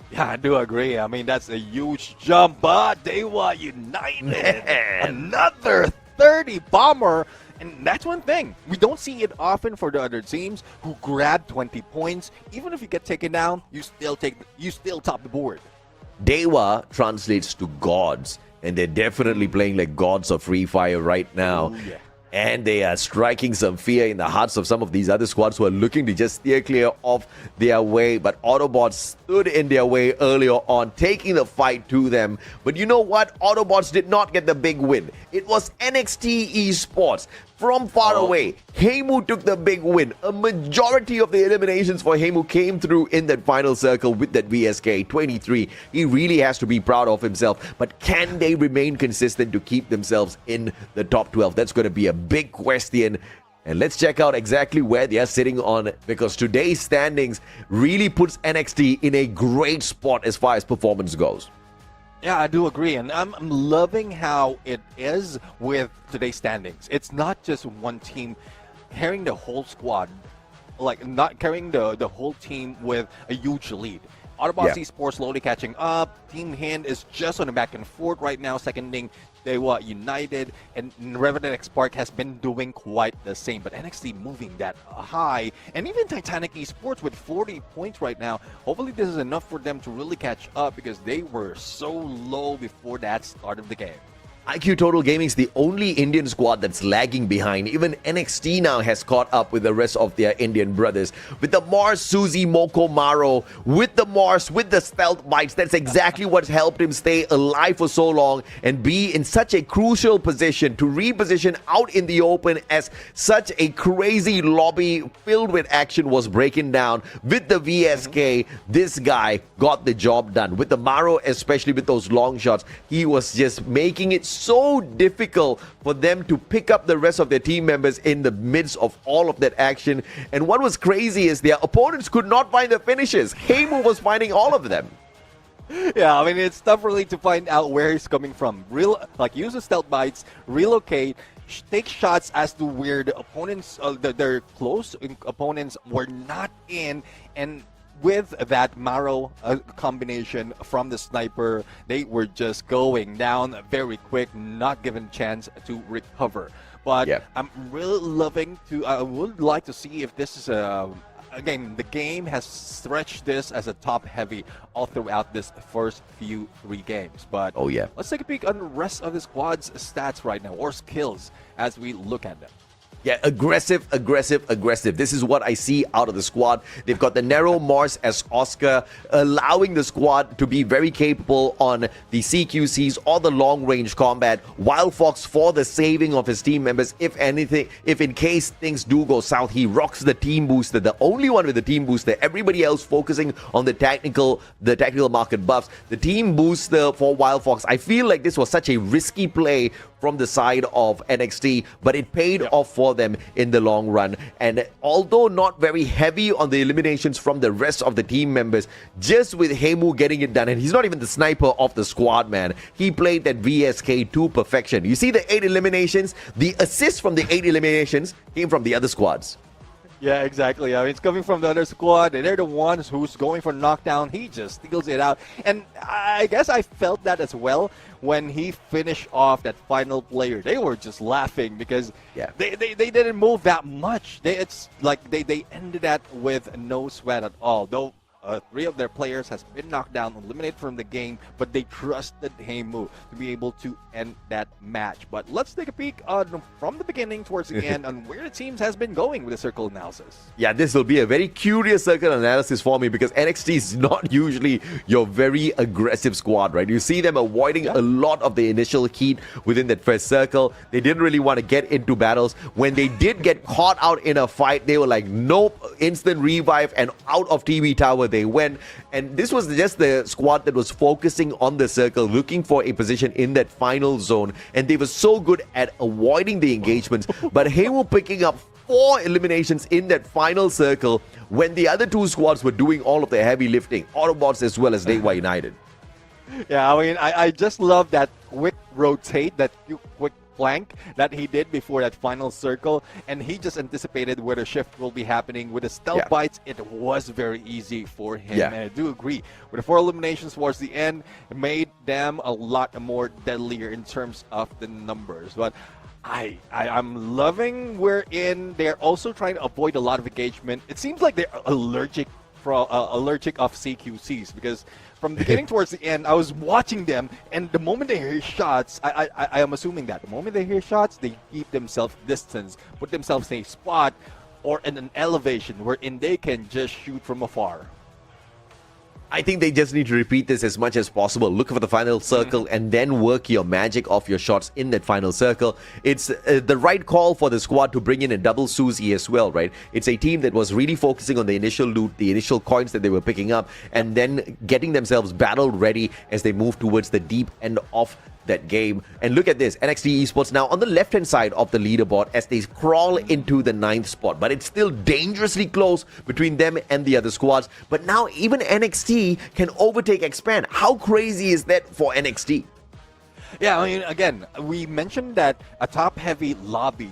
Yeah, I do agree. I mean, that's a huge jump, but Dewa United, another 30 bomber. And that's one thing. We don't see it often for the other teams who grab 20 points. Even if you get taken down, you still top the board. Dewa translates to gods, and they're definitely playing like gods of Free Fire right now. Ooh, yeah. And they are striking some fear in the hearts of some of these other squads who are looking to just steer clear of their way. But Autobotz stood in their way earlier on, taking the fight to them. But you know what? Autobotz did not get the big win. It was NXT Esports. From far away, Heimu took the big win. A majority of the eliminations for Heimu came through in that final circle with that VSK 23. He really has to be proud of himself. But can they remain consistent to keep themselves in the top 12? That's going to be a big question. And let's check out exactly where they are sitting on, because today's standings really puts NXT in a great spot as far as performance goes. Yeah, I do agree, and I'm loving how it is with today's standings. It's not just one team carrying the whole squad, like not carrying the whole team with a huge lead. Autobotz Esports slowly catching up. Team Hind is just on the back and forth right now, seconding Dewa United, and Revenant XSpark has been doing quite the same. But NXT moving that high, and even Titanic Esports with 40 points right now. Hopefully this is enough for them to really catch up, because they were so low before that start of the game. iQOO Total Gaming is the only Indian squad that's lagging behind. Even NXT now has caught up with the rest of their Indian brothers. With the Mars, Suzy, Moko, Maro, with the Mars, with the stealth bites, that's exactly what helped him stay alive for so long and be in such a crucial position to reposition out in the open as such a crazy lobby filled with action was breaking down. With the VSK, this guy got the job done. With the Maro, especially with those long shots, he was just making it so difficult for them to pick up the rest of their team members in the midst of all of that action. And what was crazy is their opponents could not find the finishes. Heimu was finding all of them. Yeah, I mean, it's tough really to find out where he's coming from. Use the stealth bites, relocate, take shots as to where the opponents, their close opponents were not in, and with that Maro combination from the sniper, they were just going down very quick, not given a chance to recover. But I'm really loving to, I would like to see if this is again, the game has stretched this as a top heavy all throughout this first few 3 games. But let's take a peek on the rest of the squad's stats right now, or skills, as we look at them. Yeah, aggressive, aggressive, aggressive. This is what I see out of the squad. They've got the narrow Mars as Oscar, allowing the squad to be very capable on the CQCs or the long-range combat. Wild Fox for the saving of his team members. If anything, if in case things do go south, he rocks the team booster, the only one with the team booster. Everybody else focusing on the tactical market buffs. The team booster for Wild Fox, I feel like this was such a risky play from the side of NXT, but it paid off for them in the long run. And although not very heavy on the eliminations from the rest of the team members, just with Heimu getting it done, and he's not even the sniper of the squad, man. He played that VSK to perfection. You see the 8 eliminations? The assist from the 8 eliminations came from the other squads. Yeah, exactly. I mean, it's coming from the other squad, and they're the ones who's going for knockdown. He just steals it out. And I guess I felt that as well when he finished off that final player. They were just laughing because they didn't move that much. It's like they ended that with no sweat at all. Though 3 of their players has been knocked down, eliminated from the game, but they trusted Heimu to be able to end that match. But let's take a peek on from the beginning towards the end on where the teams has been going with the circle analysis. Yeah, this will be a very curious circle analysis for me, because NXT is not usually your very aggressive squad, right? You see them avoiding a lot of the initial heat within that first circle. They didn't really want to get into battles. When they did get caught out in a fight, they were like, nope, instant revive, and out of TV tower they went. And this was just the squad that was focusing on the circle, looking for a position in that final zone, and they were so good at avoiding the engagements. But Heimu picking up 4 eliminations in that final circle when the other 2 squads were doing all of the heavy lifting, Autobotz as well as Dewa United. Yeah, I mean, I just love that quick rotate, that quick flank that he did before that final circle, and he just anticipated where the shift will be happening. With the stealth bites, it was very easy for him, and I do agree. With the 4 eliminations towards the end, it made them a lot more deadlier in terms of the numbers. But I'm loving wherein they're also trying to avoid a lot of engagement. It seems like they're allergic allergic of CQCs because from the beginning towards the end, I was watching them, and the moment they hear shots, I am assuming that the moment they hear shots, they keep themselves distance, put themselves in a spot or in an elevation wherein they can just shoot from afar. I think they just need to repeat this as much as possible. Look for the final circle and then work your magic off your shots in that final circle. It's the right call for the squad to bring in a double Susie as well, right? It's a team that was really focusing on the initial loot, the initial coins that they were picking up, and then getting themselves battle ready as they move towards the deep end of that game. And look at this, NXT Esports now on the left-hand side of the leaderboard as they crawl into the 9th spot. But it's still dangerously close between them and the other squads. But now even NXT can overtake Expand. How crazy is that for NXT? Yeah, I mean, again, we mentioned that a top-heavy lobby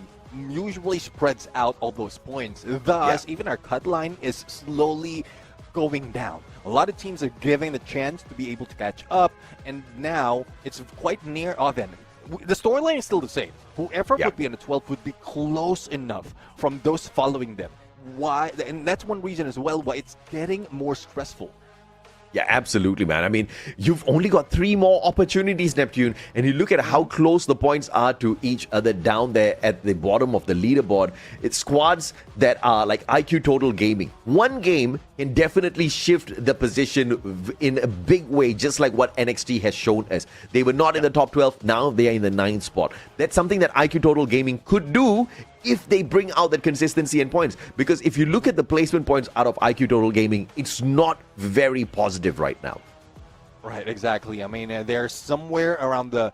usually spreads out all those points. Thus, even our cut line is slowly going down. A lot of teams are giving the chance to be able to catch up, and now it's quite near Oven. The storyline is still the same. Whoever would be on the 12 would be close enough from those following them. Why? And that's one reason as well why it's getting more stressful. Yeah, absolutely, man. I mean, you've only got 3 more opportunities, Neptune, and you look at how close the points are to each other down there at the bottom of the leaderboard. It's squads that are like iQOO Total Gaming. One game can definitely shift the position in a big way, just like what NXT has shown us. They were not in the top 12, now they are in the 9th spot. That's something that iQOO Total Gaming could do if they bring out that consistency and points. Because if you look at the placement points out of iQOO Total Gaming, it's not very positive right now. Right, exactly. I mean, they're somewhere around the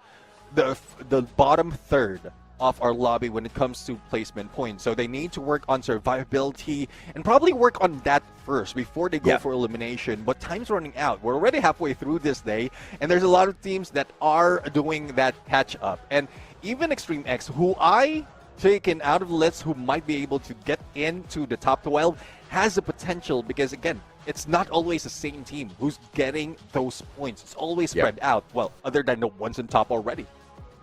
bottom third of our lobby when it comes to placement points. So they need to work on survivability and probably work on that first before they go for elimination. But time's running out. We're already halfway through this day, and there's a lot of teams that are doing that catch up. And even Extreme X, who I taken out of the list, who might be able to get into the top 12, has the potential because, again, it's not always the same team who's getting those points. It's always spread out. Well, other than the ones on top already.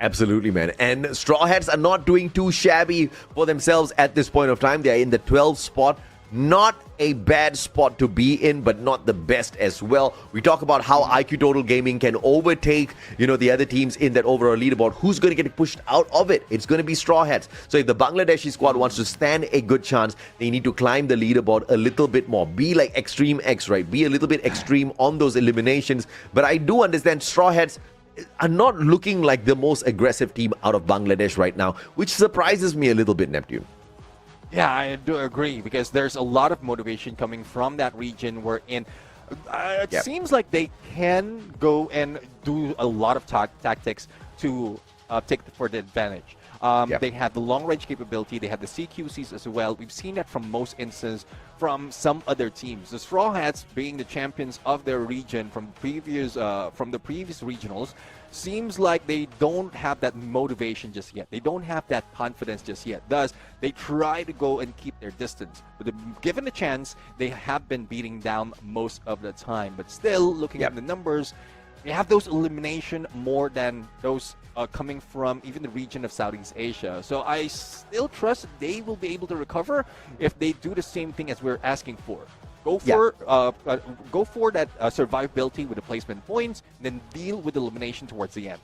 Absolutely, man. And Straw Hats are not doing too shabby for themselves at this point of time. They are in the 12th spot. Not a bad spot to be in, but not the best as well. We talk about how iQOO Total Gaming can overtake, the other teams in that overall leaderboard. Who's going to get pushed out of it? It's going to be Straw Hats. So if the Bangladeshi squad wants to stand a good chance, they need to climb the leaderboard a little bit more. Be like Extreme X, right? Be a little bit extreme on those eliminations. But I do understand Straw Hats are not looking like the most aggressive team out of Bangladesh right now, which surprises me a little bit, Neptune. Yeah, I do agree because there's a lot of motivation coming from that region wherein it seems like they can go and do a lot of tactics to take for the advantage. They have the long range capability. They have the CQCs as well. We've seen that from most instances from some other teams. The Straw Hats, being the champions of their region from the previous regionals, seems like they don't have that motivation just yet. They don't have that confidence just yet. Thus, they try to go and keep their distance. But given the chance, they have been beating down most of the time. But still, looking at the numbers, they have those elimination more than those coming from even the region of Southeast Asia. So I still trust they will be able to recover if they do the same thing as we're asking for. Go for that survivability with the placement points, then deal with elimination towards the end.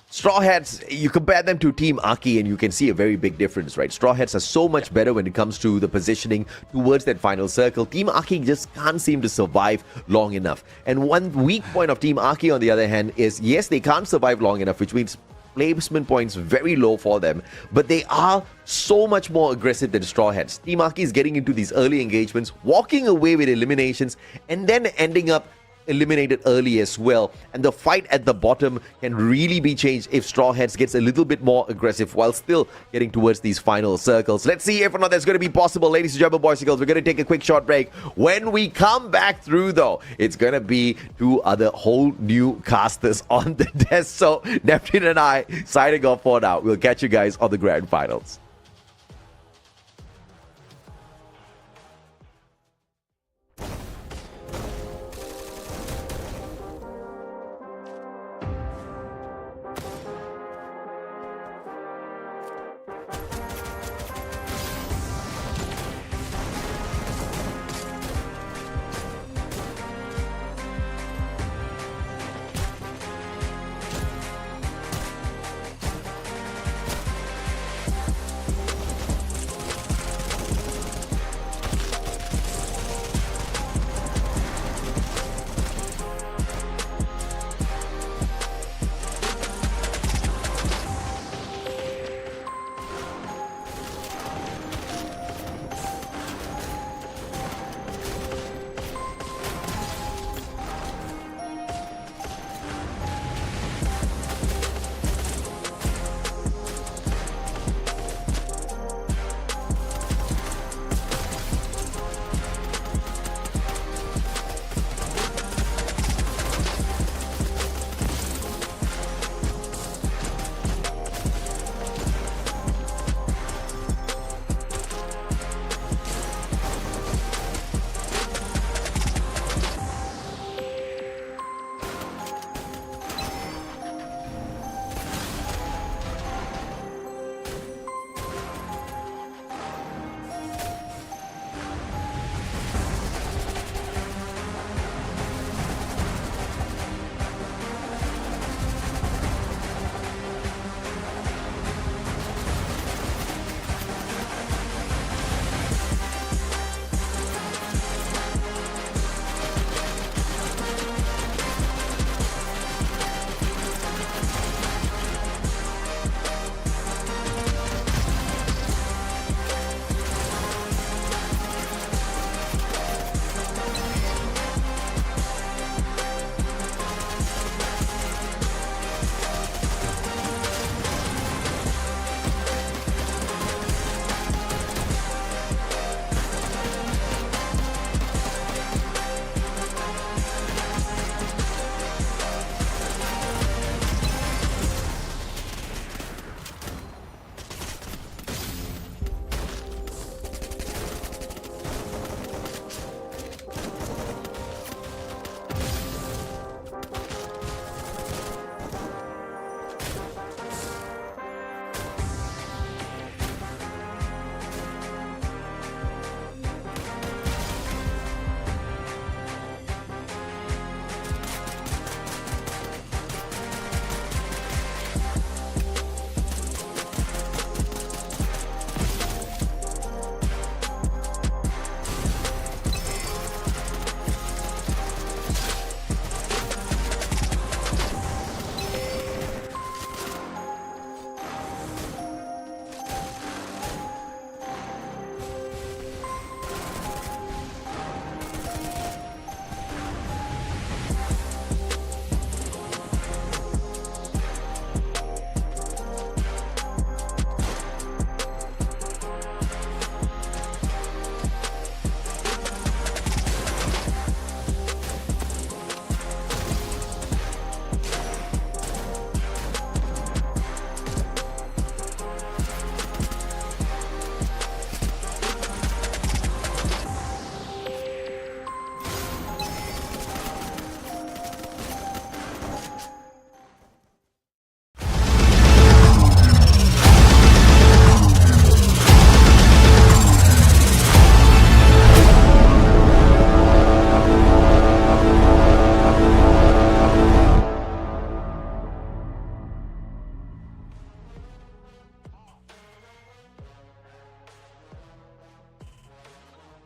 Straw Hats, you compare them to Team Akkee and you can see a very big difference, right? Straw Hats are so much better when it comes to the positioning towards that final circle. Team Akkee just can't seem to survive long enough. And one weak point of Team Akkee, on the other hand, is yes, they can't survive long enough, which means placement points very low for them, but they are so much more aggressive than Straw Hats. Team Akkee is getting into these early engagements, walking away with eliminations, and then ending up eliminated early as well. And the fight at the bottom can really be changed if Straw Hats gets a little bit more aggressive while still getting towards these final circles. Let's see if or not that's going to be possible. Ladies and gentlemen, boys and girls, we're going to take a quick short break. When we come back through, though, it's going to be 2 other whole new casters on the desk. So Neptune and I signing off for now. We'll catch you guys on the Grand Finals.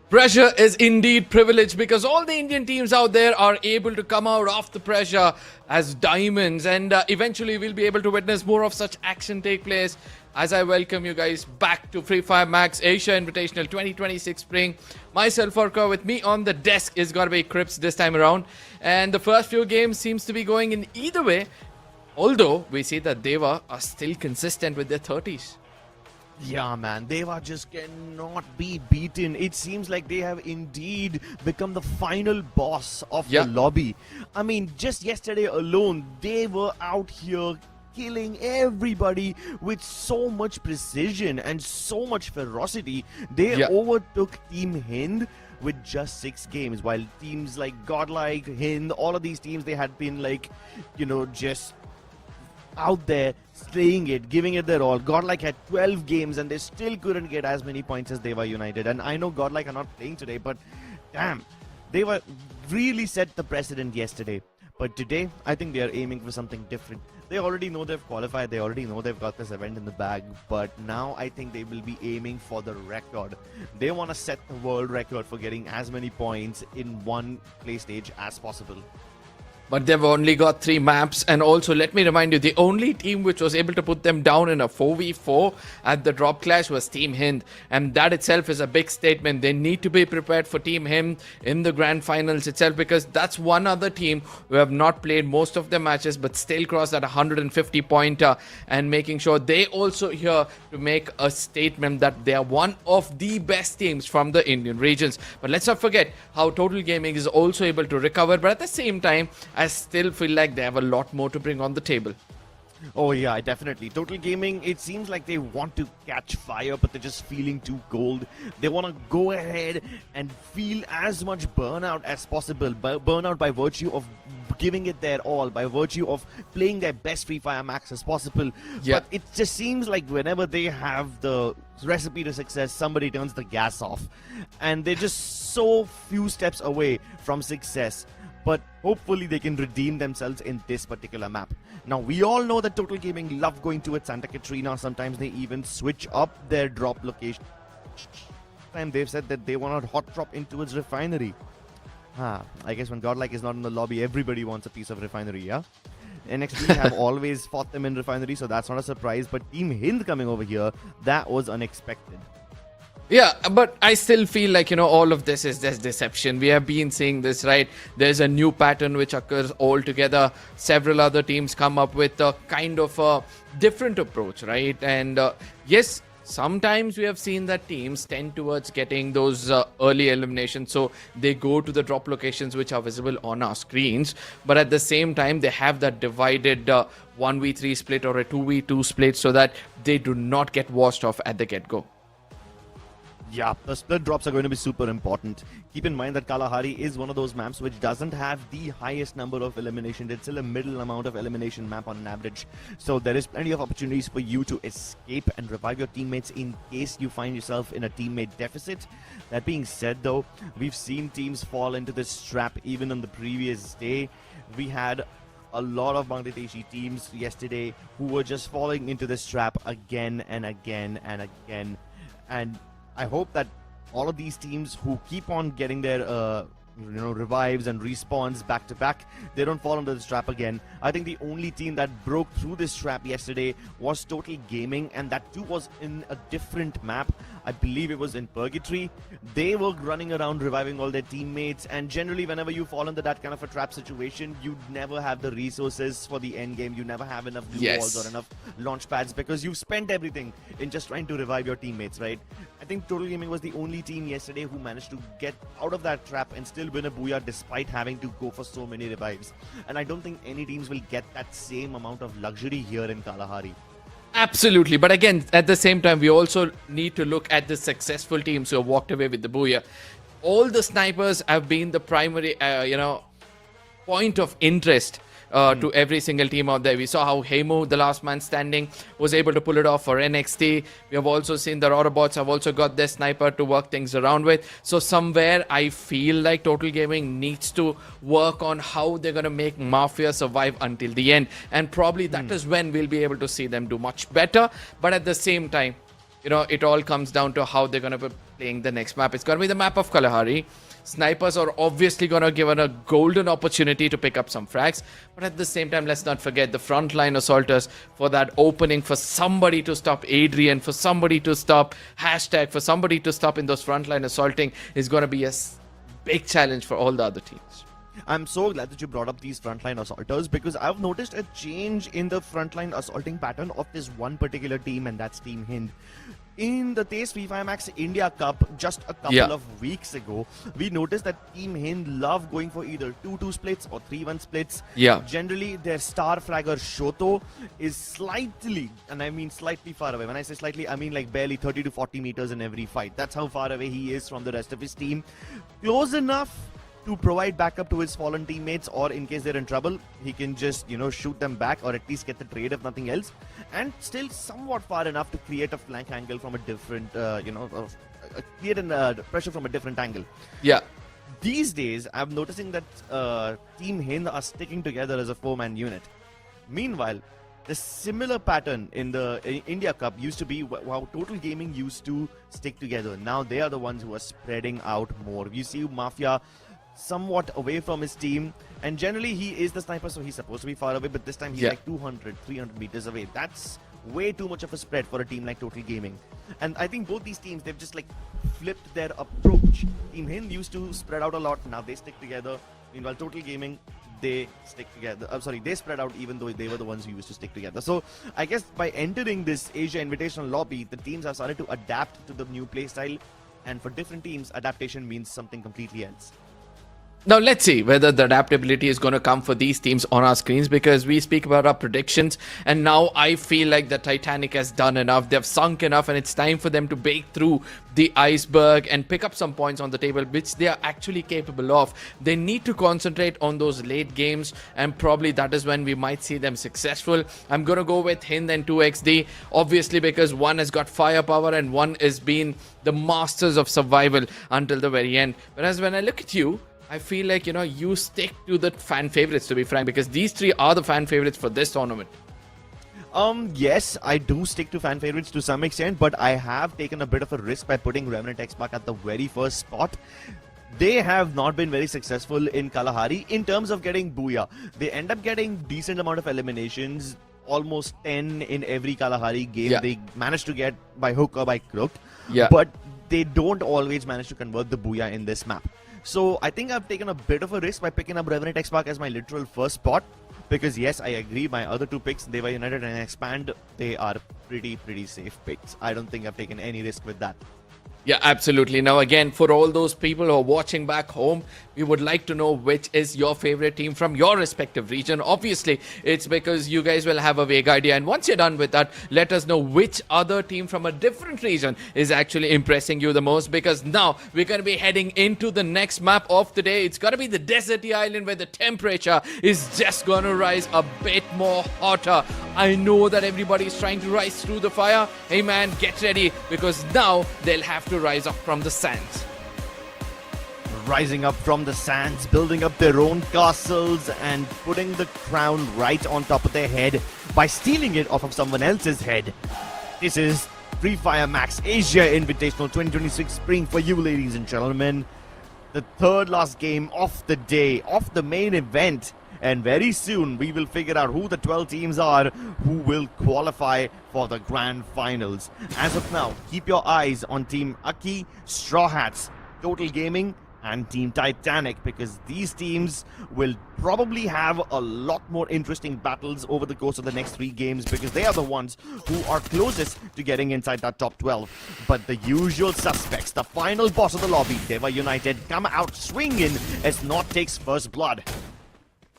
Pressure is indeed privilege because all the Indian teams out there are able to come out of the pressure as diamonds, and eventually we'll be able to witness more of such action take place as I welcome you guys back to Fire Max Asia Invitational 2026 Spring. Myself, Orca, with me on the desk is gonna be Crips this time around, and the first few games seems to be going in either way, although we see that Dewa are still consistent with their 30s. Yeah, man, Dewa just cannot be beaten. It seems like they have indeed become the final boss of the lobby. I mean, just yesterday alone, they were out here killing everybody with so much precision and so much ferocity. They overtook Team Hind with just 6 games, while teams like Godlike, Hind, all of these teams, they had been like, you know, just out there slaying it, giving it their all. Godlike had 12 games and they still couldn't get as many points as Dewa United. And I know Godlike are not playing today, but damn, they were really set the precedent yesterday. But today, I think they are aiming for something different. They already know they've qualified, they already know they've got this event in the bag, but now I think they will be aiming for the record. They want to set the world record for getting as many points in one play stage as possible. But they've only got 3 maps, and also let me remind you, the only team which was able to put them down in a 4v4 at the drop clash was Team Hind, and that itself is a big statement. They need to be prepared for Team Hind in the grand finals itself, because that's one other team who have not played most of their matches but still crossed that 150 pointer, and making sure they also here to make a statement that they are one of the best teams from the Indian regions. But let's not forget how Total Gaming is also able to recover, but at the same time I still feel like they have a lot more to bring on the table. Oh yeah, definitely. Total Gaming, it seems like they want to catch fire, but they're just feeling too cold. They want to go ahead and feel as much burnout as possible. Burnout by virtue of giving it their all, by virtue of playing their best Free Fire Max as possible. But it just seems like whenever they have the recipe to success, somebody turns the gas off. And they're just so few steps away from success. But hopefully they can redeem themselves in this particular map. Now, we all know that Total Gaming love going to Santa Catrina. Sometimes they even switch up their drop location. And they've said that they want to hot drop into its refinery. I guess when Godlike is not in the lobby, everybody wants a piece of refinery, yeah? NXT have always fought them in refinery, so that's not a surprise. But Team Hind coming over here, that was unexpected. Yeah, but I still feel like, you know, all of this is just deception. We have been seeing this, right? There's a new pattern which occurs altogether. Several other teams come up with a kind of a different approach, right? And yes, sometimes we have seen that teams tend towards getting those early eliminations, so they go to the drop locations which are visible on our screens. But at the same time, they have that divided 1v3 split or a 2v2 split so that they do not get washed off at the get-go. Yeah, the split drops are going to be super important. Keep in mind that Kalahari is one of those maps which doesn't have the highest number of eliminations. It's still a middle amount of elimination map on an average. So there is plenty of opportunities for you to escape and revive your teammates in case you find yourself in a teammate deficit. That being said though, we've seen teams fall into this trap even on the previous day. We had a lot of Bangladeshi teams yesterday who were just falling into this trap again and again and again. And I hope that all of these teams who keep on getting their revives and respawns back to back, they don't fall into this trap again. I think the only team that broke through this trap yesterday was Total Gaming, and that too was in a different map. I believe it was in Purgatory. They were running around reviving all their teammates, and generally whenever you fall into that kind of a trap situation, you never have the resources for the end game. You never have enough blue balls or enough launch pads because you've spent everything in just trying to revive your teammates, right? I think Total Gaming was the only team yesterday who managed to get out of that trap and still win a booyah despite having to go for so many revives. And I don't think any teams will get that same amount of luxury here in Kalahari. Absolutely. But again, at the same time, we also need to look at the successful teams who have walked away with the booyah. All the snipers have been the primary, point of interest to every single team out there. We saw how Hemu, the last man standing, was able to pull it off for NXT. We have also seen that Autobotz have also got their sniper to work things around with. So somewhere I feel like Total Gaming needs to work on how they're going to make Mafia survive until the end. And probably that is when we'll be able to see them do much better. But at the same time, it all comes down to how they're going to be playing the next map. It's going to be the map of Kalahari. Snipers are obviously going to give it a golden opportunity to pick up some frags. But at the same time, let's not forget the frontline assaulters for that opening, for somebody to stop Adrian, for somebody to stop Hashtag, for somebody to stop in those frontline assaulting is going to be a big challenge for all the other teams. I'm so glad that you brought up these frontline assaulters, because I've noticed a change in the frontline assaulting pattern of this one particular team, and that's Team Hind. In the Fire Max India Cup just a couple of weeks ago, we noticed that Team Hind love going for either 2-2 splits or 3-1 splits. Generally, their star fragger Shoto is slightly, and I mean slightly far away. When I say slightly, I mean like barely 30 to 40 meters in every fight. That's how far away he is from the rest of his team. Close enough to provide backup to his fallen teammates, or in case they're in trouble, he can just, shoot them back, or at least get the trade if nothing else. And still somewhat far enough to create a flank angle from a different, create pressure from a different angle. These days, I'm noticing that Team Hind are sticking together as a 4-man unit. Meanwhile, the similar pattern in the India Cup used to be how Total Gaming used to stick together. Now they are the ones who are spreading out more. You see Mafia somewhat away from his team, and generally he is the sniper, so he's supposed to be far away, but this time he's like 200, 300 meters away. That's way too much of a spread for a team like Total Gaming. And I think both these teams, they've just like flipped their approach. Team Hind used to spread out a lot, now they stick together. Meanwhile, Total Gaming, they stick together. They spread out even though they were the ones who used to stick together. So I guess by entering this Asia Invitational lobby, the teams have started to adapt to the new playstyle, and for different teams, adaptation means something completely else. Now, let's see whether the adaptability is going to come for these teams on our screens, because we speak about our predictions, and now I feel like the Titanic has done enough. They've sunk enough, and it's time for them to break through the iceberg and pick up some points on the table, which they are actually capable of. They need to concentrate on those late games, and probably that is when we might see them successful. I'm going to go with Hind and 2XD, obviously, because one has got firepower and one has been the masters of survival until the very end. Whereas when I look at you, I feel like, you stick to the fan favorites, to be frank, because these three are the fan favorites for this tournament. Yes, I do stick to fan favorites to some extent, but I have taken a bit of a risk by putting Revenant XSpark at the very first spot. They have not been very successful in Kalahari in terms of getting Booyah. They end up getting decent amount of eliminations, almost 10 in every Kalahari game. They manage to get by hook or by crook, but they don't always manage to convert the Booyah in this map. So I think I've taken a bit of a risk by picking up Revenant XSpark as my literal first spot, because yes, I agree, my other two picks, Dewa United and Expand, they are pretty safe picks. I don't think I've taken any risk with that. Yeah, absolutely. Now, again, for all those people who are watching back home, we would like to know which is your favorite team from your respective region. Obviously, it's because you guys will have a vague idea. And once you're done with that, let us know which other team from a different region is actually impressing you the most. Because now we're going to be heading into the next map of the day. It's going to be the deserty island where the temperature is just going to rise a bit more hotter. I know that everybody's trying to rise through the fire. Hey man, get ready, because now they'll have to rise up from the sands. Rising up from the sands, building up their own castles, and putting the crown right on top of their head by stealing it off of someone else's head. This is Fire Max Asia Invitational 2026 Spring for you, ladies and gentlemen. The third last game of the day, of the main event. And very soon we will figure out who the 12 teams are who will qualify for the grand finals. As of now, keep your eyes on Team Akkee, Straw Hats, Total Gaming, and Team Titanic, because these teams will probably have a lot more interesting battles over the course of the next 3 games, because they are the ones who are closest to getting inside that top 12. But the usual suspects, the final boss of the lobby, Dewa United, come out swinging as North takes first blood.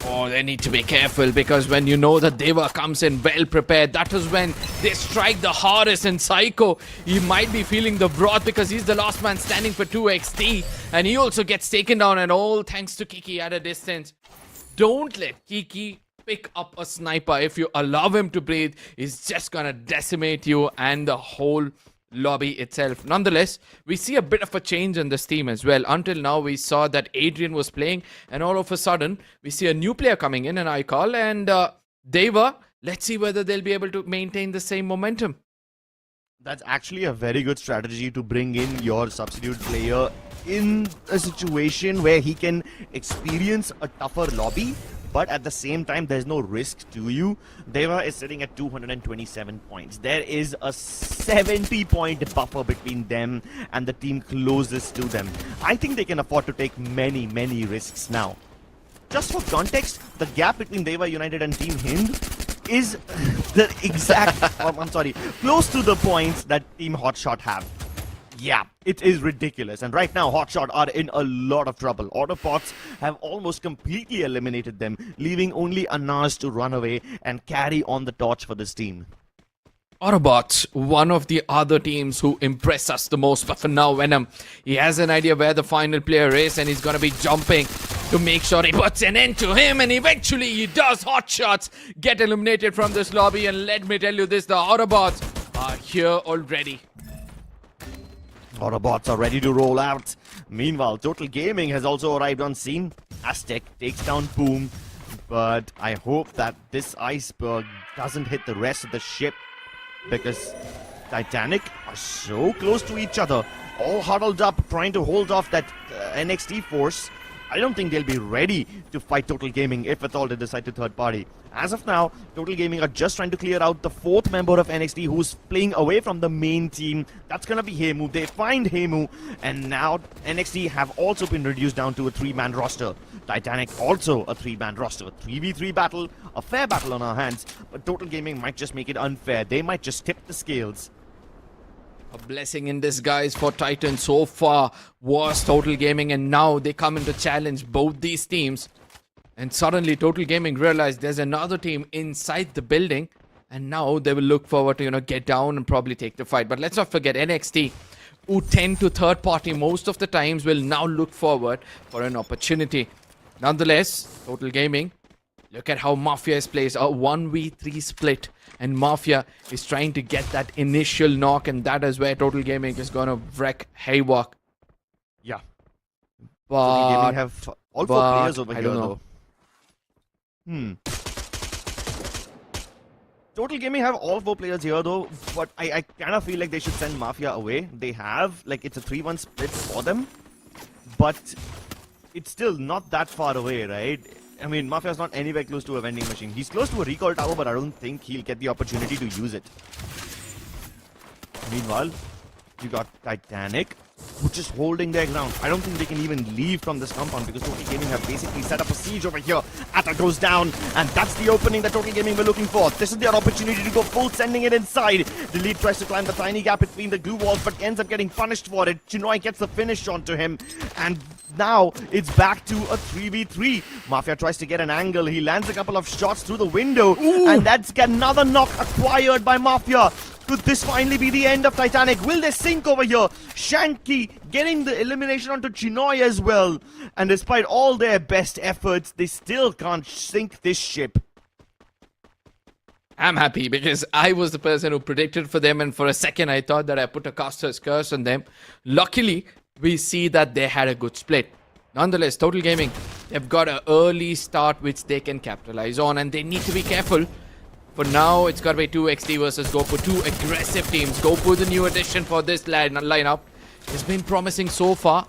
Oh, they need to be careful, because when you know that Dewa comes in well prepared, that is when they strike the Horus and Psycho. He might be feeling the broth because he's the last man standing for 2XD, and he also gets taken down, and all thanks to Kiki at a distance. Don't let Kiki pick up a sniper. If you allow him to breathe, he's just gonna decimate you and the whole lobby itself. Nonetheless, we see a bit of a change in this team as well. Until now, we saw that Adrian was playing, and all of a sudden, we see a new player coming in, and iQOO, and Dewa. Let's see whether they'll be able to maintain the same momentum. That's actually a very good strategy to bring in your substitute player in a situation where he can experience a tougher lobby, but at the same time there's no risk to you. Dewa is sitting at 227 points. There is a 70-point buffer between them and the team closest to them. I think they can afford to take many risks now. Just for context, the gap between Dewa United and Team Hind is the exact, close to the points that Team Hotshot have. Yeah, it is ridiculous. And right now, Hotshot are in a lot of trouble. Autobotz have almost completely eliminated them, leaving only Anaz to run away and carry on the torch for this team. Autobotz, one of the other teams who impress us the most, but for now, Venom, he has an idea where the final player is and he's going to be jumping to make sure he puts an end to him, and eventually he does. Hotshots get eliminated from this lobby, and let me tell you this, the Autobots are here already. Autobots are ready to roll out. Meanwhile, Total Gaming has also arrived on scene. Aztec takes down Boom, but I hope that this iceberg doesn't hit the rest of the ship, because Titanic are so close to each other, all huddled up trying to hold off that NXT force. I don't think they'll be ready to fight Total Gaming if at all they decide to third party. As of now, Total Gaming are just trying to clear out the fourth member of NXT who's playing away from the main team. That's gonna be Heimu. They find Heimu, and now NXT have also been reduced down to a 3-man roster. Titanic also a 3-man roster. 3v3 battle, a fair battle on our hands, but Total Gaming might just make it unfair. They might just tip the scales. A blessing in disguise for Titan so far was Total Gaming, and now they come in to challenge both these teams. And suddenly Total Gaming realized there's another team inside the building, and now they will look forward to, get down and probably take the fight. But let's not forget NXT, who tend to third party most of the times, will now look forward for an opportunity. Nonetheless, Total Gaming, look at how Mafia is placed, a 1v3 split. And Mafia is trying to get that initial knock, and that is where Total Gaming is going to wreck Haywalk. Yeah. But Total Gaming have all 4 players over here, though. Total Gaming have all 4 players here, though, but I kind of feel like they should send Mafia away. They have, it's a 3-1 split for them, but it's still not that far away, right? I mean, Mafia's not anywhere close to a vending machine. He's close to a recall tower, but I don't think he'll get the opportunity to use it. Meanwhile, you got Titanic, which is holding their ground. I don't think they can even leave from this compound because Total Gaming have basically set up a siege over here. Atta goes down, and that's the opening that Total Gaming were looking for. This is their opportunity to go full, sending it inside. The lead tries to climb the tiny gap between the glue walls, but ends up getting punished for it. Chinoy gets the finish onto him, and now it's back to a 3v3. Mafia tries to get an angle. He lands a couple of shots through the window, and that's another knock acquired by Mafia. Could this finally be the end of Titanic? Will they sink over here? Shanky getting the elimination onto Chinoy as well. And despite all their best efforts, they still can't sink this ship. I'm happy because I was the person who predicted for them, and for a second I thought that I put a caster's curse on them. Luckily, we see that they had a good split. Nonetheless, Total Gaming, they've got an early start which they can capitalize on, and they need to be careful. For now, it's got to be 2XD versus GoPro, 2 aggressive teams. GoPro, the new addition for this lineup, has been promising so far.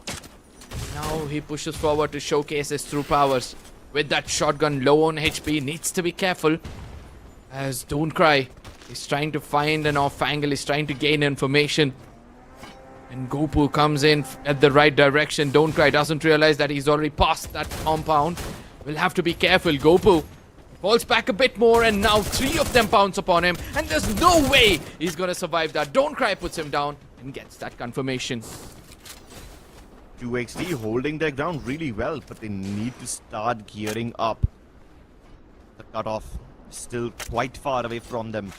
Now he pushes forward to showcase his true powers. With that shotgun low on HP, needs to be careful. As Don't Cry is trying to find an off angle, is trying to gain information. And GoPro comes in at the right direction. Don't Cry doesn't realize that he's already past that compound. We'll have to be careful. GoPro falls back a bit more, and now 3 of them pounce upon him, and there's no way he's gonna survive that. Don't Cry puts him down and gets that confirmation. 2XD holding their ground really well, but they need to start gearing up. The cutoff is still quite far away from them.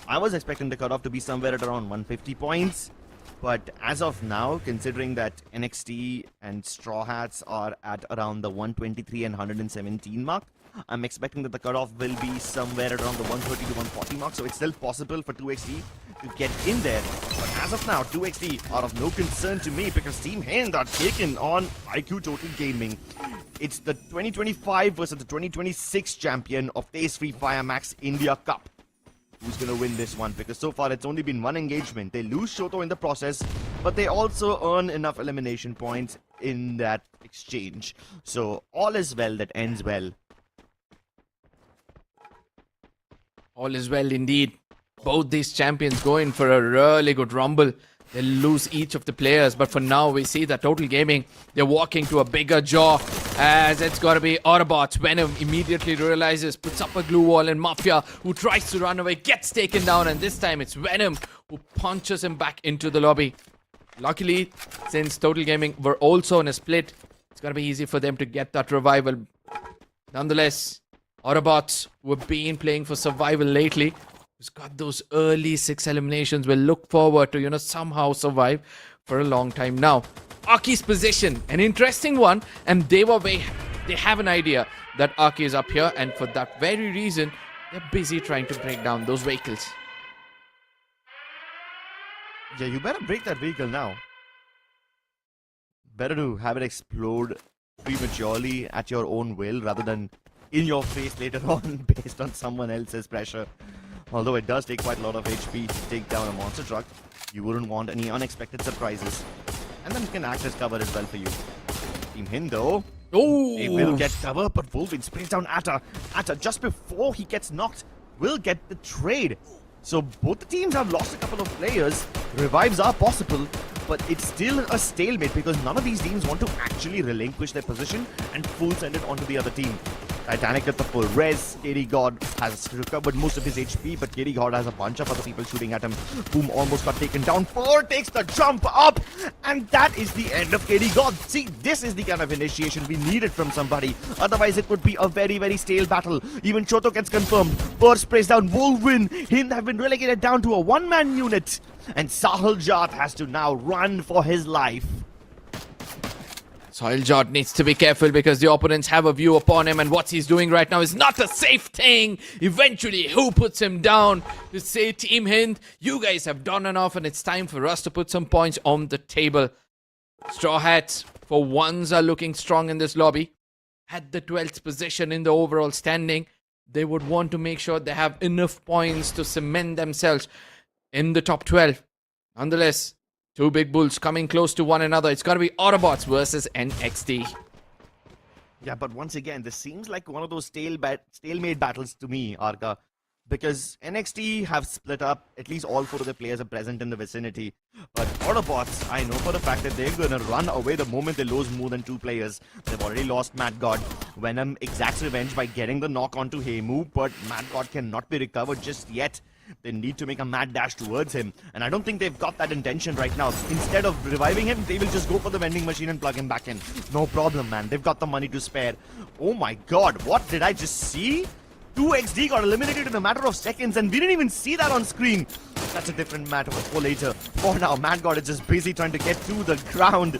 I was expecting the cutoff to be somewhere at around 150 points, but as of now, considering that NXT and Straw Hats are at around the 123 and 117 mark, I'm expecting that the cutoff will be somewhere around the 130 to 140 mark, so it's still possible for 2XD to get in there. But as of now, 2XD are of no concern to me because Team Hind are taken on iQOO Total Gaming. It's the 2025 versus the 2026 champion of Phase 3 Fire Max India Cup. who's going to win this one, because so far it's only been one engagement. They lose Shoto in the process, but they also earn enough elimination points in that exchange. So all is well that ends well. All is well indeed. Both these champions go in for a really good rumble. They'll lose each of the players, but for now we see that Total Gaming, they're walking to a bigger jaw, as it's got to be Autobotz. Venom immediately realizes, puts up a glue wall, and Mafia, who tries to run away, gets taken down, and this time it's Venom who punches him back into the lobby. Luckily, since Total Gaming were also in a split, it's going to be easy for them to get that revival. Nonetheless, Autobotz, who have been playing for survival lately, who's got those early 6 eliminations, will look forward to, somehow survive for a long time now. Akkee's position, an interesting one, and Dewa, they have an idea that Akkee is up here, and for that very reason, they're busy trying to break down those vehicles. Yeah, you better break that vehicle now. Better to have it explode prematurely at your own will rather than in your face later on based on someone else's pressure. Although it does take quite a lot of HP to take down a monster truck, you wouldn't want any unexpected surprises. And then it can act as cover as well for you. Team Hind though, they will get cover, but Wolverine sprays down Atta. Atta, just before he gets knocked, will get the trade. So both the teams have lost a couple of players. Revives are possible, but it's still a stalemate because none of these teams want to actually relinquish their position and full send it onto the other team. Titanic at the full res. KD God has recovered most of his HP, but KD God has a bunch of other people shooting at him. Boom almost got taken down. 4 takes the jump up, and that is the end of KD God. See, this is the kind of initiation we needed from somebody. Otherwise, it would be a very, very stale battle. Even Shoto gets confirmed. Burr sprays down Wolverine. Hind have been relegated down to a one-man unit. And Sahiljat has to now run for his life. Sahiljat needs to be careful because the opponents have a view upon him, and what he's doing right now is not a safe thing. Eventually, who puts him down to say, Team Hind, you guys have done enough and it's time for us to put some points on the table. Straw Hats, for once, are looking strong in this lobby. At the 12th position in the overall standing, they would want to make sure they have enough points to cement themselves in the top 12. Nonetheless, two big bulls coming close to one another. It's going to be Autobotz versus NXT. Yeah, but once again, this seems like one of those stalemate battles to me, Arka. Because NXT have split up, at least all 4 of their players are present in the vicinity. But Autobotz, I know for a fact that they're going to run away the moment they lose more than 2 players. They've already lost Mad God. Venom exacts revenge by getting the knock onto Heimu, but Mad God cannot be recovered just yet. They need to make a mad dash towards him, and I don't think they've got that intention right now. Instead of reviving him, they will just go for the vending machine and plug him back in. No problem, man. They've got the money to spare. Oh my god, what did I just see? 2XD got eliminated in a matter of seconds, and we didn't even see that on screen. That's a different matter for later. For now, Mad God is just busy trying to get to the ground.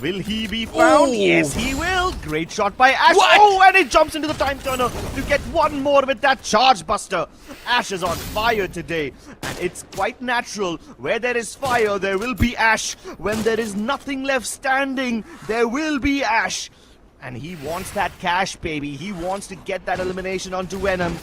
Will he be found? Ooh. Yes, he will. Great shot by Ash. What? Oh, and he jumps into the time turner to get one more with that charge buster. Ash is on fire today, and it's quite natural. Where there is fire, there will be Ash. When there is nothing left standing, there will be Ash. And he wants that cash, baby. He wants to get that elimination onto Venom.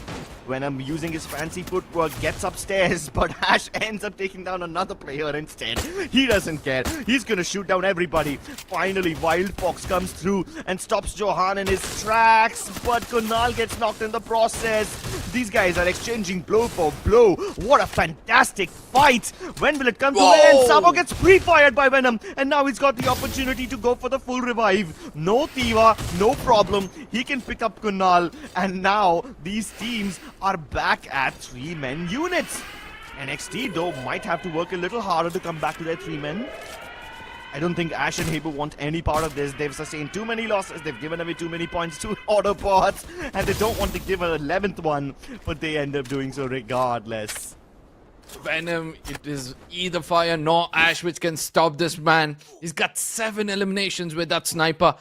Venom, using his fancy footwork, gets upstairs, but Ash ends up taking down another player instead. He doesn't care. He's gonna shoot down everybody. Finally, Wild Fox comes through and stops Johan in his tracks, but Kunal gets knocked in the process. These guys are exchanging blow for blow. What a fantastic fight! When will it come to an end? Sabo gets pre-fired by Venom, and now he's got the opportunity to go for the full revive. No Tiva, no problem. He can pick up Kunal, and now these teams are back at 3-men units. NXT, though, might have to work a little harder to come back to their 3 men. I don't think Ash and Heibu want any part of this. They've sustained too many losses. They've given away too many points to Autobotz, and they don't want to give an 11th one, but they end up doing so regardless. Venom, it is either fire nor Ash which can stop this man. He's got 7 eliminations with that sniper.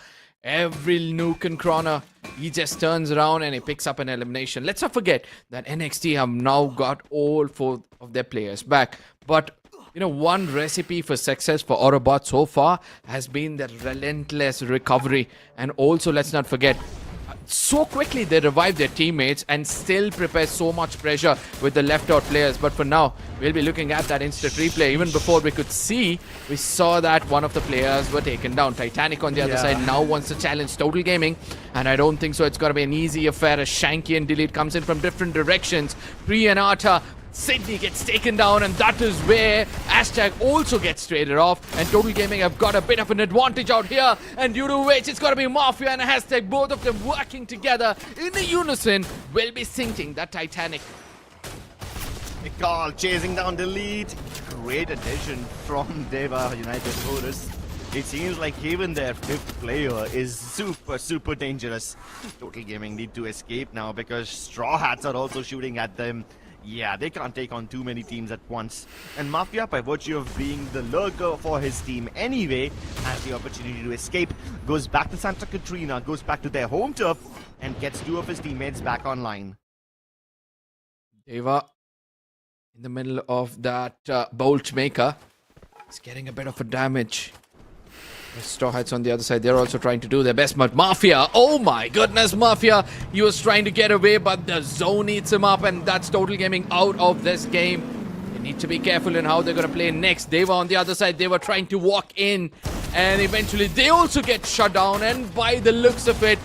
Every nook and corner, he just turns around and he picks up an elimination. Let's not forget that NXT have now got all 4 of their players back. But, one recipe for success for Autobotz so far has been the relentless recovery. And also, let's not forget, so quickly they revive their teammates and still prepare so much pressure with the left out players. But for now, we'll be looking at that instant replay. Even before we could see, we saw that one of the players were taken down. Titanic on the other side now wants to challenge Total Gaming, and I don't think so it's going to be an easy affair as Shanky and Delete comes in from different directions. Pri and Arta, Sydney gets taken down, and that is where Hashtag also gets traded off, and Total Gaming have got a bit of an advantage out here, and due to which it's got to be Mafia and Hashtag, both of them working together in a unison, will be sinking that Titanic. Nicole chasing down Delete. Great addition from Dewa United Horus. It seems like even their fifth player is super dangerous. Total Gaming need to escape now because Straw Hats are also shooting at them. Yeah, they can't take on too many teams at once. And Mafia, by virtue of being the lurker for his team anyway, has the opportunity to escape, goes back to Santa Catrina, goes back to their home turf, and gets two of his teammates back online. Dewa in the middle of that bolt maker. He's getting a bit of a damage. Straw Hats on the other side, they're also trying to do their best, but Mafia, oh my goodness, Mafia, he was trying to get away, but the zone eats him up, and that's Total Gaming out of this game. They need to be careful in how they're going to play next. Dewa on the other side, they were trying to walk in, and eventually they also get shut down, and by the looks of it,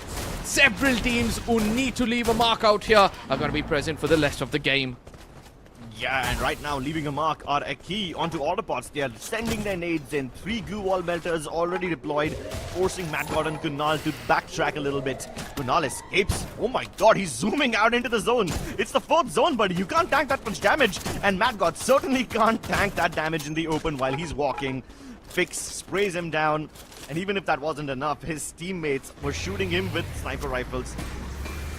several teams who need to leave a mark out here are going to be present for the rest of the game. Yeah, and right now leaving a mark are Akkee onto Autobotz. They are sending their nades in. 3 glue wall melters already deployed, forcing Matt God and Kunal to backtrack a little bit. Kunal escapes. Oh my god, he's zooming out into the zone. It's the 4th zone, buddy. You can't tank that much damage. And Matt God certainly can't tank that damage in the open while he's walking. Fix sprays him down. And even if that wasn't enough, his teammates were shooting him with sniper rifles.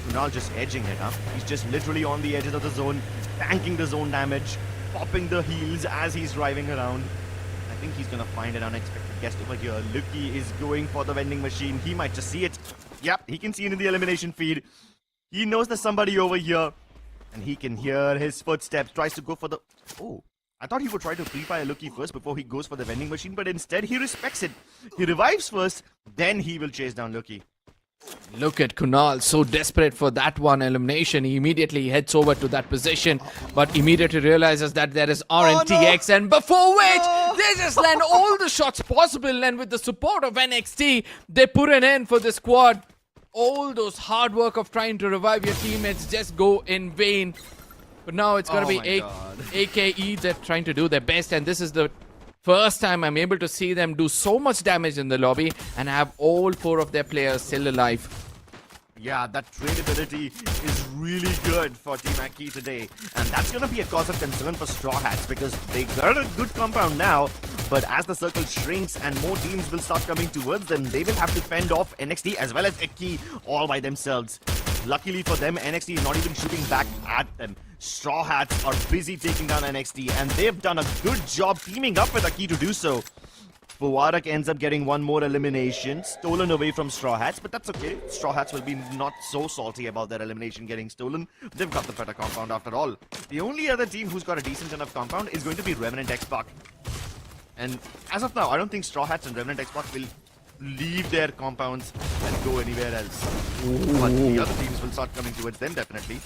Kunal just edging it, huh? He's just literally on the edges of the zone, tanking the zone damage, popping the heals as he's driving around. I think he's gonna find an unexpected guest over here. Lucky is going for the vending machine. He might just see it. Yep, he can see it in the elimination feed. He knows there's somebody over here, and he can hear his footsteps. Tries to go for the... Oh, I thought he would try to pre-fire Lucky first before he goes for the vending machine, but instead he respects it. He revives first, then he will chase down Lucky. Look at Kunal, so desperate for that one elimination. He immediately heads over to that position, but immediately realizes that there is RNTX, and before which they just land all the shots possible, and with the support of NXT, they put an end for the squad. All those hard work of trying to revive your teammates just go in vain. But now it's going to be AKE that trying to do their best, and this is the first time I'm able to see them do so much damage in the lobby and have all 4 of their players still alive. Yeah, that tradability is really good for Team Akkee today. And that's going to be a cause of concern for Straw Hats because they got a good compound now. But as the circle shrinks and more teams will start coming towards them, they will have to fend off NXT as well as Akkee all by themselves. Luckily for them, NXT is not even shooting back at them. Straw Hats are busy taking down NXT, and they've done a good job teaming up with Akkee to do so. Fuwarak ends up getting one more elimination, stolen away from Straw Hats, but that's okay. Straw Hats will be not so salty about their elimination getting stolen. They've got the better compound after all. The only other team who's got a decent enough compound is going to be Revenant XSpark. And as of now, I don't think Straw Hats and Revenant XSpark will leave their compounds and go anywhere else. But the other teams will start coming towards them, definitely.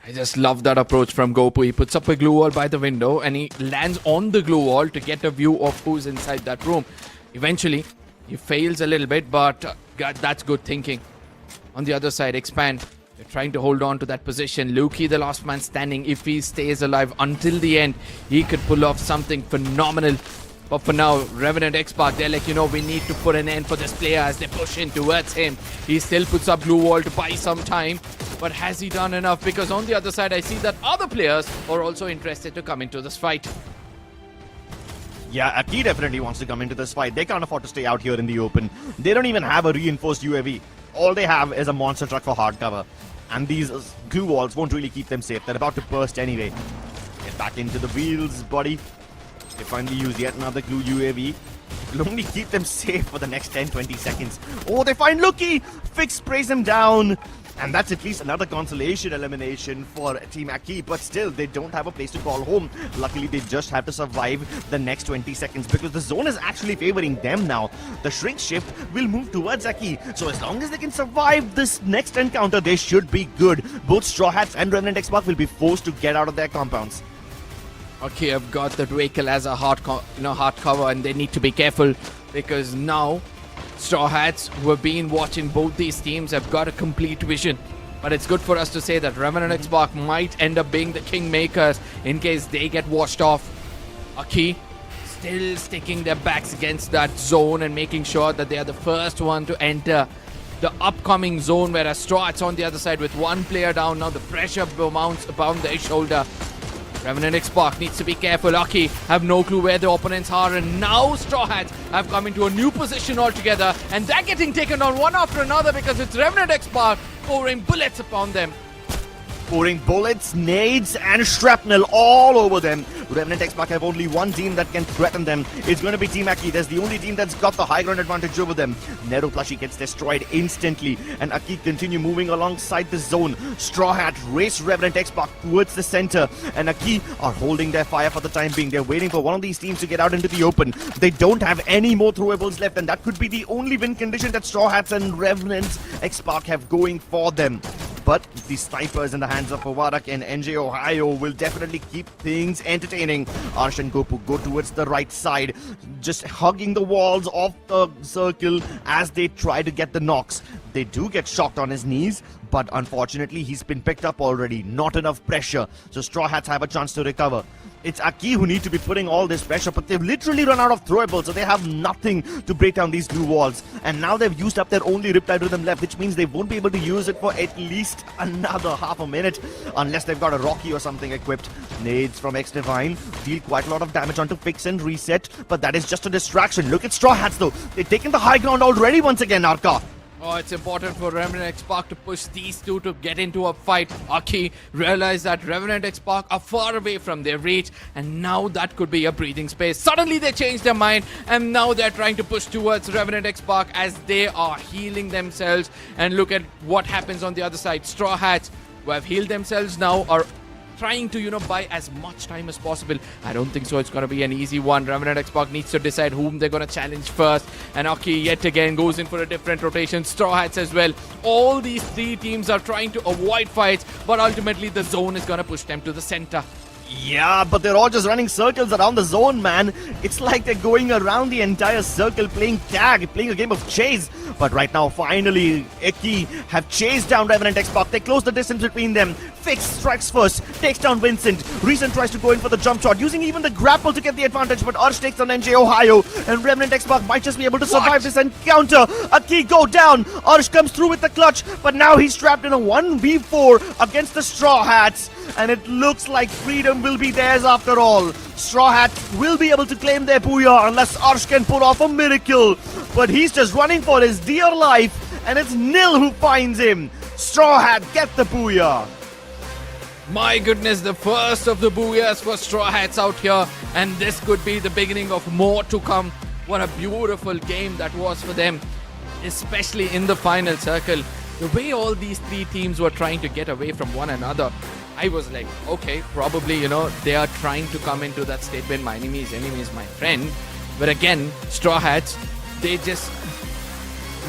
I just love that approach from Gopu. He puts up a glue wall by the window and he lands on the glue wall to get a view of who's inside that room. Eventually, he fails a little bit, but God, that's good thinking. On the other side, Expand. They're trying to hold on to that position. Luki, the last man standing, if he stays alive until the end, he could pull off something phenomenal. But for now, Revenant XSpark, they're like, you know, we need to put an end for this player as they push in towards him. He still puts up glue wall to buy some time. But has he done enough? Because on the other side, I see that other players are also interested to come into this fight. Yeah, Akkee definitely wants to come into this fight. They can't afford to stay out here in the open. They don't even have a reinforced UAV. All they have is a monster truck for hard cover. And these glue walls won't really keep them safe. They're about to burst anyway. Get back into the wheels, buddy. They finally use yet another glue UAV. It'll only keep them safe for the next 10-20 seconds. Oh, they find Lucky! Fix sprays him down. And that's at least another consolation elimination for Team Akkee, but still, they don't have a place to call home. Luckily, they just have to survive the next 20 seconds because the zone is actually favoring them now. The shrink shift will move towards Akkee, so as long as they can survive this next encounter, they should be good. Both Straw Hats and Revenant XSpark will be forced to get out of their compounds. Okay, I've got that vehicle as a hard cover, and they need to be careful because now Straw Hats, who have been watching both these teams, have got a complete vision. But it's good for us to say that Revenant XSpark might end up being the kingmakers in case they get washed off. Akkee still sticking their backs against that zone and making sure that they are the first one to enter the upcoming zone, whereas Straw Hats on the other side with one player down. Now the pressure mounts upon their shoulder. Revenant XSpark needs to be careful. Akkee have no clue where the opponents are, and now Straw Hats have come into a new position altogether, and they're getting taken on one after another because it's Revenant XSpark pouring bullets upon them. Pouring bullets, nades, and shrapnel all over them. Revenant XSpark have only one team that can threaten them. It's going to be Team Akkee. That's the only team that's got the high ground advantage over them. Nero Plushie gets destroyed instantly, and Akkee continue moving alongside the zone. Straw Hat race Revenant XSpark towards the center, and Akkee are holding their fire for the time being. They're waiting for one of these teams to get out into the open. They don't have any more throwables left, and that could be the only win condition that Straw Hats and Revenant XSpark have going for them. But the snipers in the hands of Warak and NJ Ohio will definitely keep things entertaining. Arsh and Gopu go towards the right side, just hugging the walls of the circle as they try to get the knocks. They do get shocked on his knees, but unfortunately he's been picked up already. Not enough pressure, so Straw Hats have a chance to recover. It's Akkee who need to be putting all this pressure, but they've literally run out of throwables, so they have nothing to break down these blue walls. And now they've used up their only Riptide Rhythm left, which means they won't be able to use it for at least another half a minute, unless they've got a Rocky or something equipped. Nades from X Divine deal quite a lot of damage onto Fix and Reset, but that is just a distraction. Look at Straw Hats though. They've taken the high ground already once again, Arka. Oh, it's important for Revenant XSpark to push these two to get into a fight. Akkee realized that Revenant XSpark are far away from their reach, and now that could be a breathing space. Suddenly they changed their mind, and now they're trying to push towards Revenant XSpark as they are healing themselves. And look at what happens on the other side. Straw Hats, who have healed themselves now, are trying to, buy as much time as possible. I don't think so it's going to be an easy one. Revenant XSpark needs to decide whom they're going to challenge first. And Akkee yet again goes in for a different rotation. Straw Hats as well. All these three teams are trying to avoid fights, but ultimately the zone is going to push them to the center. Yeah, but they're all just running circles around the zone, man. It's like they're going around the entire circle playing tag, playing a game of chase. But right now, finally, Akkee have chased down Revenant XSpark. They close the distance between them. Fix strikes first, takes down Vincent. Reason tries to go in for the jump shot, using even the grapple to get the advantage, but Arsh takes on NJ Ohio, and Revenant XSpark might just be able to survive this encounter. Akkee go down. Arsh comes through with the clutch, but now he's trapped in a 1v4 against the Straw Hats, and it looks like freedom will be theirs after all. Straw Hats will be able to claim their booyah unless Arsh can pull off a miracle, but he's just running for his dear life, and it's Nil who finds him. Straw Hat get the booyah. My goodness, the first of the booyahs for Straw Hats out here, and this could be the beginning of more to come. What a beautiful game that was for them, especially in the final circle. The way all these three teams were trying to get away from one another, I was like, okay, probably, they are trying to come into that statement, my enemy is my friend. But again, Straw Hats, they just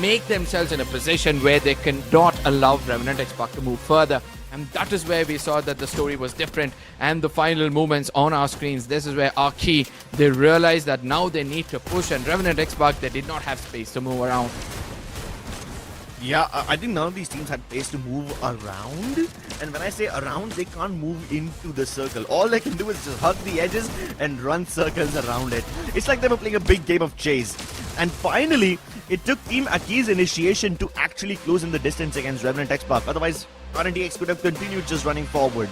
make themselves in a position where they cannot allow Revenant XSpark to move further. And that is where we saw that the story was different. And the final moments on our screens, this is where Akkee, they realized that now they need to push, and Revenant XSpark, they did not have space to move around. Yeah, I think none of these teams had space to move around. And when I say around, they can't move into the circle. All they can do is just hug the edges and run circles around it. It's like they were playing a big game of chase. And finally, it took Team Akkee's initiation to actually close in the distance against Revenant XSpark. Otherwise, RNDX could have continued just running forward.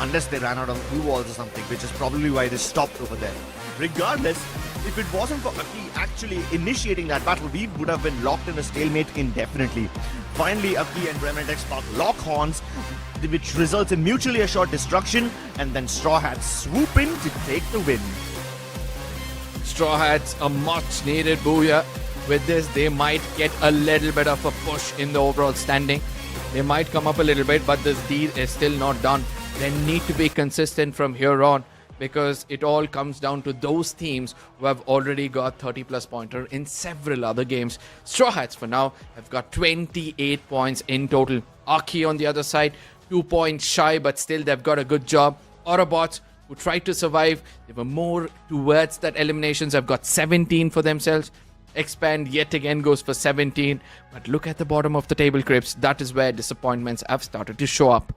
Unless they ran out of blue walls or something, which is probably why they stopped over there. Regardless, if it wasn't for Akkee actually initiating that battle, we would have been locked in a stalemate indefinitely. Finally, Akkee and Revenant XSpark lock horns, which results in mutually assured destruction, and then Straw Hats swoop in to take the win. Straw Hats, a much needed booyah. With this, they might get a little bit of a push in the overall standing. They might come up a little bit, but this deal is still not done. They need to be consistent from here on, because it all comes down to those teams who have already got 30+ pointer in several other games. Straw Hats for now have got 28 points in total. Akkee on the other side, 2 points shy, but still they've got a good job. Autobotz, who tried to survive, they were more towards that eliminations, have got 17 for themselves. Expand yet again goes for 17, but look at the bottom of the table, Crips. That is where disappointments have started to show up.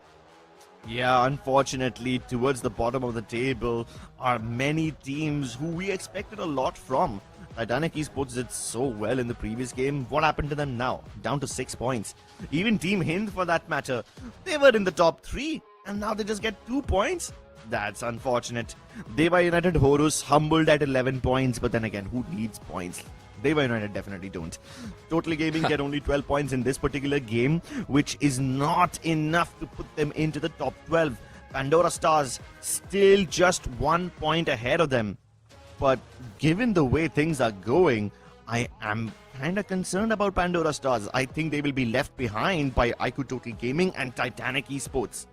Yeah, unfortunately, towards the bottom of the table are many teams who we expected a lot from. Titanic Esports did so well in the previous game. What happened to them now? Down to 6 points. Even Team Hind, for that matter, they were in the top 3, and now they just get 2 points? That's unfortunate. Dewa United Horus humbled at 11 points, but then again, who needs points? Dewa United definitely don't. Total Gaming get only 12 points in this particular game, which is not enough to put them into the top 12. Pandora Stars still just 1 point ahead of them. But given the way things are going, I am kind of concerned about Pandora Stars. I think they will be left behind by iQOO Total Gaming and Titanic Esports.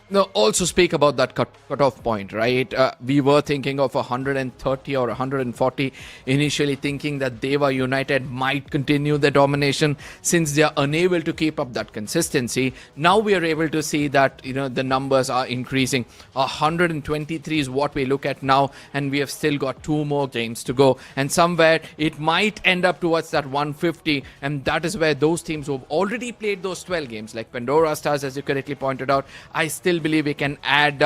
Now, also speak about that cutoff point, right? We were thinking of 130 or 140, initially thinking that Dewa United might continue their domination since they are unable to keep up that consistency. Now we are able to see that, the numbers are increasing. 123 is what we look at now, and we have still got 2 more games to go. And somewhere it might end up towards that 150, and that is where those teams who have already played those 12 games, like Pandora Stars, as you correctly pointed out, I still believe we can add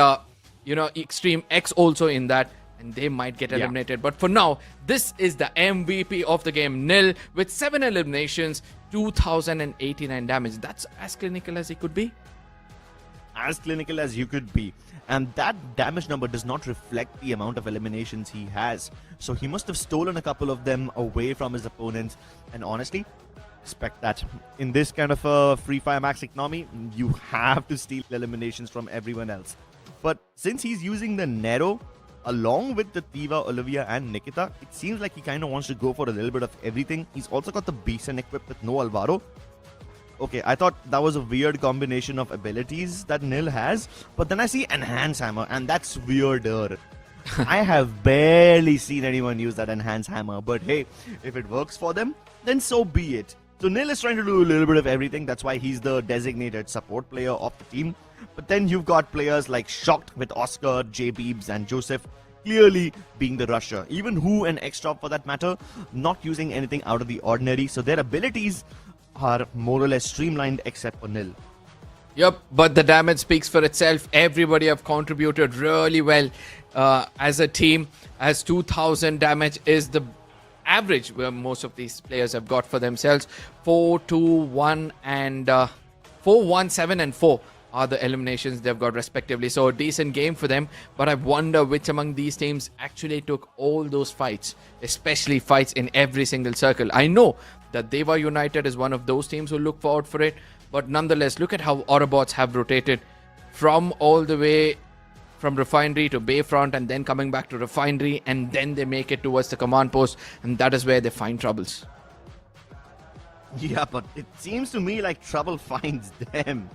Extreme X also in that, and they might get eliminated. But for now, this is the MVP of the game, Nil, with 7 eliminations, 2089 damage. That's as clinical as he could be. As clinical as you could be. And that damage number does not reflect the amount of eliminations he has. So he must have stolen a couple of them away from his opponents. And honestly, respect that. In this kind of a free Fire Max economy, you have to steal eliminations from everyone else. But since he's using the Nero along with the Tiva, Olivia and Nikita, it seems like he kind of wants to go for a little bit of everything. He's also got the Beeson equipped with no Alvaro. Okay, I thought that was a weird combination of abilities that Nil has, but then I see Enhance Hammer, and that's weirder. I have barely seen anyone use that Enhance Hammer, but hey, if it works for them, then so be it. So Nil is trying to do a little bit of everything. That's why he's the designated support player of the team. But then you've got players like Shocked with Oscar, J-Beebs and Joseph clearly being the rusher. Even Who and X-Top for that matter, not using anything out of the ordinary. So their abilities are more or less streamlined except for Nil. Yep, but the damage speaks for itself. Everybody have contributed really well as a team, as 2000 damage is the average where most of these players have got for themselves. 4, 2, 1 and 4, 1, 7 and 4 are the eliminations they've got respectively. So a decent game for them, but I wonder which among these teams actually took all those fights, especially fights in every single circle. I know that Dewa United is one of those teams who look forward for it, but nonetheless, look at how Autobots have rotated from all the way from Refinery to Bayfront and then coming back to Refinery, and then they make it towards the command post, and that is where they find troubles. Yeah, but it seems to me like trouble finds them,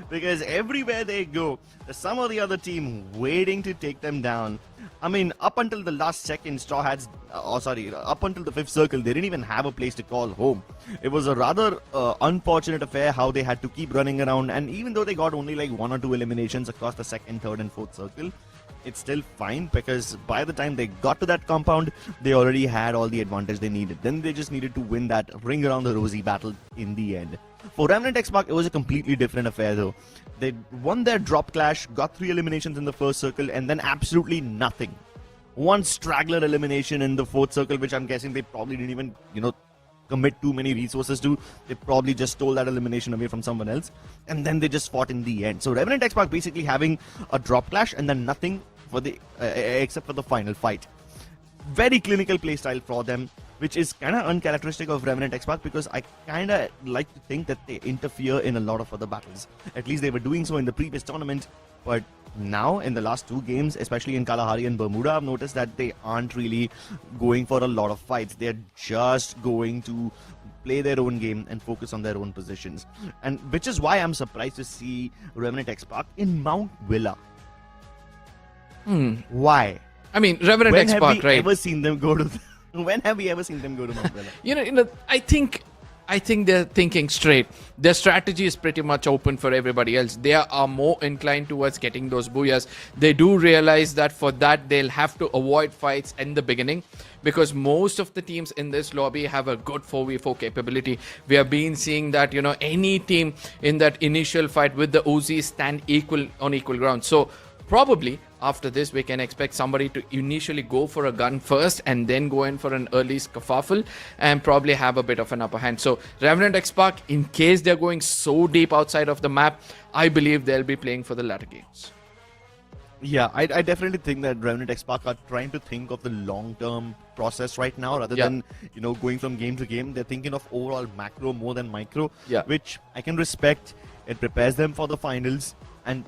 because everywhere they go, there's some or the other team waiting to take them down. I mean, up until the last second, Straw Hats, up until the 5th circle, they didn't even have a place to call home. It was a rather unfortunate affair how they had to keep running around, and even though they got only like 1 or 2 eliminations across the 2nd, 3rd and 4th circle, it's still fine, because by the time they got to that compound, they already had all the advantage they needed. Then they just needed to win that ring around the rosy battle in the end. For Revenant XSpark, it was a completely different affair though. They won their drop clash, got 3 eliminations in the 1st circle, and then absolutely nothing. 1 straggler elimination in the 4th circle, which I'm guessing they probably didn't even, commit too many resources to. They probably just stole that elimination away from someone else, and then they just fought in the end. So Revenant XSpark basically having a drop clash and then nothing for the except for the final fight. Very clinical playstyle for them, which is kind of uncharacteristic of Revenant XSpark, because I kind of like to think that they interfere in a lot of other battles. At least they were doing so in the previous tournament, but now in the last 2 games, especially in Kalahari and Bermuda, I've noticed that they aren't really going for a lot of fights. They're just going to play their own game and focus on their own positions. And which is why I'm surprised to see Revenant XSpark in Mount Villa. Why? I mean, Revenant XSpark, right? When have we ever seen them go to? When have we ever seen them go to Mount Villa? You know, I think they're thinking straight. Their strategy is pretty much open for everybody else. They are more inclined towards getting those booyahs. They do realize that for that they'll have to avoid fights in the beginning, because most of the teams in this lobby have a good 4v4 capability. We have been seeing that, you know, any team in that initial fight with the Uzis stand on equal ground. So probably after this we can expect somebody to initially go for a gun first and then go in for an early scuffle and probably have a bit of an upper hand. So Revenant XSpark, in case they're going so deep outside of the map, I believe they'll be playing for the latter games. Yeah, I definitely think that Revenant XSpark are trying to think of the long-term process right now rather than, you know, going from game to game. They're thinking of overall macro more than micro, which I can respect. It prepares them for the finals, and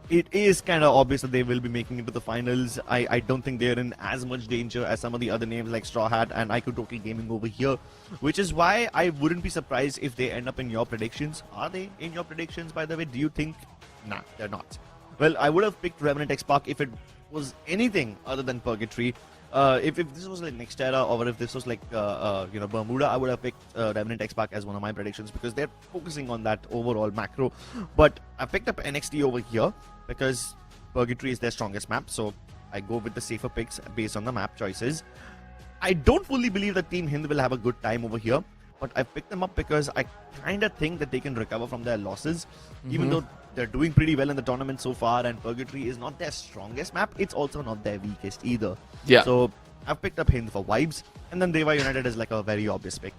it is kind of obvious that they will be making it to the finals. I don't think they're in as much danger as some of the other names like Straw Hat and iQOO Total Gaming over here, which is why I wouldn't be surprised if they end up in your predictions. Are they in your predictions, by the way? Do you think? Nah, they're not. Well, I would have picked Revenant XSpark if it was anything other than Purgatory. If this was like Nextera or if this was like you know, Bermuda, I would have picked Revenant XSpark as one of my predictions because they're focusing on that overall macro. But I picked up NXT over here because Purgatory is their strongest map, so I go with the safer picks based on the map choices. I don't fully believe that Team Hind will have a good time over here, but I picked them up because I kind of think that they can recover from their losses, even though they're doing pretty well in the tournament so far, and Purgatory is not their strongest map. It's also not their weakest either. Yeah. So I've picked up Hind for vibes, and then Dewa United is like a very obvious pick.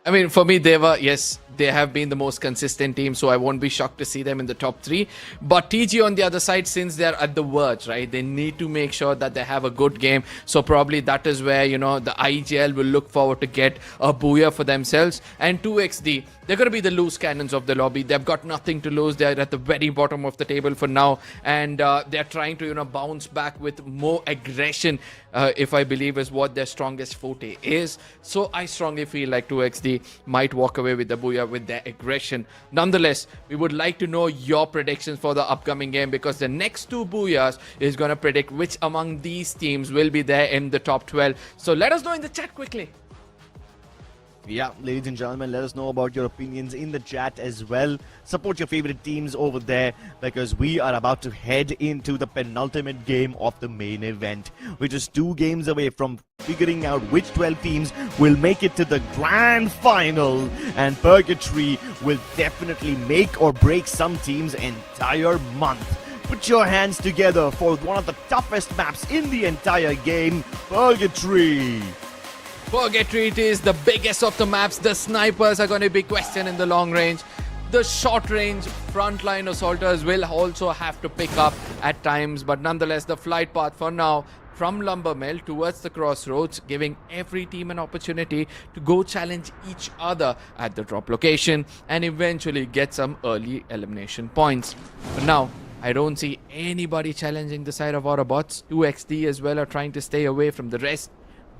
I mean, for me, Dewa, yes, they have been the most consistent team, so I won't be shocked to see them in the top 3. But TG on the other side, since they're at the verge, right, they need to make sure that they have a good game. So probably that is where, you know, the IGL will look forward to get a booyah for themselves. And 2XD, they're going to be the loose cannons of the lobby. They've got nothing to lose. They're at the very bottom of the table for now. And they're trying to, you know, bounce back with more aggression, if I believe is what their strongest forte is. So I strongly feel like 2XD might walk away with the booyah with their aggression. Nonetheless, we would like to know your predictions for the upcoming game, because the next 2 booyahs is going to predict which among these teams will be there in the top 12. So let us know in the chat quickly. Yeah, ladies and gentlemen, let us know about your opinions in the chat as well. Support your favorite teams over there, because we are about to head into the penultimate game of the main event, which is 2 games away from figuring out which 12 teams will make it to the grand final. And Purgatory will definitely make or break some teams' entire month. Put your hands together for one of the toughest maps in the entire game, Purgatory. Purgatory, it is the biggest of the maps. The snipers are going to be questioned in the long range. The short range frontline assaulters will also have to pick up at times, but nonetheless the flight path for now from Lumbermill towards the crossroads, giving every team an opportunity to go challenge each other at the drop location and eventually get some early elimination points. But now I don't see anybody challenging the side of Autobotz. 2XD as well are trying to stay away from the rest.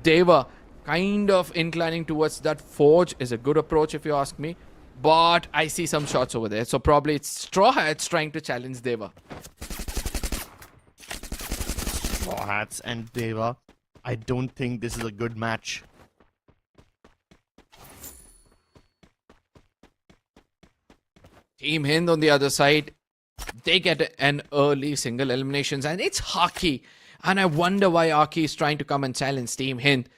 Dewa kind of inclining towards that forge is a good approach if you ask me, but I see some shots over there, so probably it's Straw Hats trying to challenge Dewa. Straw Hats and Dewa, I don't think this is a good match. Team Hind on the other side, they get an early single eliminations, and it's Akkee, and I wonder why Akkee is trying to come and challenge Team Hind.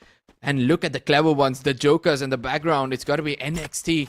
And look at the clever ones, the jokers in the background. It's got to be NXT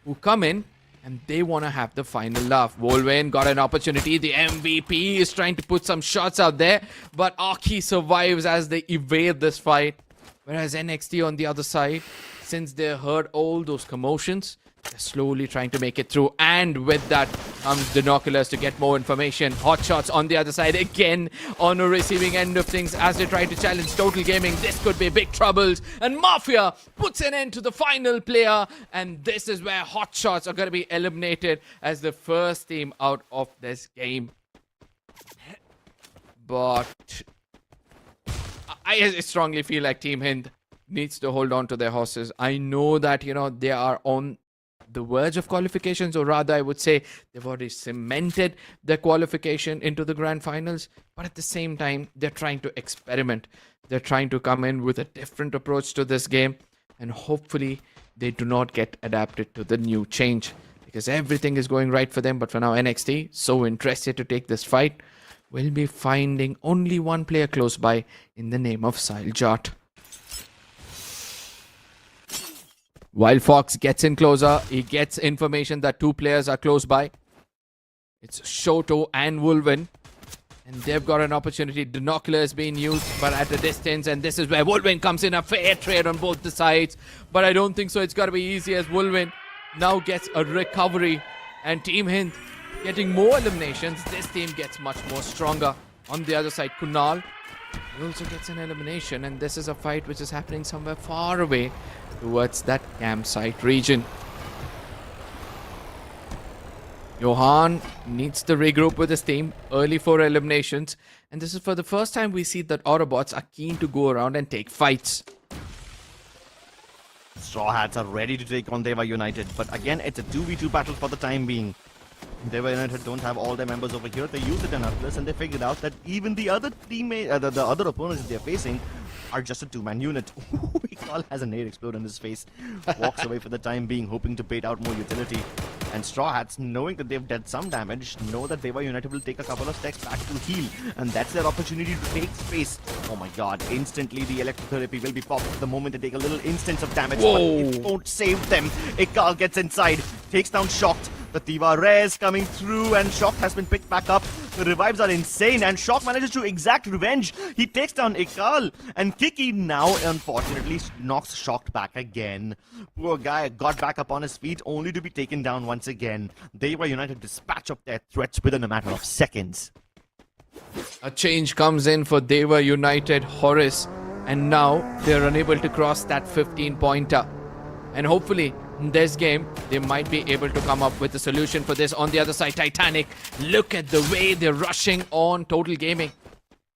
who come in and they want to have the final laugh. Wolverine got an opportunity. The MVP is trying to put some shots out there, but Akkee survives as they evade this fight. Whereas NXT on the other side, since they heard all those commotions, they're slowly trying to make it through, and with that comes Binoculars to get more information. Hotshots on the other side again on a receiving end of things as they try to challenge Total Gaming. This could be big troubles, and Mafia puts an end to the final player, and this is where Hotshots are going to be eliminated as the first team out of this game. But I strongly feel like Team Hind, needs to hold on to their horses. I know that, they are on the verge of qualifications, or rather I would say they've already cemented their qualification into the grand finals, but at the same time they're trying to experiment. They're trying to come in with a different approach to this game, and hopefully they do not get adapted to the new change, because everything is going right for them. But for now, NXT, so interested to take this fight, will be finding only one player close by in the name of Siljot. While Fox gets in closer, he gets information that two players are close by. It's Shoto and Wolvin. And they've got an opportunity. Binocular is being used, but at a distance. And this is where Wolvin comes in. A fair trade on both the sides. But I don't think so. It's got to be easy, as Wolvin now gets a recovery. And Team Hind getting more eliminations. This team gets much more stronger. On the other side, Kunal, he also gets an elimination. And this is a fight which is happening somewhere far away towards that campsite region. Johan needs to regroup with his team. Early 4 eliminations. And this is for the first time we see that Autobots are keen to go around and take fights. Straw Hats are ready to take on Dewa United. But again, it's a 2v2 battle for the time being. Dewa United don't have all their members over here. They use it in Atlas, and they figured out that even the other teammate, the other opponents they're facing are just a 2-man unit. IqOO has a nade explode in his face. Walks away for the time being, hoping to bait out more utility. And Straw Hats, knowing that they've dealt some damage, know that Dewa United will take a couple of steps back to heal. And that's their opportunity to take space. Oh my god, instantly the electrotherapy will be popped the moment they take a little instance of damage. Whoa. But it won't save them. IqOO gets inside, takes down Shocked. The Tiva Res coming through, and Shock has been picked back up. The revives are insane, and Shock manages to exact revenge. He takes down IqOO, and Kiki now, unfortunately, knocks Shocked back again. Poor guy got back up on his feet, only to be taken down once again. Dewa United dispatch of their threats within a matter of seconds. A change comes in for Dewa United, Horus, and now they're unable to cross that 15-pointer. And hopefully, in this game, they might be able to come up with a solution for this. On the other side, Titanic, look at the way they're rushing on Total Gaming.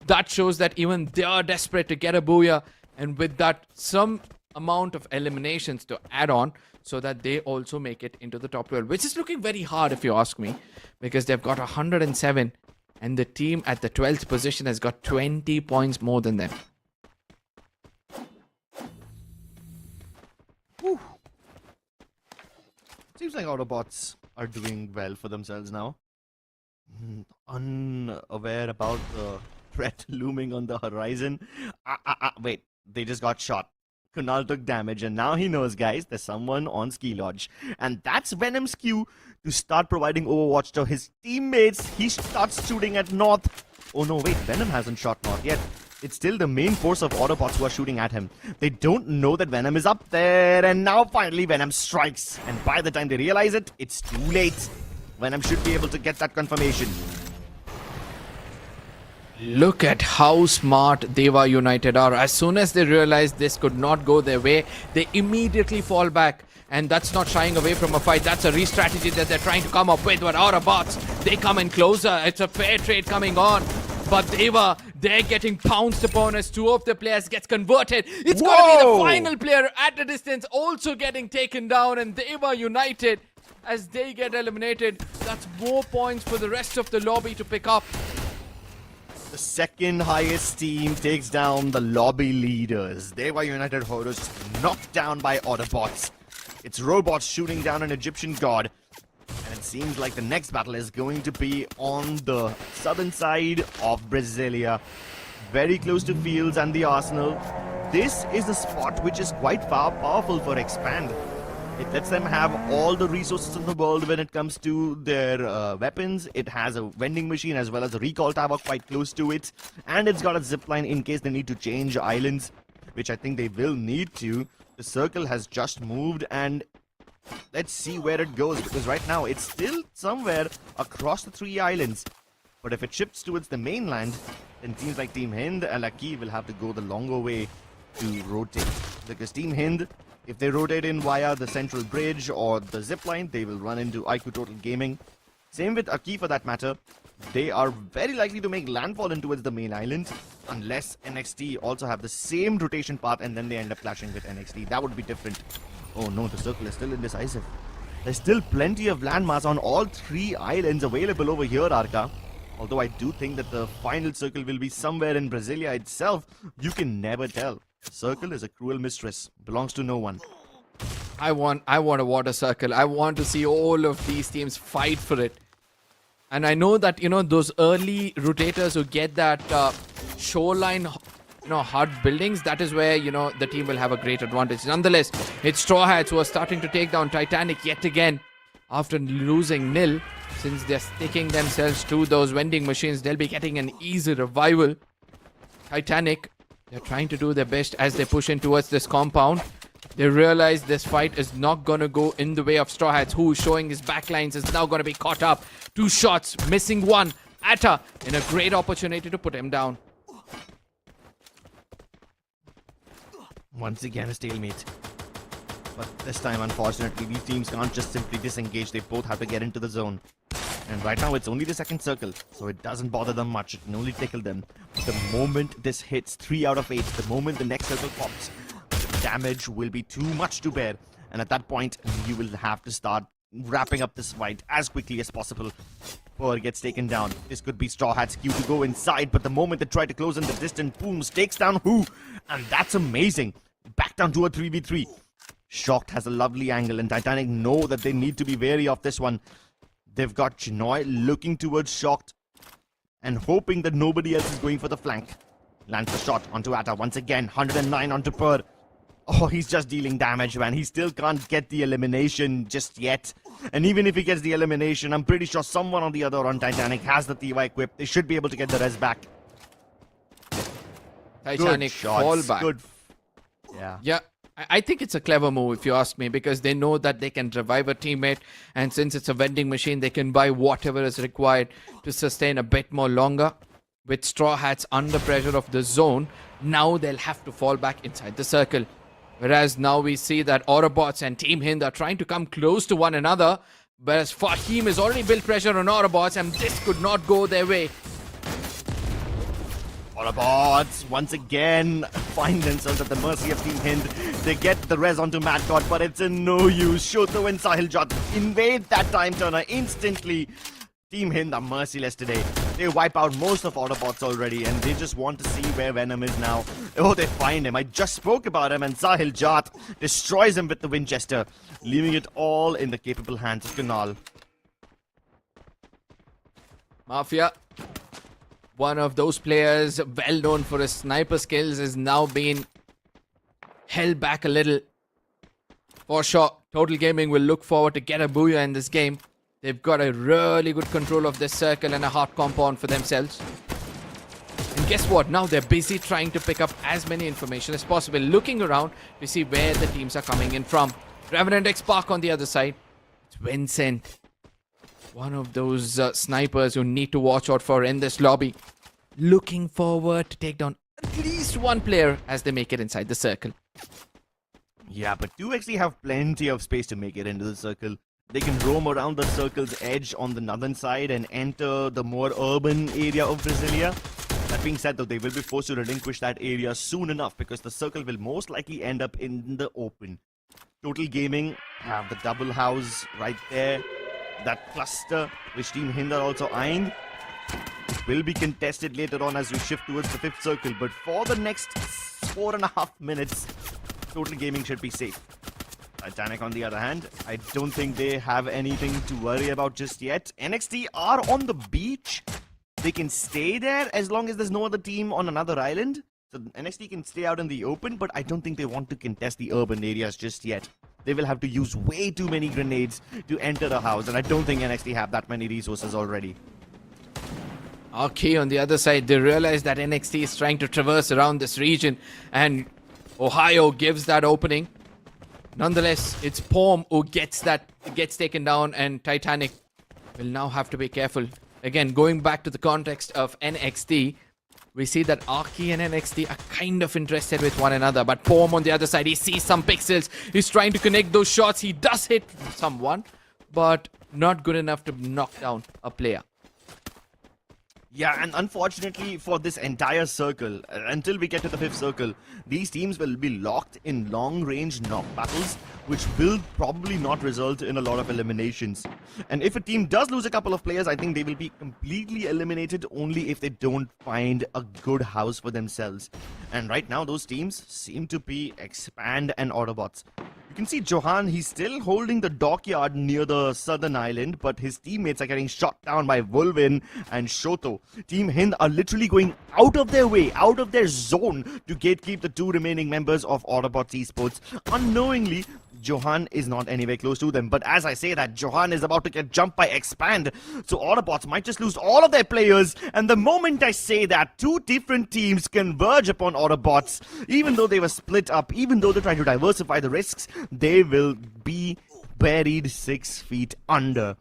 That shows that even they are desperate to get a booyah, and with that, some amount of eliminations to add on so that they also make it into the top 12, which is looking very hard if you ask me, because they've got 107, and the team at the 12th position has got 20 points more than them. Whew. Seems like Autobots are doing well for themselves now. Unaware about the threat looming on the horizon. Wait, they just got shot. Kunal took damage, and now he knows, guys, there's someone on Ski Lodge. And that's Venom's cue to start providing Overwatch to his teammates. He starts shooting at North. Oh no, wait, Venom hasn't shot North yet. It's still the main force of Autobots who are shooting at him. They don't know that Venom is up there, and now finally Venom strikes. And by the time they realize it, it's too late. Venom should be able to get that confirmation. Look at how smart Dewa United are. As soon as they realize this could not go their way, they immediately fall back. And that's not shying away from a fight. That's a re-strategy that they're trying to come up with. But Autobots, they come in closer. It's a fair trade coming on. But Dewa, they're getting pounced upon as 2 of the players gets converted. It's going to be the final player at a distance also getting taken down. And Dewa United, as they get eliminated, that's more points for the rest of the lobby to pick up. The second highest team takes down the lobby leaders. Dewa United Horus knocked down by Autobots. It's robots shooting down an Egyptian god. And it seems like the next battle is going to be on the southern side of Brasilia. Very close to Fields and the Arsenal. This is a spot which is quite powerful for Expand. It lets them have all the resources in the world when it comes to their weapons. It has a vending machine as well as a recall tower quite close to it. And it's got a zipline in case they need to change islands, which I think they will need to. The circle has just moved, and let's see where it goes, because right now it's still somewhere across the 3 islands. But if it shifts towards the mainland, then teams like Team Hind and Akkee will have to go the longer way to rotate. Because Team Hind, if they rotate in via the central bridge or the zipline, they will run into iQOO Total Gaming. Same with Akkee for that matter. They are very likely to make landfall in towards the main island unless NXT also have the same rotation path and then they end up clashing with NXT. That would be different. Oh no, the circle is still indecisive. There's still plenty of landmass on all 3 islands available over here, Arka. Although I do think that the final circle will be somewhere in Brasilia itself. You can never tell. Circle is a cruel mistress. Belongs to no one. I want a water circle. I want to see all of these teams fight for it. And I know that, those early rotators who get that shoreline, hard buildings, that is where, the team will have a great advantage. Nonetheless, it's Straw Hats who are starting to take down Titanic yet again. After losing nil, since they're sticking themselves to those vending machines, they'll be getting an easy revival. Titanic, they're trying to do their best as they push in towards this compound. They realize this fight is not going to go in the way of Straw Hats, who showing his backlines is now going to be caught up. 2 shots, missing 1. Atta in a great opportunity to put him down. Once again a stalemate. But this time, unfortunately, these teams can't just simply disengage. They both have to get into the zone. And right now, it's only the second circle, so it doesn't bother them much. It can only tickle them. The moment this hits 3 out of 8, the moment the next circle pops, the damage will be too much to bear. And at that point, you will have to start wrapping up this fight as quickly as possible. Pearl gets taken down. This could be Straw Hat's cue to go inside, but the moment they try to close in the distance, Booms takes down Who. And that's amazing. Back down to a 3v3. Shocked has a lovely angle, and Titanic know that they need to be wary of this one. They've got Chinoy looking towards Shocked and hoping that nobody else is going for the flank. Lands the shot onto Atta once again. 109 onto Per. Oh, he's just dealing damage, man. He still can't get the elimination just yet. And even if he gets the elimination, I'm pretty sure someone on the other on Titanic has the Dewa equipped. They should be able to get the res back. Titanic fall back. Good. Yeah. I think it's a clever move if you ask me, because they know that they can revive a teammate, and since it's a vending machine, they can buy whatever is required to sustain a bit more longer. With Straw Hats under pressure of the zone, now they'll have to fall back inside the circle. Whereas now we see that Autobotz and Team Hind are trying to come close to one another, whereas Fahim has already built pressure on Autobotz, and this could not go their way. Autobotz once again find themselves at the mercy of Team Hind. They get the res onto Madcot, but it's in no use. Shoto and Sahil Jot invade that time turner instantly. Team Hind are merciless today. They wipe out most of Autobotz already, and they just want to see where Venom is now. Oh, they find him. I just spoke about him, and Sahil Jot destroys him with the Winchester, leaving it all in the capable hands of Kunal. Mafia, one of those players well known for his sniper skills, is now being held back a little. For sure, Total Gaming will look forward to get a booyah in this game. They've got a really good control of this circle and a hard compound for themselves. And guess what? Now they're busy trying to pick up as many information as possible, looking around to see where the teams are coming in from. Revenant XSpark on the other side. It's Vincent, one of those snipers you need to watch out for in this lobby. Looking forward to take down at least one player as they make it inside the circle. Yeah, but do actually have plenty of space to make it into the circle. They can roam around the circle's edge on the northern side and enter the more urban area of Brasilia. That being said, though, they will be forced to relinquish that area soon enough, because the circle will most likely end up in the open. Total Gaming have the double house right there. That cluster, which Team Hind are also eyeing, will be contested later on as we shift towards the 5th circle. But for the next 4.5 minutes, Total Gaming should be safe. Titanic, on the other hand, I don't think they have anything to worry about just yet. NXT are on the beach. They can stay there as long as there's no other team on another island. So NXT can stay out in the open, but I don't think they want to contest the urban areas just yet. They will have to use way too many grenades to enter the house, and I don't think NXT have that many resources already. Okay, on the other side, they realize that NXT is trying to traverse around this region, and Ohio gives that opening. Nonetheless, it's Pom who gets taken down, and Titanic will now have to be careful. Again, going back to the context of NXT, we see that Akkee and NXT are kind of interested with one another, but Pom on the other side, he sees some pixels. He's trying to connect those shots. He does hit someone, but not good enough to knock down a player. Yeah, and unfortunately for this entire circle, until we get to the 5th circle, these teams will be locked in long-range knock battles, which will probably not result in a lot of eliminations. And if a team does lose a couple of players, I think they will be completely eliminated only if they don't find a good house for themselves. And right now, those teams seem to be Expand and Autobotz. You can see Johan, he's still holding the dockyard near the southern island, but his teammates are getting shot down by Wolvin and Shoto. Team Hind are literally going out of their way, out of their zone to gatekeep the 2 remaining members of Autobotz Esports. Unknowingly, Johan is not anywhere close to them. But as I say that, Johan is about to get jumped by Expand. So Autobotz might just lose all of their players. And the moment I say that, 2 different teams converge upon Autobotz. Even though they were split up, even though they're trying to diversify the risks, they will be buried 6 feet under.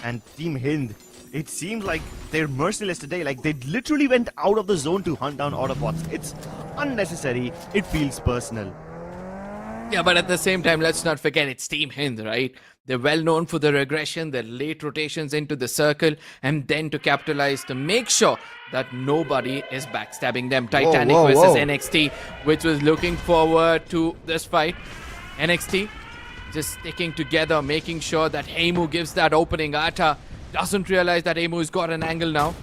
And Team Hind, it seems like they're merciless today. Like, they literally went out of the zone to hunt down Autobotz. It's unnecessary. It feels personal. Yeah, but at the same time, let's not forget it's Team Hind, right? They're well known for their aggression, their late rotations into the circle, and then to capitalize to make sure that nobody is backstabbing them. Titanic versus NXT, which was looking forward to this fight. NXT just sticking together, making sure that iQOO gives that opening. Ata doesn't realize that iQOO's got an angle now.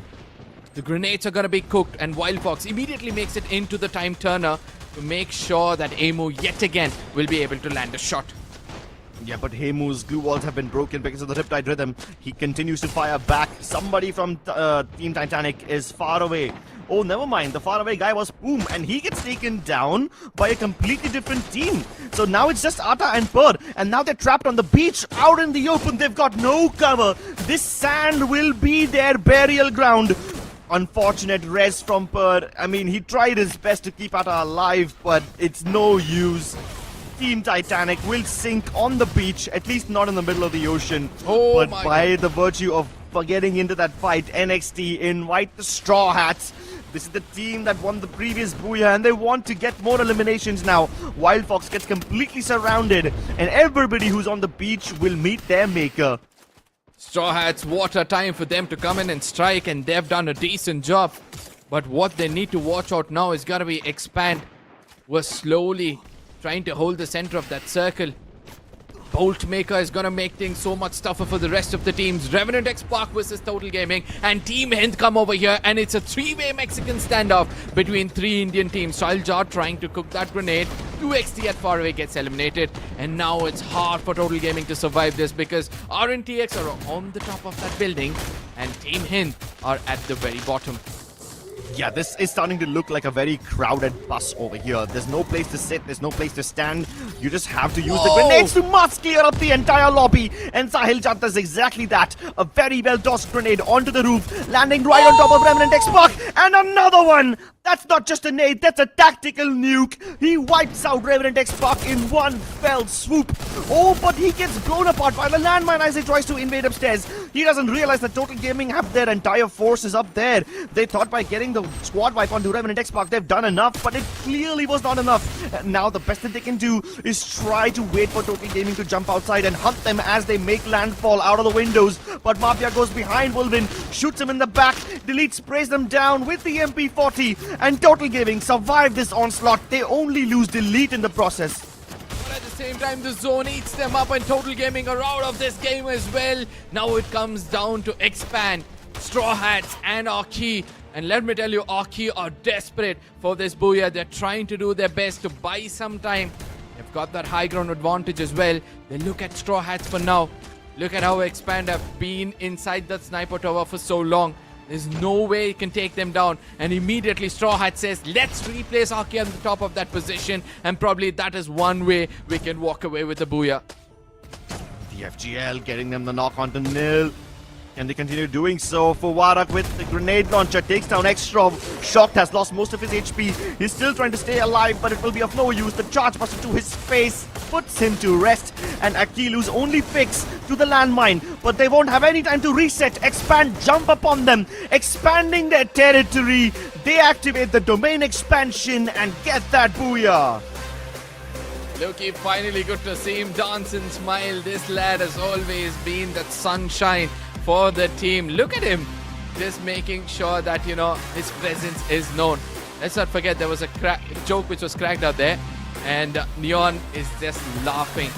The grenades are going to be cooked, and Wild Fox immediately makes it into the time turner to make sure that iQOO yet again will be able to land a shot. Yeah, but Heimu's glue walls have been broken because of the Riptide Rhythm. He continues to fire back. Somebody from Team Titanic is far away. Oh, never mind. The faraway guy was Poom, and he gets taken down by a completely different team. So now it's just Ata and Purr, and now they're trapped on the beach, out in the open. They've got no cover. This sand will be their burial ground. Unfortunate res from Purr. I mean, he tried his best to keep Ata alive, but it's no use. Team Titanic will sink on the beach, at least not in the middle of the ocean. But by the virtue of getting into that fight, NXT invite the Straw Hats. This is the team that won the previous Booyah, and they want to get more eliminations now. Wild Fox gets completely surrounded, and everybody who's on the beach will meet their maker. Straw Hats, what a time for them to come in and strike, and they've done a decent job. But what they need to watch out now is gotta be Expand. We're slowly trying to hold the center of that circle. Bolt Maker is gonna make things so much tougher for the rest of the teams. Revenant XSpark versus Total Gaming, and Team Hind come over here, and it's a 3-way Mexican standoff between 3 Indian teams. Shaljar trying to cook that grenade. 2XT at far away gets eliminated, and now it's hard for Total Gaming to survive this because RNTX are on the top of that building, and Team Hind are at the very bottom. Yeah, this is starting to look like a very crowded bus over here. There's no place to sit, there's no place to stand. You just have to use the grenades to mass clear up the entire lobby. And Sahil Jat does exactly that. A very well-tossed grenade onto the roof, landing right on top of Revenant XSpark. And another one! That's not just a nade, that's a tactical nuke. He wipes out Revenant XSpark in one fell swoop. Oh, but he gets blown apart by the landmine as he tries to invade upstairs. He doesn't realize that Total Gaming have their entire forces up there. They thought by getting the squad wipe onto Revenant XSpark they've done enough, but it clearly was not enough. And now the best that they can do is try to wait for Total Gaming to jump outside and hunt them as they make landfall out of the windows. But Mafia goes behind Wolvin, shoots him in the back, Delete sprays them down with the MP40. And Total Gaming survive this onslaught. They only lose Delete in the process. But at the same time, the zone eats them up, and Total Gaming are out of this game as well. Now it comes down to Expand, Straw Hats, and Akkee. And let me tell you, Akkee are desperate for this Booyah. They're trying to do their best to buy some time. They've got that high ground advantage as well. They look at Straw Hats for now. Look at how Expand have been inside that sniper tower for so long. There's no way it can take them down. And immediately Straw Hat says, let's replace Akkee on the top of that position. And probably that is one way we can walk away with the Booyah. The FGL getting them the knock onto nil. And they continue doing so. Fuwarak with the grenade launcher takes down Extra. Shocked has lost most of his HP. He's still trying to stay alive, but it will be of no use. The charge buster to his face puts him to rest. And Akilu's only fix to the landmine. But they won't have any time to reset. Expand jump upon them, expanding their territory. They activate the domain expansion and get that Booyah. Loki, finally good to see him dance and smile. This lad has always been that sunshine for the team. Look at him, just making sure that, you know, his presence is known. Let's not forget there was a joke which was cracked out there, and Neon is just laughing.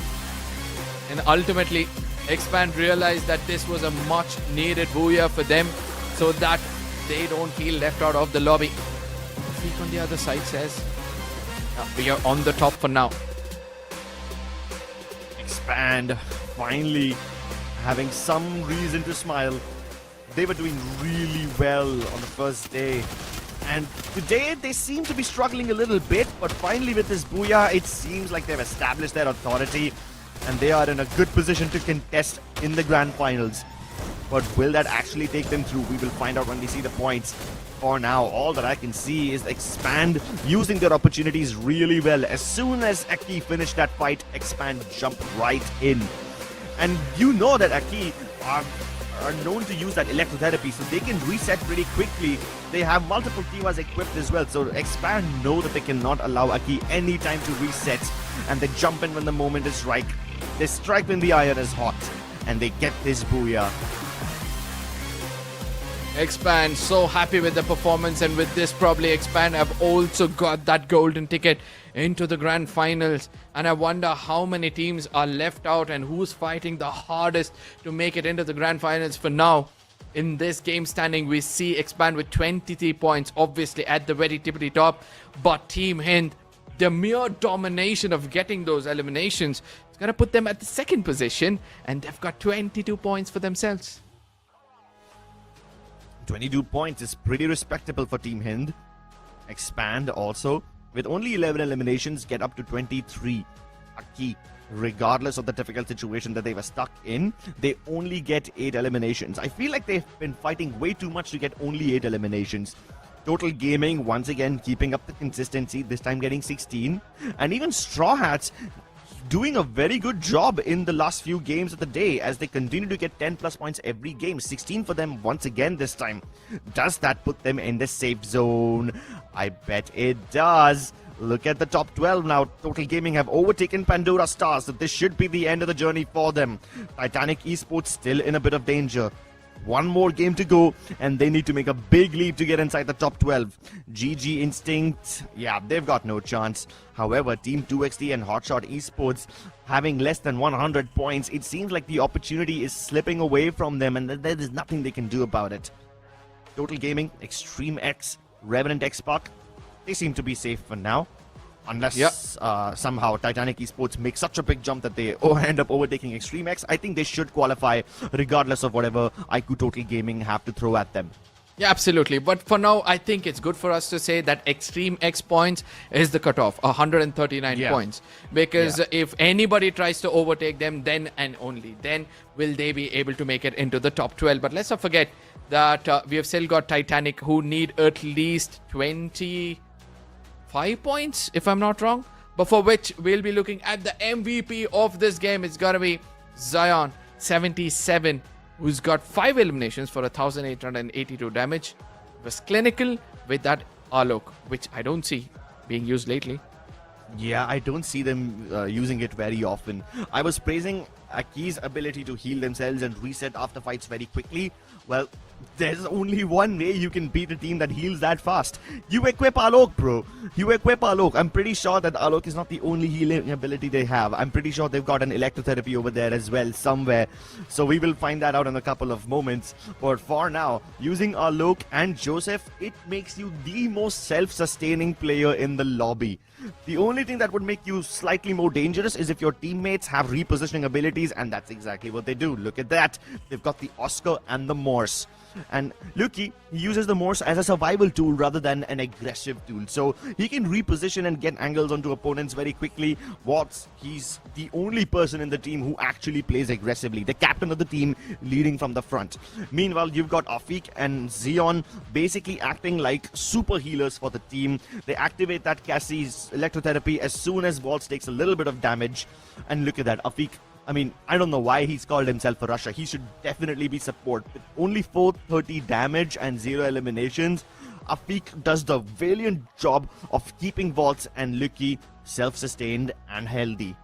And ultimately, Expand realized that this was a much needed booyah for them so that they don't feel left out of the lobby. Freak on the other side says, we are on the top for now. Expand finally having some reason to smile. They were doing really well on the first day, and today they seem to be struggling a little bit, but finally with this booyah it seems like they've established their authority and they are in a good position to contest in the grand finals. But will that actually take them through? We will find out when we see the points. For now, all that I can see is Expand using their opportunities really well. As soon as Akkee finished that fight, Expand jumped right in. And you know that Akkee are known to use that electrotherapy, so they can reset pretty quickly. They have multiple Tivas equipped as well, so Expand know that they cannot allow Akkee any time to reset, and they jump in when the moment is right. They strike when the iron is hot, and they get this booyah. Expand so happy with the performance, and with this probably Expand have also got that golden ticket into the grand finals. And I wonder how many teams are left out and who's fighting the hardest to make it into the grand finals. For now, in this game standing, we see Expand with 23 points, obviously at the very tippity top, but Team Hind, the mere domination of getting those eliminations is going to put them at the second position, and they've got 22 points for themselves. 22 points is pretty respectable for Team Hind. Expand also, with only 11 eliminations, get up to 23. Akkee, regardless of the difficult situation that they were stuck in, they only get 8 eliminations. I feel like they've been fighting way too much to get only 8 eliminations. Total Gaming, once again, keeping up the consistency, this time getting 16. And even Straw Hats doing a very good job in the last few games of the day as they continue to get 10 plus points every game. 16 for them once again this time. Does that put them in the safe zone? I bet it does. Look at the top 12 now. Total Gaming have overtaken Pandora Stars, so this should be the end of the journey for them. Titanic Esports still in a bit of danger. One more game to go, and they need to make a big leap to get inside the top 12. GG Instinct, yeah, they've got no chance. However, Team 2XD and Hotshot Esports having less than 100 points, it seems like the opportunity is slipping away from them, and there is nothing they can do about it. Total Gaming, Extreme X, Revenant XSpark, they seem to be safe for now. Unless somehow Titanic Esports make such a big jump that they end up overtaking Extreme X, I think they should qualify regardless of whatever iQOO Total Gaming have to throw at them. Yeah, absolutely. But for now, I think it's good for us to say that Extreme X points is the cutoff, 139 points. Because if anybody tries to overtake them, then and only then will they be able to make it into the top 12. But let's not forget that we have still got Titanic, who need at least 25 points, if I'm not wrong. But for which we'll be looking at the MVP of this game. It's got to be Zion, 77. Who's got 5 eliminations for 1,882 damage. Was clinical with that Alok, which I don't see being used lately. Yeah, I don't see them using it very often. I was praising Akkee's ability to heal themselves and reset after fights very quickly. Well, there's only one way you can beat a team that heals that fast. You equip Alok, bro. You equip Alok. I'm pretty sure that Alok is not the only healing ability they have. I'm pretty sure they've got an electrotherapy over there as well somewhere. So we will find that out in a couple of moments. But for now, using Alok and Joseph, it makes you the most self-sustaining player in the lobby. The only thing that would make you slightly more dangerous is if your teammates have repositioning abilities, and that's exactly what they do. Look at that. They've got the Oscar and the Morse. And Luki, he uses the Morse as a survival tool rather than an aggressive tool. So he can reposition and get angles onto opponents very quickly. Watts, he's the only person in the team who actually plays aggressively. The captain of the team leading from the front. Meanwhile, you've got Afik and Zion basically acting like super healers for the team. They activate that Cassie's electrotherapy as soon as Waltz takes a little bit of damage. And look at that, Afik. I mean, I don't know why he's called himself a Russia. He should definitely be support. With only 430 damage and 0 eliminations, Afik does the valiant job of keeping Volts and Lucky self-sustained and healthy.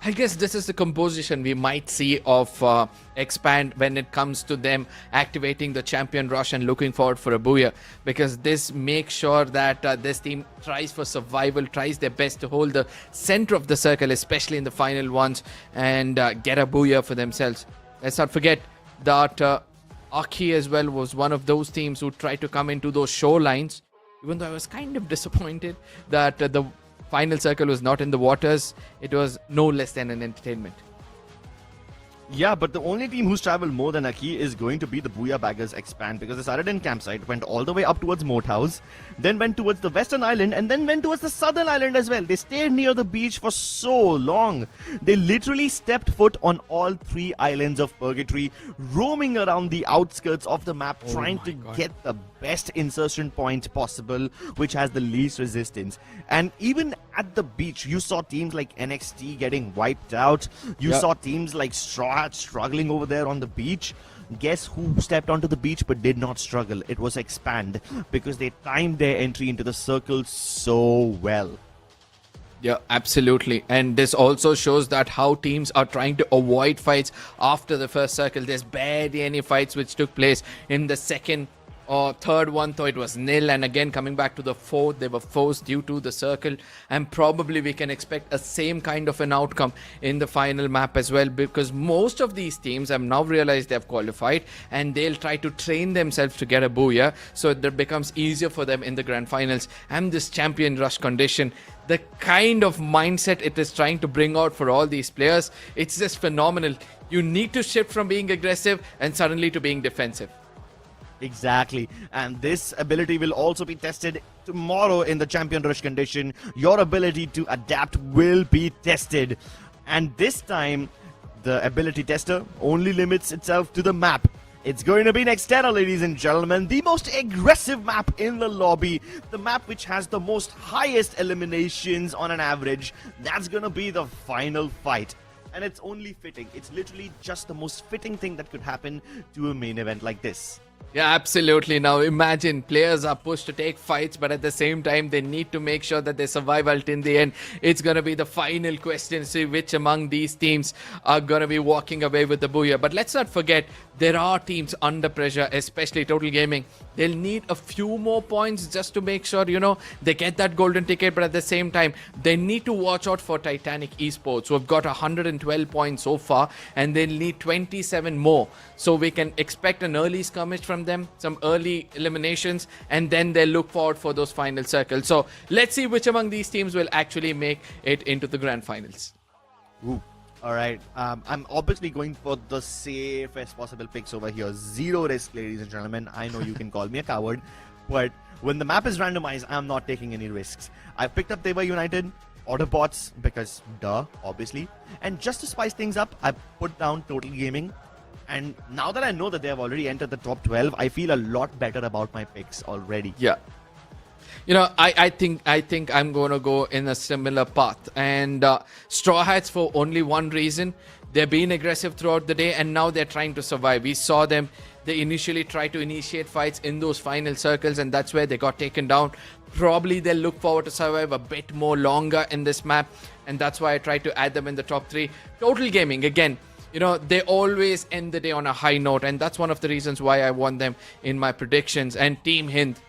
I guess this is the composition we might see of Expand when it comes to them activating the champion rush and looking forward for a booyah, because this makes sure that this team tries for survival, tries their best to hold the center of the circle, especially in the final ones, and get a booyah for themselves. Let's not forget that Akkee as well was one of those teams who tried to come into those shorelines, even though I was kind of disappointed that the final circle was not in the waters. It was no less than an entertainment. Yeah, but the only team who's traveled more than Akkee is going to be the Booyah Baggers Expand, because they started in campsite, went all the way up towards Moat House, then went towards the western island, and then went towards the southern island as well. They stayed near the beach for so long. They literally stepped foot on all 3 islands of Purgatory, roaming around the outskirts of the map, trying to get the best insertion point possible, which has the least resistance. And even at the beach, you saw teams like NXT getting wiped out. You saw teams like Straw Hat struggling over there on the beach. Guess who stepped onto the beach but did not struggle? It was Expand, because they timed their entry into the circle so well. Yeah, absolutely. And this also shows that how teams are trying to avoid fights after the first circle. There's barely any fights which took place in the second or third one, though it was nil, and again coming back to the fourth, they were forced due to the circle, and probably we can expect a same kind of an outcome in the final map as well, because most of these teams have now realized they have qualified and they'll try to train themselves to get a booyah, so that becomes easier for them in the grand finals. And this champion rush condition, the kind of mindset it is trying to bring out for all these players, it's just phenomenal. You need to shift from being aggressive and suddenly to being defensive. Exactly, and this ability will also be tested tomorrow in the champion rush condition. Your ability to adapt will be tested, and this time the ability tester only limits itself to the map. It's going to be Nextera, ladies and gentlemen, the most aggressive map in the lobby, the map which has the most highest eliminations on an average. That's going to be the final fight. And it's only fitting. It's literally just the most fitting thing that could happen to a main event like this. Yeah, absolutely. Now imagine players are pushed to take fights, but at the same time they need to make sure that they survive until the end. It's going to be the final question, see which among these teams are going to be walking away with the booyah. But let's not forget, there are teams under pressure, especially Total Gaming. They'll need a few more points just to make sure, you know, they get that golden ticket, but at the same time they need to watch out for Titanic Esports, who have got 112 points so far, and they'll need 27 more. So we can expect an early skirmish from them, some early eliminations, and then they'll look forward for those final circles. So let's see which among these teams will actually make it into the grand finals. Ooh. Alright, I'm obviously going for the safest possible picks over here. Zero risk, ladies and gentlemen. I know you can call me a coward, but when the map is randomized, I'm not taking any risks. I picked up Dewa United, Autobotz, because duh, obviously. And just to spice things up, I put down Total Gaming. And now that I know that they have already entered the top 12, I feel a lot better about my picks already. Yeah. You know, I think I'm going to go in a similar path. And Straw Hats, for only one reason. They're being aggressive throughout the day, and now they're trying to survive. We saw them. They initially tried to initiate fights in those final circles, and that's where they got taken down. Probably they'll look forward to survive a bit more longer in this map, and that's why I tried to add them in the top 3. Total Gaming, again, you know, they always end the day on a high note, and that's one of the reasons why I won them in my predictions. And Team Hind,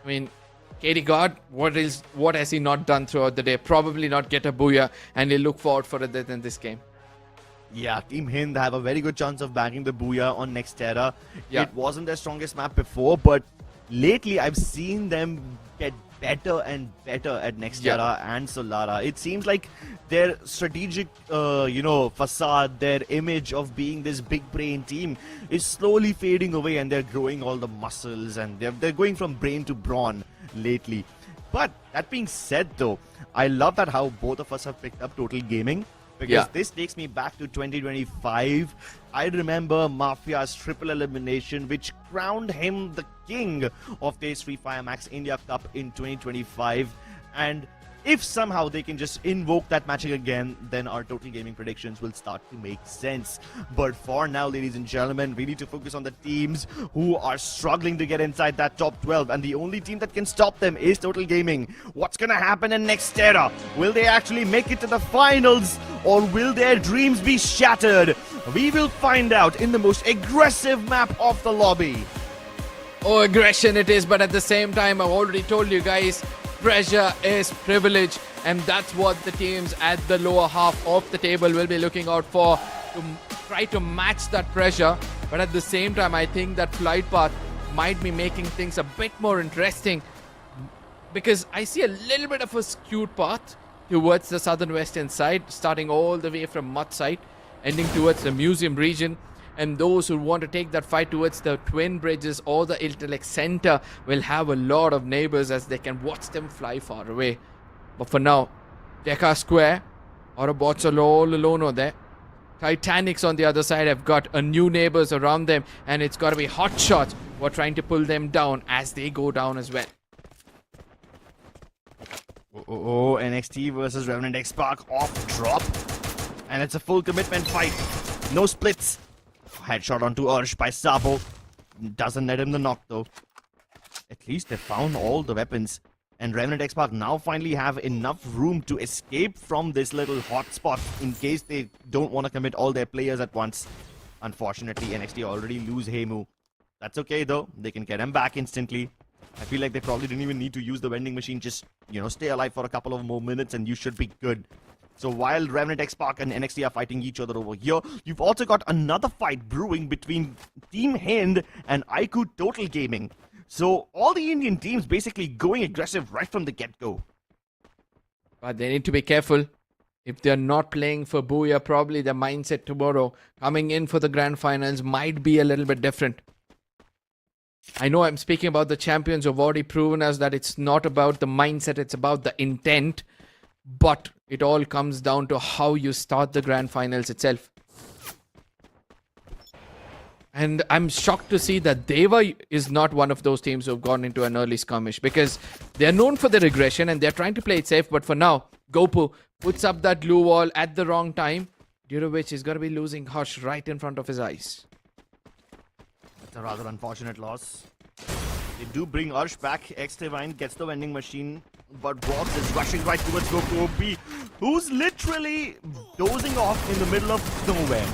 I mean, Katie God, what has he not done throughout the day? Probably not get a booyah, and he'll look forward for it in this game. Yeah, Team Hind have a very good chance of bagging the booyah on Nextera. Yeah. It wasn't their strongest map before, but lately I've seen them get better and better at Nextera and Solara. It seems like their strategic, facade, their image of being this big brain team is slowly fading away, and they're growing all the muscles, and they're going from brain to brawn lately. But that being said, though, I love that how both of us have picked up Total Gaming, because this takes me back to 2025. I remember Mafia's triple elimination, which crowned him the king of the Fire Max India Cup in 2025. And If somehow they can just invoke that matching again, then our total gaming predictions will start to make sense. But for now, ladies and gentlemen, we need to focus on the teams who are struggling to get inside that top 12, and the only team that can stop them is Total Gaming. What's gonna happen in Nextera? Will they actually make it to the finals, or will their dreams be shattered? We will find out in the most aggressive map of the lobby. Oh, aggression it is, but at the same time, I've already told you guys, pressure is privilege, and that's what the teams at the lower half of the table will be looking out for, to try to match that pressure. But at the same time, I think that flight path might be making things a bit more interesting, because I see a little bit of a skewed path towards the southern western side, starting all the way from Mud side, ending towards the museum region. And those who want to take that fight towards the Twin Bridges or the Intellect Center will have a lot of neighbors, as they can watch them fly far away. But for now, Deca Square, Autobotz are all alone over there. Titanics on the other side have got a new neighbors around them, and it's got to be Hotshot who are trying to pull them down as they go down as well. Oh, NXT versus Revenant XSpark off drop. And it's a full commitment fight. No splits. Headshot onto Ursh by Sabo. Doesn't let him the knock though. At least they found all the weapons. And Revenant XSpark now finally have enough room to escape from this little hotspot in case they don't want to commit all their players at once. Unfortunately, NXT already lose Heimu. That's okay though. They can get him back instantly. I feel like they probably didn't even need to use the vending machine. Just, stay alive for a couple of more minutes and you should be good. So while Revenant XSpark and NXT are fighting each other over here, you've also got another fight brewing between Team Hind and iQOO Total Gaming. So all the Indian teams basically going aggressive right from the get-go. But they need to be careful. If they're not playing for Booyah, probably the mindset tomorrow coming in for the grand finals might be a little bit different. I know I'm speaking about the champions who have already proven us that it's not about the mindset, it's about the intent. But it all comes down to how you start the grand finals itself. And I'm shocked to see that Dewa is not one of those teams who have gone into an early skirmish, because they're known for their aggression and they're trying to play it safe. But for now, Gopu puts up that glue wall at the wrong time, due to which he's going to be losing Hush right in front of his eyes. That's a rather unfortunate loss. They do bring Ursh back. X-Divine gets the vending machine, but Rox is rushing right towards Goku OP, who's literally dozing off in the middle of nowhere.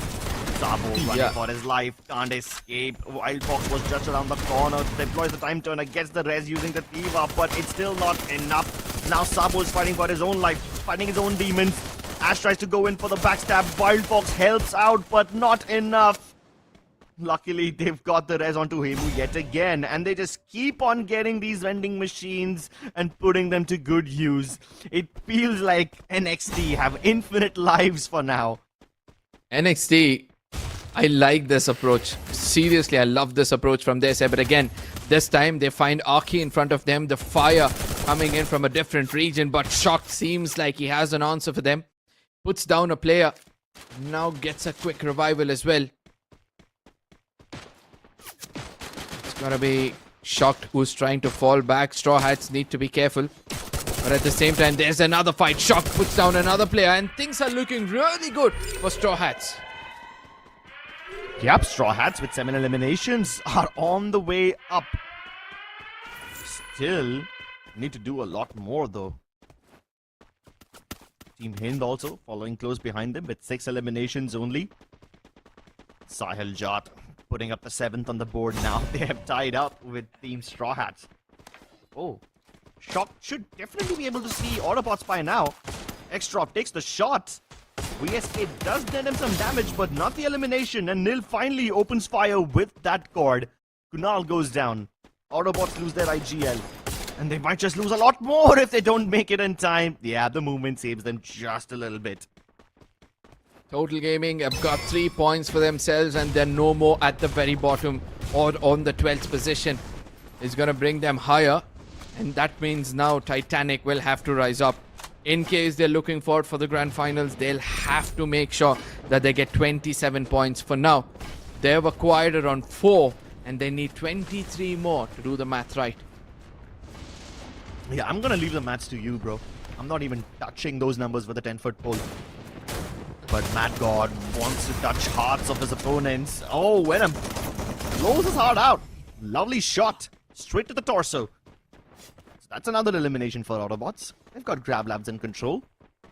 Sabo running for his life, can't escape. Wild Fox was just around the corner, deploys the time turner, gets the res using the Diva, but it's still not enough. Now Sabo is fighting for his own life, fighting his own demons. Ash tries to go in for the backstab. Wild Fox helps out, but not enough. Luckily, they've got the res onto Heimu yet again, and they just keep on getting these vending machines and putting them to good use. It feels like NXT have infinite lives for now. NXT, I like this approach. Seriously, I love this approach from their side. But again, this time they find Akkee in front of them. The fire coming in from a different region, but Shock seems like he has an answer for them. Puts down a player. Now gets a quick revival as well. Gonna be Shocked who's trying to fall back. Straw Hats need to be careful. But at the same time, there's another fight. Shock puts down another player, and things are looking really good for Straw Hats. Yep, Straw Hats with 7 eliminations are on the way up. Still need to do a lot more though. Team Hind also following close behind them with 6 eliminations only. Sahil Jat putting up the 7th on the board now. They have tied up with Team Straw Hats. Oh, Shock should definitely be able to see Autobotz by now. X-Drop takes the shot. VSK does net him some damage, but not the elimination. And Nil finally opens fire with that cord. Kunal goes down. Autobots lose their IGL. And they might just lose a lot more if they don't make it in time. Yeah, the movement saves them just a little bit. Total Gaming have got 3 points for themselves, and they're no more at the very bottom or on the 12th position. It's going to bring them higher, and that means now Titanic will have to rise up. In case they're looking forward for the grand finals, they'll have to make sure that they get 27 points. For now, they've acquired around 4, and they need 23 more to do the math right. Yeah, I'm gonna leave the match to you, bro. I'm not even touching those numbers with a 10-foot pole. But Mad God wants to touch hearts of his opponents. Oh, Venom blows his heart out. Lovely shot. Straight to the torso. So that's another elimination for Autobotz. They've got Grab Labs in control.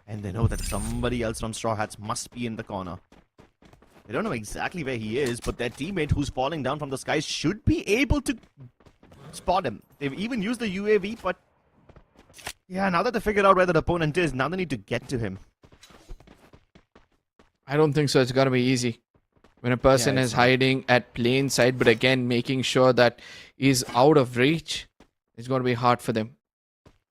And they know that somebody else from Straw Hats must be in the corner. They don't know exactly where he is, but their teammate who's falling down from the sky should be able to spot him. They've even used the UAV, but yeah, now that they figured out where the opponent is, now they need to get to him. I don't think so. It's gonna be easy when a person is hiding at plain sight, but again making sure that he's out of reach. It's gonna be hard for them.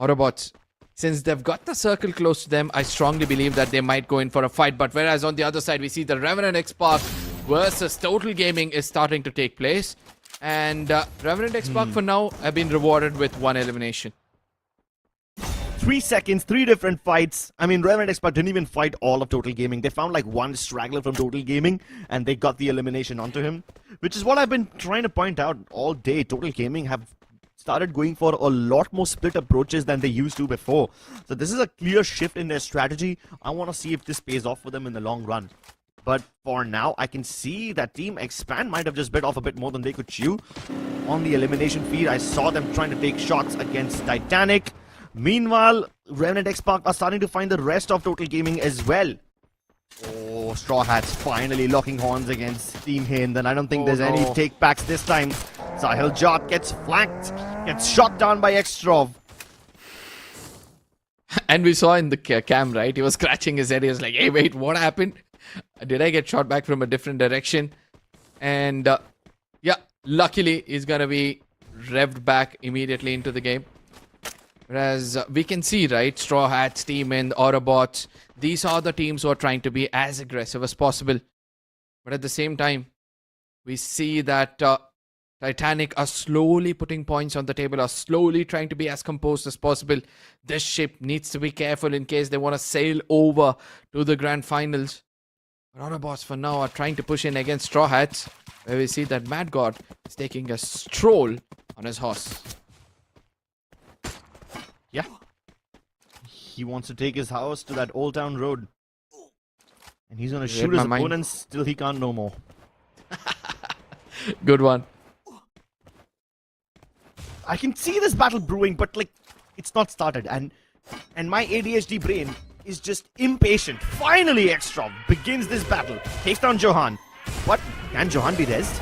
Autobotz, since they've got the circle close to them, I strongly believe that they might go in for a fight. But whereas on the other side, we see the Revenant XSpark versus Total Gaming is starting to take place. And Revenant XSpark for now have been rewarded with 1 elimination. 3 seconds, 3 different fights. I mean, Revenant XSpark didn't even fight all of Total Gaming. They found like one straggler from Total Gaming and they got the elimination onto him. Which is what I've been trying to point out all day. Total Gaming have started going for a lot more split approaches than they used to before. So this is a clear shift in their strategy. I want to see if this pays off for them in the long run. But for now, I can see that Team Expand might have just bit off a bit more than they could chew. On the elimination feed, I saw them trying to take shots against Titanic. Meanwhile, Revenant XSpark are starting to find the rest of Total Gaming as well. Oh, Straw Hats finally locking horns against Team Hind, and I don't think there's any take-backs this time. Sahil Jat gets flanked, gets shot down by Xtrov. And we saw in the cam, right? He was scratching his head. He was like, hey, wait, what happened? Did I get shot back from a different direction? And yeah, luckily, he's going to be revved back immediately into the game. Whereas we can see, right, Straw Hats, Team and Autobotz, these are the teams who are trying to be as aggressive as possible. But at the same time, we see that Titanic are slowly putting points on the table, are slowly trying to be as composed as possible. This ship needs to be careful in case they want to sail over to the grand finals. But Autobotz for now are trying to push in against Straw Hats, where we see that Mad God is taking a stroll on his horse. Yeah. He wants to take his house to that Old Town Road. And he's going to shoot his opponents till he can't no more. Good one. I can see this battle brewing, but like, it's not started. And my ADHD brain is just impatient. Finally, Xtrov begins this battle. Takes down Johan. What? Can Johan be rezzed?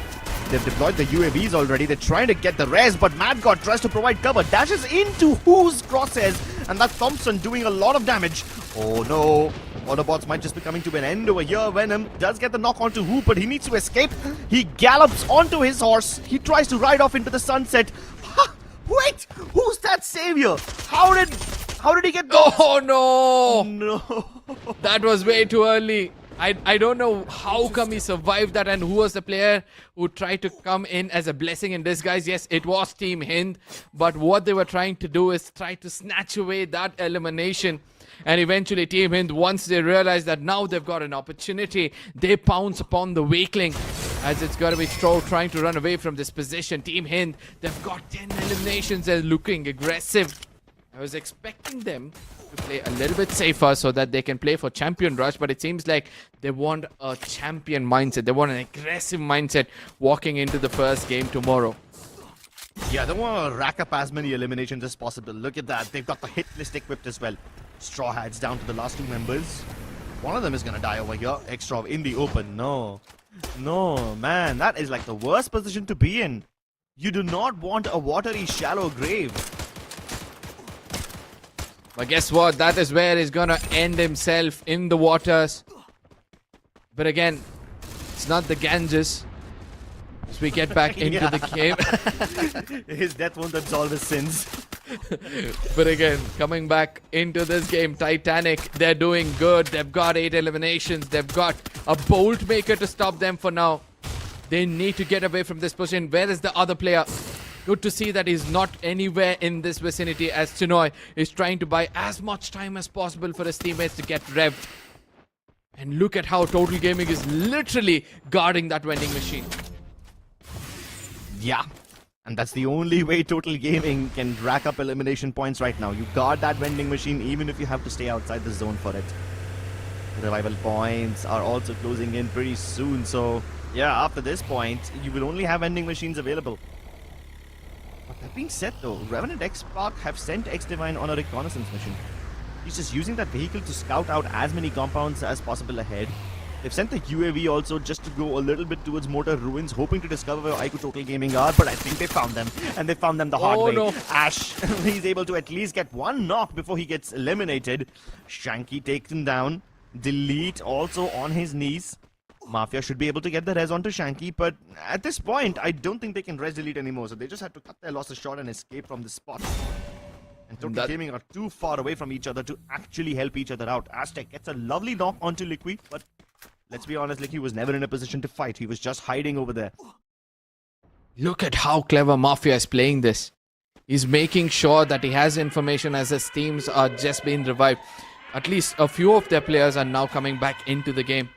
They've deployed the UAVs already. They're trying to get the res, but Mad God tries to provide cover. Dashes into Who's crosshairs, and that's Thompson doing a lot of damage. Oh no. Autobots might just be coming to an end over here. Venom does get the knock onto Who, but he needs to escape. He gallops onto his horse. He tries to ride off into the sunset. Wait! Who's that savior? How did he get... Oh no! No. That was way too early. I don't know how come he survived that, and who was the player who tried to come in as a blessing in disguise. Yes, it was Team Hind, but what they were trying to do is try to snatch away that elimination. And eventually Team Hind, once they realize that now they've got an opportunity, they pounce upon the weakling, as it's going to be Stroh trying to run away from this position. Team Hind, they've got 10 eliminations. They're looking aggressive. I was expecting them to play a little bit safer so that they can play for champion rush, but it seems like they want a champion mindset. They want an aggressive mindset walking into the first game tomorrow. Yeah, they want to rack up as many eliminations as possible. Look at that. They've got the hit list equipped as well. Straw Hats down to the last 2 members. One of them is going to die over here. Extra in the open. No, man. That is like the worst position to be in. You do not want a watery, shallow grave. But guess what? That is where he's going to end himself, in the waters. But again, it's not the Ganges. As we get back into the game. His death won't absolve his sins. But again, coming back into this game, Titanic, they're doing good. They've got 8 eliminations. They've got a bolt maker to stop them for now. They need to get away from this position. Where is the other player? Good to see that he's not anywhere in this vicinity, as Chinoy is trying to buy as much time as possible for his teammates to get revved. And look at how Total Gaming is literally guarding that vending machine. Yeah. And that's the only way Total Gaming can rack up elimination points right now. You guard that vending machine even if you have to stay outside the zone for it. The revival points are also closing in pretty soon, so yeah, after this point, you will only have vending machines available. But that being said though, Revenant XSpark have sent X-Divine on a reconnaissance mission. He's just using that vehicle to scout out as many compounds as possible ahead. They've sent the UAV also just to go a little bit towards Mortar Ruins, hoping to discover where iQOO Total Gaming are, but I think they found them, and they found them the hard way. No. Ash, he's able to at least get one knock before he gets eliminated. Shanky taken down. Delete also on his knees. Mafia should be able to get the res onto Shanky, but at this point, I don't think they can res delete anymore, so they just had to cut their losses short and escape from this spot. And Total Gaming are too far away from each other to actually help each other out. Aztec gets a lovely knock onto Liquid, but let's be honest, Liquid was never in a position to fight. He was just hiding over there. Look at how clever Mafia is playing this. He's making sure that he has information as his teams are just being revived. At least a few of their players are now coming back into the game.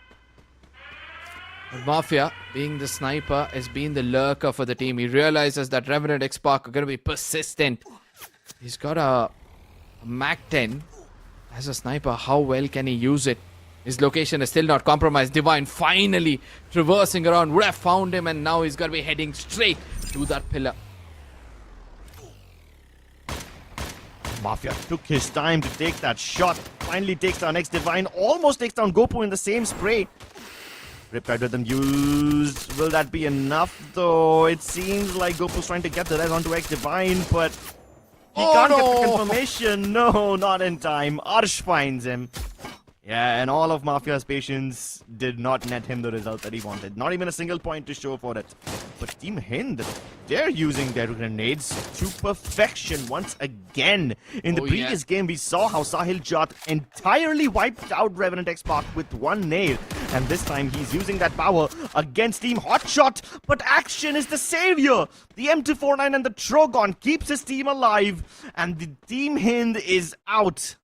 But Mafia, being the sniper, has been the lurker for the team. He realizes that Revenant XSpark are going to be persistent. He's got a Mac 10 as a sniper. How well can he use it? His location is still not compromised. Divine finally traversing around. Would have found him, and now he's going to be heading straight to that pillar. Mafia took his time to take that shot. Finally takes down X-Divine. Almost takes down Gopu in the same spray. Riptide Rhythm used. Will that be enough though? It seems like Gopu's trying to get the res onto X-Divine, but he can't get the confirmation. No, not in time. Arsh finds him. Yeah, and all of Mafia's patience did not net him the result that he wanted. Not even a single point to show for it. But Team Hind, they're using their grenades to perfection once again. In the previous game, we saw how Sahil Jat entirely wiped out Revenant XSpark with one nail. And this time, he's using that power against Team Hotshot. But action is the savior. The M249 and the Trogon keeps his team alive. And the Team Hind is out.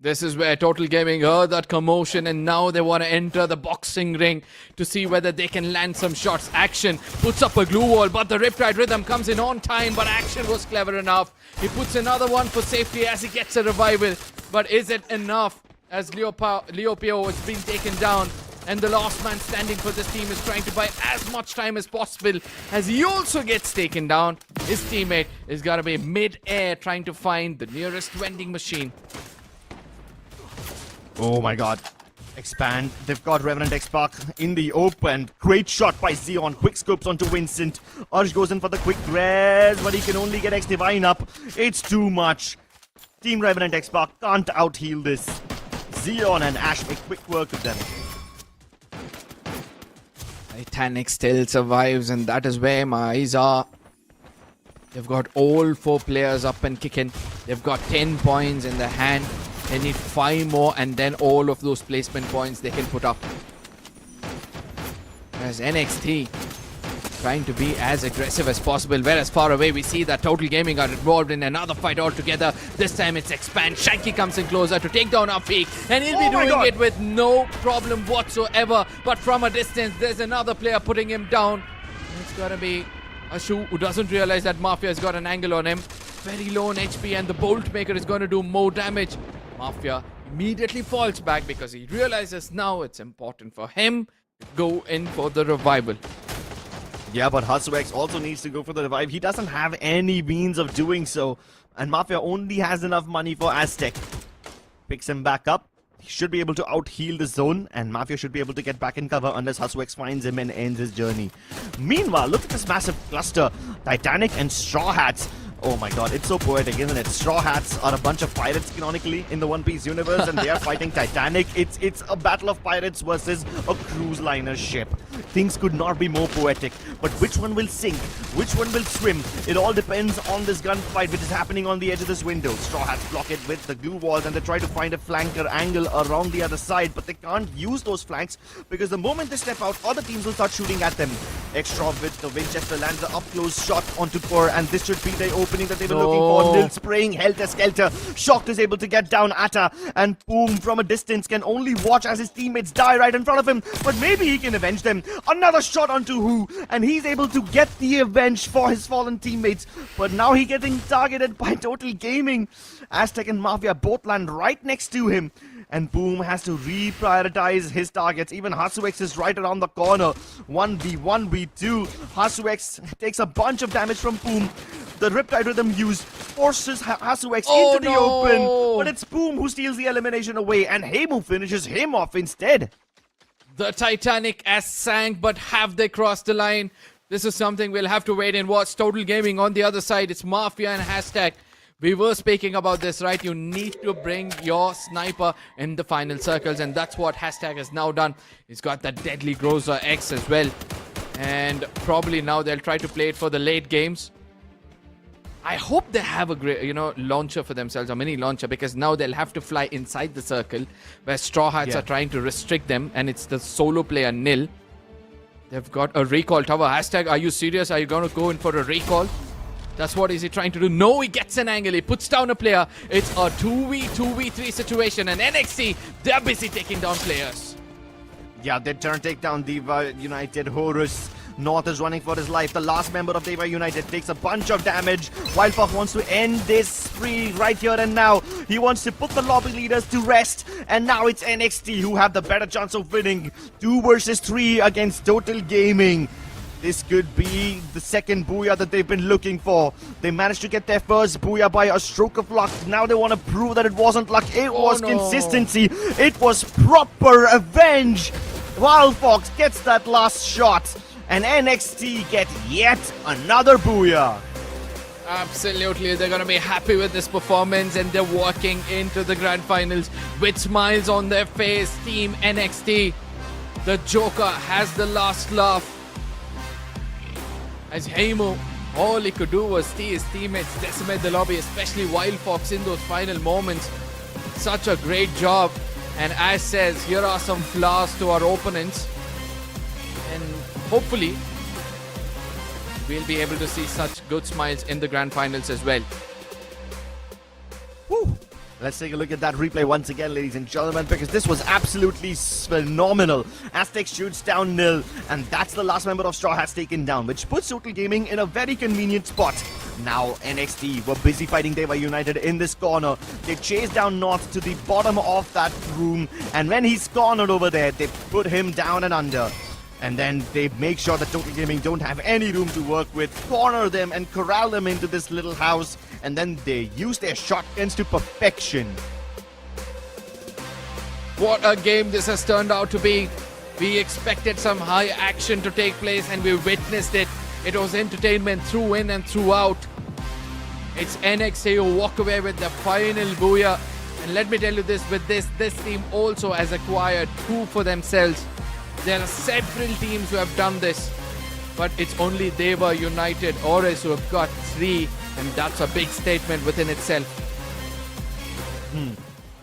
This is where Total Gaming heard that commotion, and now they want to enter the boxing ring to see whether they can land some shots. Action puts up a glue wall, but the Riptide Rhythm comes in on time, but Action was clever enough. He puts another one for safety as he gets a revival. But is it enough as Leopio is being taken down? And the last man standing for this team is trying to buy as much time as possible as he also gets taken down. His teammate is going to be mid-air trying to find the nearest vending machine. Oh my god. Expand. They've got Revenant XSpark in the open. Great shot by Xeon. Quick scopes onto Vincent. Ursh goes in for the quick res, but he can only get X-Divine up. It's too much. Team Revenant XSpark can't out-heal this. Xeon and Ash make quick work of them. Titanic still survives, and that is where my eyes are. They've got all 4 players up and kicking. They've got 10 points in their hand. They need 5 more, and then all of those placement points they can put up. Whereas NXT trying to be as aggressive as possible. Whereas far away we see that Total Gaming are involved in another fight altogether. This time it's Expand. Shanky comes in closer to take down Affik, and he'll be doing it with no problem whatsoever. But from a distance, there's another player putting him down. It's gonna be Ashu, who doesn't realize that Mafia has got an angle on him. Very low on HP, and the Bolt Maker is going to do more damage. Mafia immediately falls back because he realizes now it's important for him to go in for the revival. Yeah, but Hasuex also needs to go for the revive. He doesn't have any means of doing so. And Mafia only has enough money for Aztec. Picks him back up. He should be able to out-heal the zone, and Mafia should be able to get back in cover unless Hasuex finds him and ends his journey. Meanwhile, look at this massive cluster. Titanic and Straw Hats. Oh my god, it's so poetic, isn't it? Straw Hats are a bunch of pirates canonically in the One Piece universe, and they are fighting Titanic. It's a battle of pirates versus a cruise liner ship. Things could not be more poetic. But which one will sink? Which one will swim? It all depends on this gunfight which is happening on the edge of this window. Straw Hats block it with the glue walls, and they try to find a flanker angle around the other side, but they can't use those flanks because the moment they step out, other teams will start shooting at them. Extra with the Winchester lands an up-close shot onto Pur, and this should be the opening opening that they were looking for. Nil spraying Helter Skelter. Shocked is able to get down Atta, and Boom from a distance can only watch as his teammates die right in front of him, but maybe he can avenge them. Another shot onto Who, and he's able to get the avenge for his fallen teammates, but now he's getting targeted by Total Gaming. Aztec and Mafia both land right next to him, and Boom has to reprioritize his targets. Even Hasuex is right around the corner. 1v1v2. Hasuex takes a bunch of damage from Boom. The Riptide Rhythm use forces Hasuex into the open, but it's Boom who steals the elimination away, and Heimu finishes him off instead. The Titanic has sank, but have they crossed the line? This is something we'll have to wait and watch. Total Gaming on the other side. It's Mafia and Hashtag. We were speaking about this, right? You need to bring your sniper in the final circles, and that's what Hashtag has now done. He's got that deadly Groza X as well. And probably now they'll try to play it for the late games. I hope they have a great, launcher for themselves, a mini launcher, because now they'll have to fly inside the circle where Straw Hats are trying to restrict them, and it's the solo player Nil. They've got a recall tower. Hashtag, are you serious? Are you going to go in for a recall? That's what is he trying to do. No, he gets an angle. He puts down a player. It's a 2v3 situation, and NXT, they're busy taking down players. Yeah, they take down Dewa United. Horus. North is running for his life. The last member of Dewa United takes a bunch of damage. Wildfuck wants to end this spree right here and now. He wants to put the lobby leaders to rest. And now it's NXT who have the better chance of winning. 2 versus 3 against Total Gaming. This could be the second booyah that they've been looking for. They managed to get their first booyah by a stroke of luck. Now they want to prove that it wasn't luck. It was consistency. It was proper avenge. Wildfox gets that last shot. And NXT get yet another booyah. Absolutely, they're going to be happy with this performance, and they're walking into the grand finals with smiles on their face. Team NXT, the Joker has the last laugh. As Heimu, all he could do was see his teammates decimate the lobby, especially Wildfox in those final moments. Such a great job. And as says, here are some flaws to our opponents. And hopefully, we'll be able to see such good smiles in the grand finals as well. Woo. Let's take a look at that replay once again, ladies and gentlemen, because this was absolutely phenomenal. Aztec shoots down Nil, and that's the last member of Straw Hats taken down, which puts Total Gaming in a very convenient spot. Now NXT were busy fighting Dewa United in this corner. They chased down North to the bottom of that room, and when he's cornered over there, they put him down and under. And then they make sure that Total Gaming don't have any room to work with, corner them and corral them into this little house, and then they use their shotguns to perfection. What a game this has turned out to be. We expected some high action to take place, and we witnessed it. It was entertainment through in and throughout. It's NXT who walk away with the final booyah. And let me tell you this, with this team also has acquired 2 for themselves. There are several teams who have done this, but it's only Dewa United Horus who have got 3, and that's a big statement within itself.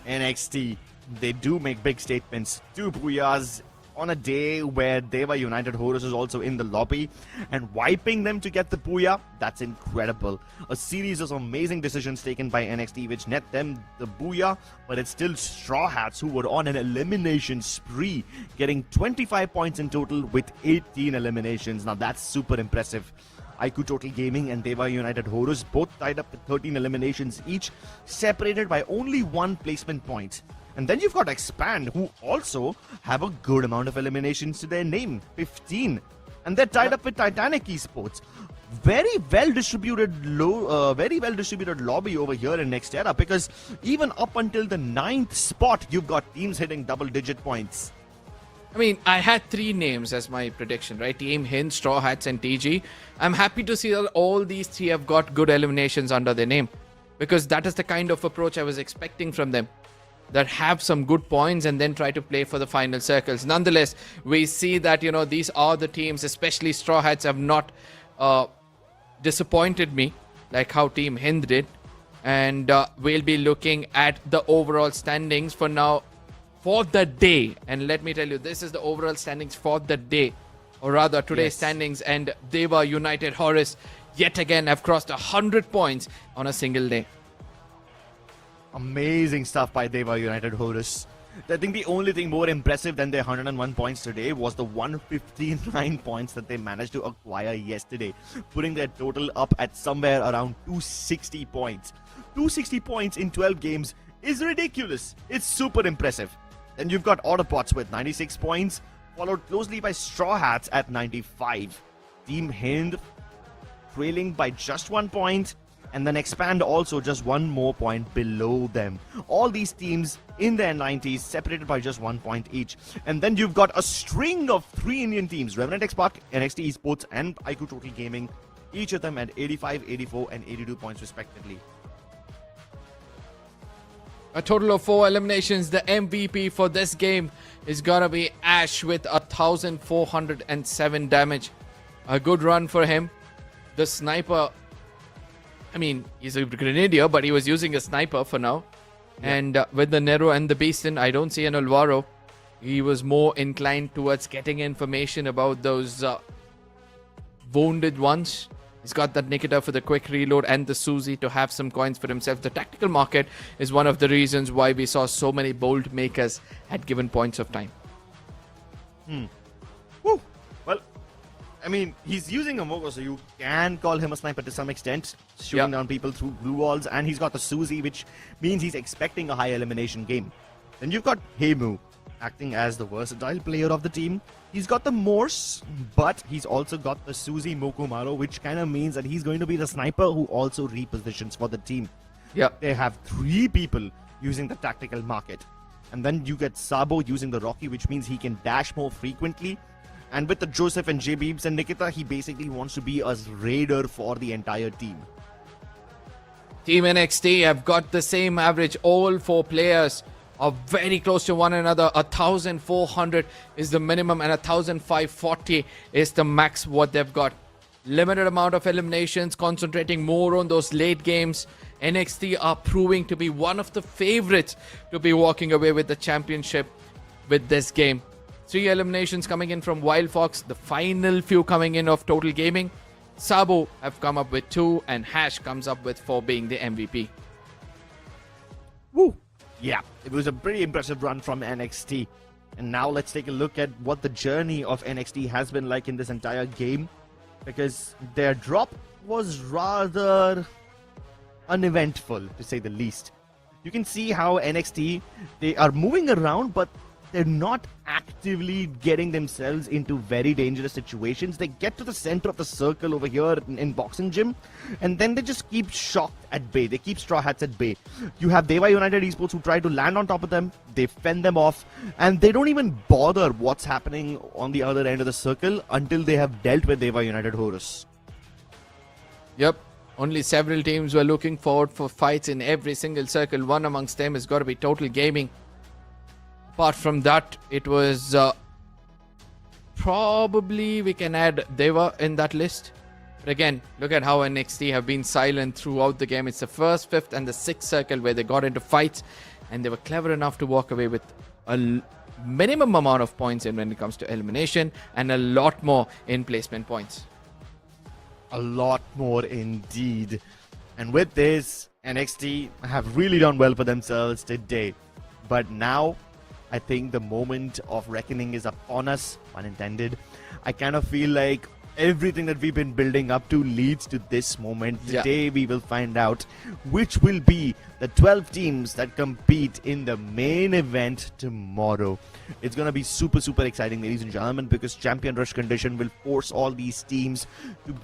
NXT, they do make big statements. 2 booyahs on a day where Dewa United Horus is also in the lobby, and wiping them to get the booyah, that's incredible. A series of amazing decisions taken by NXT which net them the booyah, but it's still Straw Hats who were on an elimination spree, getting 25 points in total with 18 eliminations. Now that's super impressive. iQOO Total Gaming and Dewa United Horus both tied up with 13 eliminations each, separated by only 1 placement point. And then you've got Expand, who also have a good amount of eliminations to their name, 15. And they're tied up with Titanic Esports. Very well distributed lobby over here in Next Era, because even up until the 9th spot, you've got teams hitting double-digit points. I mean, I had 3 names as my prediction, right? Team Hind, Straw Hats, and TG. I'm happy to see that all these 3 have got good eliminations under their name, because that is the kind of approach I was expecting from them. That have some good points and then try to play for the final circles. Nonetheless, we see that, these are the teams, especially Straw Hats, have not disappointed me like how Team Hind did. And we'll be looking at the overall standings for now for the day. And let me tell you, this is the overall standings for the day. Or rather, today's standings. And Dewa United Horus, yet again have crossed 100 points on a single day. Amazing stuff by Dewa United Horus. I think the only thing more impressive than their 101 points today was the 159 points that they managed to acquire yesterday, putting their total up at somewhere around 260 points. 260 points in 12 games is ridiculous. It's super impressive. Then you've got Autobotz with 96 points, followed closely by Straw Hats at 95. Team Hind trailing by just 1 point, and then Expand also just 1 more point below them. All these teams in their 90s, separated by just 1 point each. And then you've got a string of 3 Indian teams, Revenant XSpark, NXT Esports, and iQOO Total Gaming, each of them at 85, 84, and 82 points respectively. A total of 4 eliminations. The MVP for this game is gonna be Ash with 1,407 damage. A good run for him. The sniper, I mean, he's a grenadier, but he was using a sniper for now. Yeah. And with the Nero and the Beastin, I don't see an Alvaro. He was more inclined towards getting information about those wounded ones. He's got that Nikita for the quick reload and the Suzy to have some coins for himself. The tactical market is one of the reasons why we saw so many bold makers at given points of time. Woo. Well, I mean, he's using a Mogo, so you can call him a sniper to some extent, shooting down people through blue walls, and he's got the Suzy, which means he's expecting a high elimination game. Then you've got Heimu, acting as the versatile player of the team. He's got the Morse, but he's also got the Suzy Mokomaro, which kind of means that he's going to be the sniper who also repositions for the team. Yeah. They have 3 people using the tactical market. And then you get Sabo using the Rocky, which means he can dash more frequently. And with the Joseph and J Beebs and Nikita, he basically wants to be a raider for the entire team. Team NXT have got the same average. All 4 players are very close to one another. 1,400 is the minimum and 1,540 is the max what they've got. Limited amount of eliminations, concentrating more on those late games. NXT are proving to be one of the favorites to be walking away with the championship with this game. 3 eliminations coming in from Wild Fox, the final few coming in of Total Gaming. Sabo have come up with 2 and Hash comes up with 4 being the MVP. Woo! Yeah, it was a pretty impressive run from NXT. And now let's take a look at what the journey of NXT has been like in this entire game. Because their drop was rather uneventful, to say the least. You can see how NXT, they are moving around, but they're not actively getting themselves into very dangerous situations. They get to the center of the circle over here in Boxing Gym, and then they just keep shocked at bay. They keep Straw Hats at bay. You have Dewa United Esports who try to land on top of them. They fend them off, and they don't even bother what's happening on the other end of the circle until they have dealt with Dewa United Horus. Yep. Only several teams were looking forward for fights in every single circle. One amongst them has got to be Total Gaming. Apart from that, it was probably we can add Dewa in that list. But again, look at how NXT have been silent throughout the game. It's the 1st, 5th and the 6th circle where they got into fights, and they were clever enough to walk away with a minimum amount of points in when it comes to elimination and a lot more in placement points. A lot more indeed. And with this, NXT have really done well for themselves today. But now, I think the moment of reckoning is upon us, pun intended. I kind of feel like everything that we've been building up to leads to this moment. Today we will find out which will be the 12 teams that compete in the main event tomorrow. It's going to be super, super exciting, ladies and gentlemen, because Champion Rush condition will force all these teams to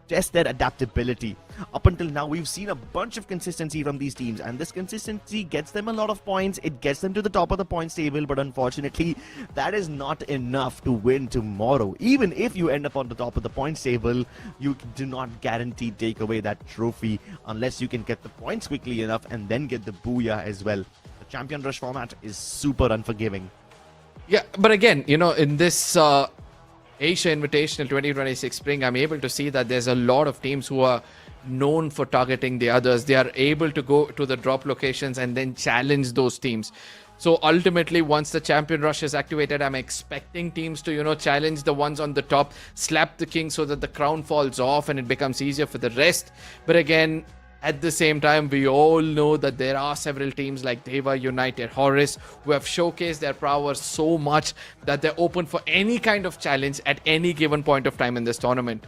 test their adaptability. Up until now, we've seen a bunch of consistency from these teams, and this consistency gets them a lot of points. It gets them to the top of the points table, but unfortunately, that is not enough to win tomorrow. Even if you end up on the top of the points table, you do not guarantee take away that trophy unless you can get the points quickly enough and then get the booyah as well. The Champion Rush format is super unforgiving. Yeah, but again, you know, in this Asia Invitational 2026 Spring, I'm able to see that there's a lot of teams who are known for targeting the others. They are able to go to the drop locations and then challenge those teams. So ultimately, once the champion rush is activated, I'm expecting teams to, challenge the ones on the top, slap the king so that the crown falls off and it becomes easier for the rest. But again, at the same time, we all know that there are several teams like Dewa, United, Horus, who have showcased their prowess so much that they're open for any kind of challenge at any given point of time in this tournament.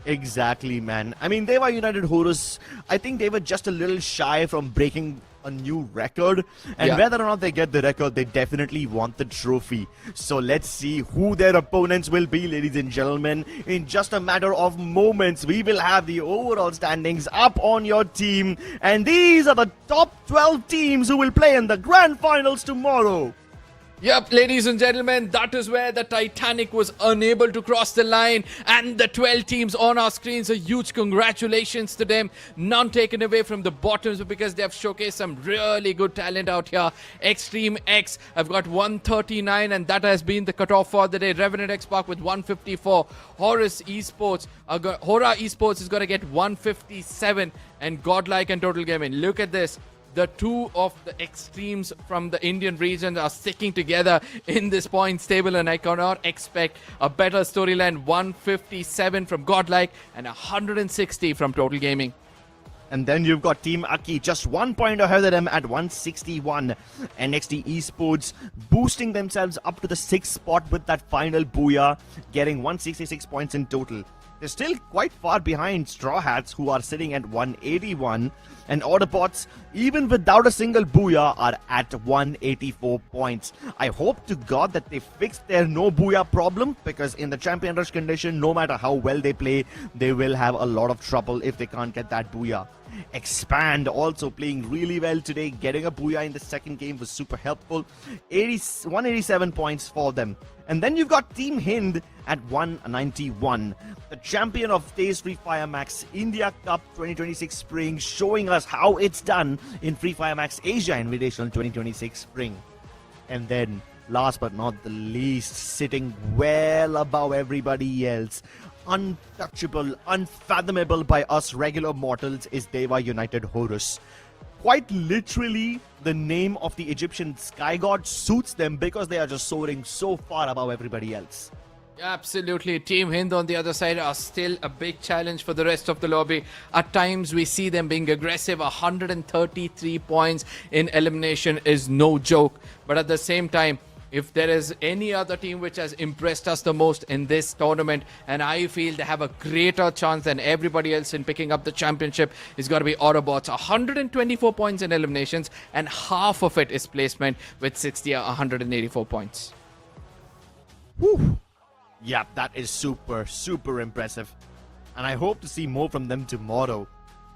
Exactly, man. I mean, Dewa, United, Horus, I think they were just a little shy from breaking a new record, and whether or not they get the record, they definitely want the trophy. So let's see who their opponents will be, ladies and gentlemen. In just a matter of moments, we will have the overall standings up on your team, and these are the top 12 teams who will play in the grand finals tomorrow. Yep, ladies and gentlemen, that is where the Titanic was unable to cross the line, and the 12 teams on our screens, a huge congratulations to them. None taken away from the bottoms because they have showcased some really good talent out here. Extreme X have got 139, and that has been the cutoff for the day. Revenant XSpark with 154. Horus Esports, Hora Esports is going to get 157, and Godlike and Total Gaming. Look at this. The two of the extremes from the Indian region are sticking together in this points table, and I cannot expect a better storyline. 157 from Godlike and 160 from Total Gaming. And then you've got Team Akkee just 1 point ahead of them at 161. NXT Esports boosting themselves up to the 6th spot with that final booyah, getting 166 points in total. They're still quite far behind Straw Hats, who are sitting at 181. And Autobotz, even without a single booyah, are at 184 points. I hope to God that they fixed their no booyah problem, because in the champion rush condition, no matter how well they play, they will have a lot of trouble if they can't get that booyah. Expand also playing really well today. Getting a booyah in the second game was super helpful. 187 points for them. And then you've got Team Hind at 191. The champion of Today's Free Fire Max India Cup 2026 Spring, showing us how it's done in Free Fire Max Asia Invitational 2026 Spring. And then, last but not the least, sitting well above everybody else, untouchable, unfathomable by us regular mortals, is Dewa United Horus. Quite literally, the name of the Egyptian sky god suits them because they are just soaring so far above everybody else. Absolutely. Team Hind on the other side are still a big challenge for the rest of the lobby. At times we see them being aggressive. 133 points in elimination is no joke. But at the same time, if there is any other team which has impressed us the most in this tournament, and I feel they have a greater chance than everybody else in picking up the championship, is going to be Autobotz. 124 points in eliminations, and half of it is placement with 184 points. Whew. Yeah, that is super, super impressive. And I hope to see more from them tomorrow.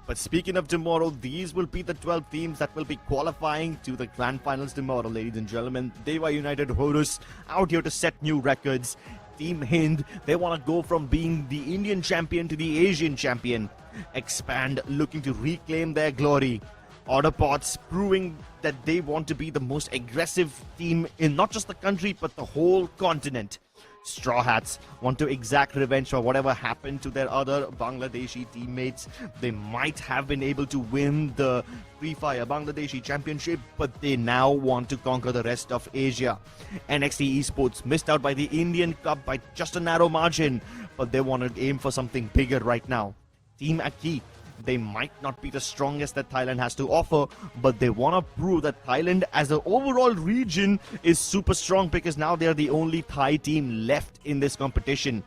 But speaking of tomorrow, these will be the 12 teams that will be qualifying to the grand finals tomorrow, ladies and gentlemen. Dewa United Horus out here to set new records. Team Hind, they want to go from being the Indian champion to the Asian champion. Expand, looking to reclaim their glory. Autobotz proving that they want to be the most aggressive team in not just the country, but the whole continent. Straw Hats want to exact revenge for whatever happened to their other Bangladeshi teammates. They might have been able to win the Free Fire Bangladeshi Championship, but they now want to conquer the rest of Asia. NXT Esports missed out by the Indian Cup by just a narrow margin, but they want to aim for something bigger right now. Team Akkee, they might not be the strongest that Thailand has to offer, but they want to prove that Thailand as an overall region is super strong, because now they're the only Thai team left in this competition.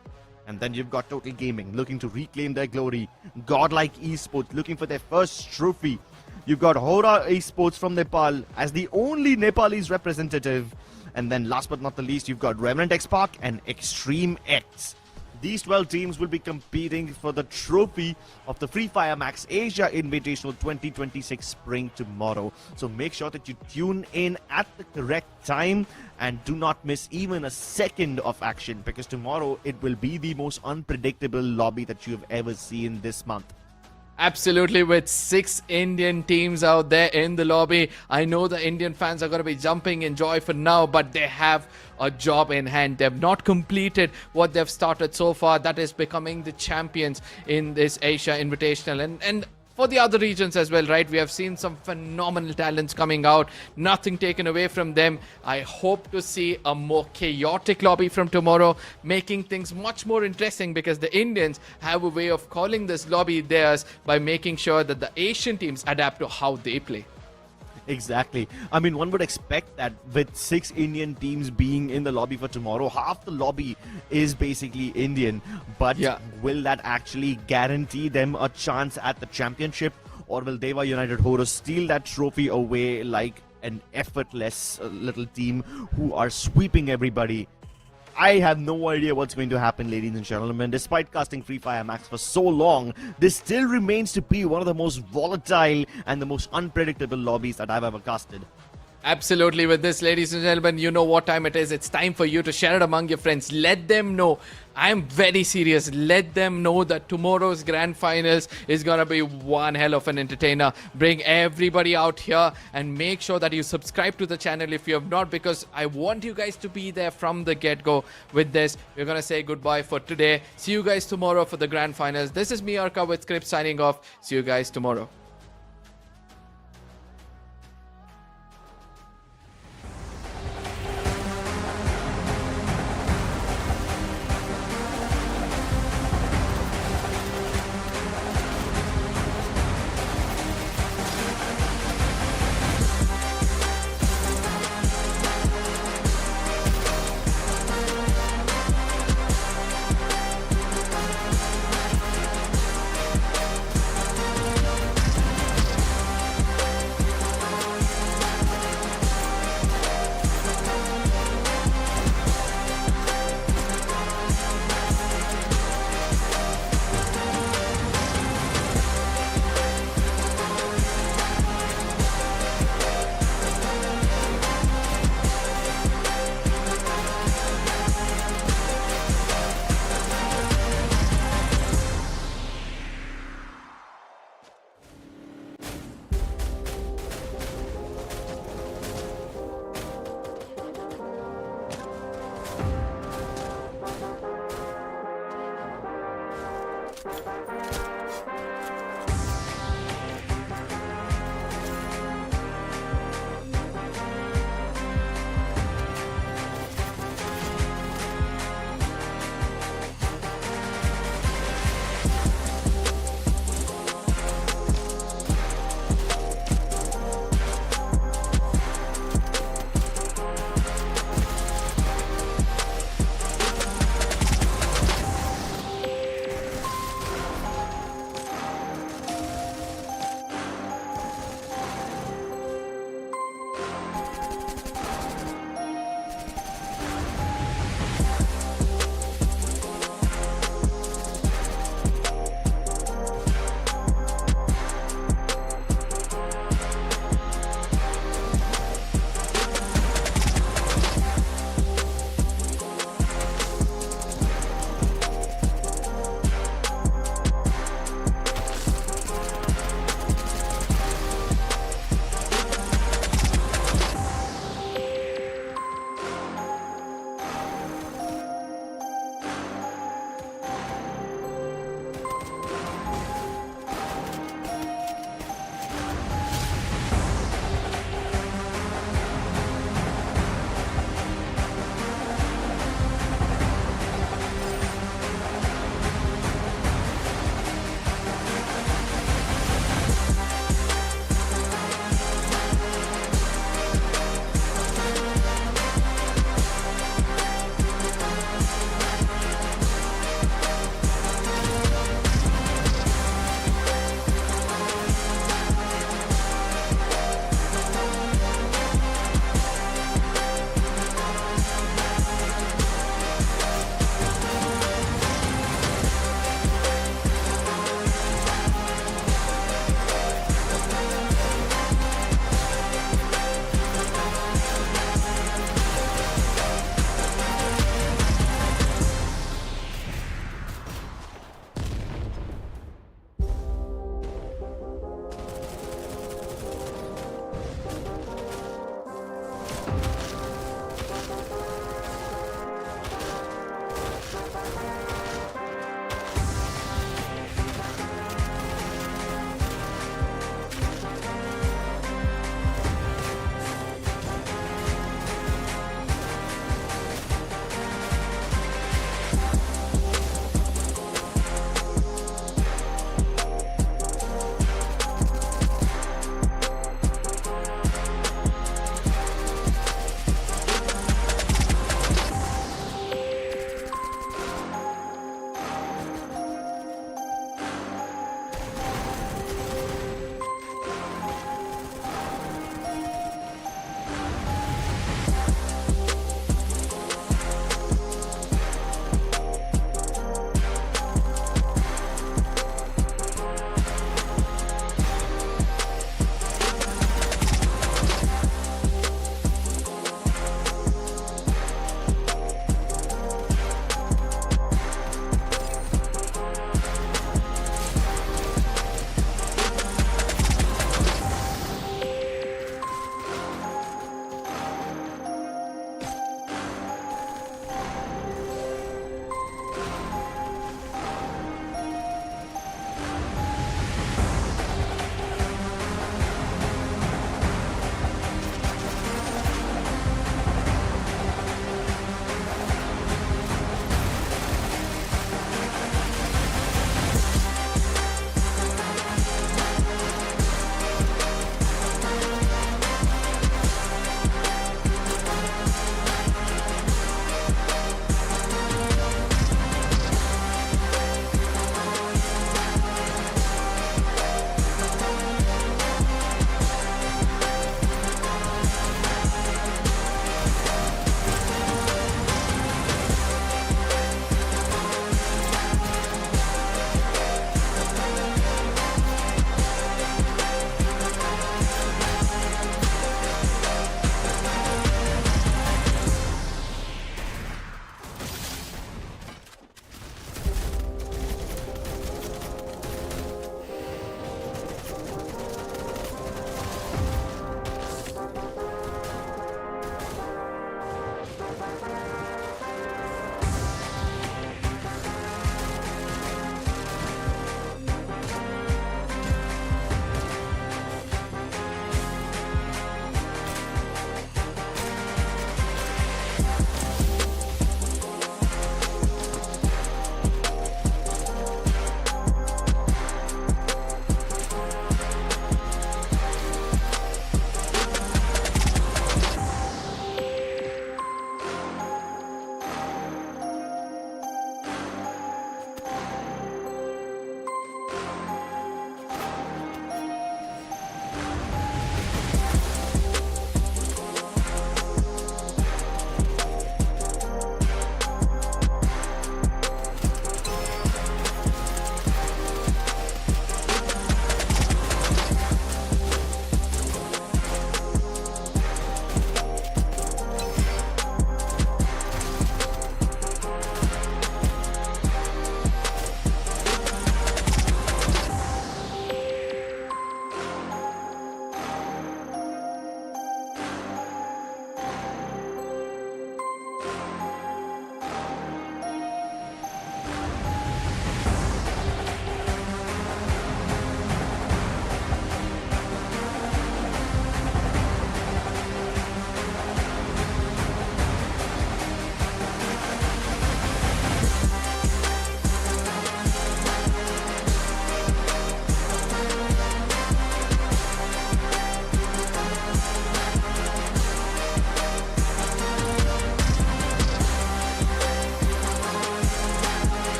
And then you've got Total Gaming looking to reclaim their glory. Godlike Esports looking for their first trophy. You've got Hora Esports from Nepal as the only Nepalese representative. And then last but not the least, you've got Revenant XSpark and Extreme X. These 12 teams will be competing for the trophy of the Free Fire Max Asia Invitational 2026 Spring tomorrow. So make sure that you tune in at the correct time and do not miss even a second of action, because tomorrow it will be the most unpredictable lobby that you have ever seen this month. Absolutely, with 6 Indian teams out there in the lobby. I know the Indian fans are going to be jumping in joy for now, but they have a job in hand. They've not completed what they've started so far. That is becoming the champions in this Asia Invitational. And for the other regions as well, right? We have seen some phenomenal talents coming out. Nothing taken away from them. I hope to see a more chaotic lobby from tomorrow, making things much more interesting, because the Indians have a way of calling this lobby theirs by making sure that the Asian teams adapt to how they play. Exactly. I mean, one would expect that with 6 Indian teams being in the lobby for tomorrow, half the lobby is basically Indian. But will that actually guarantee them a chance at the championship? Or will Dewa United Horus steal that trophy away like an effortless little team who are sweeping everybody? I have no idea what's going to happen, ladies and gentlemen. Despite casting free Fire Max for so long, this still remains to be one of the most volatile and the most unpredictable lobbies that I've ever casted. Absolutely. With this, ladies and gentlemen, you know what time it is. It's time for you to share it among your friends. Let them know. I am very serious. Let them know that tomorrow's grand finals is going to be one hell of an entertainer. Bring everybody out here and make sure that you subscribe to the channel if you have not, because I want you guys to be there from the get-go with this. We're going to say goodbye for today. See you guys tomorrow for the grand finals. This is me, Arka, with Script signing off. See you guys tomorrow.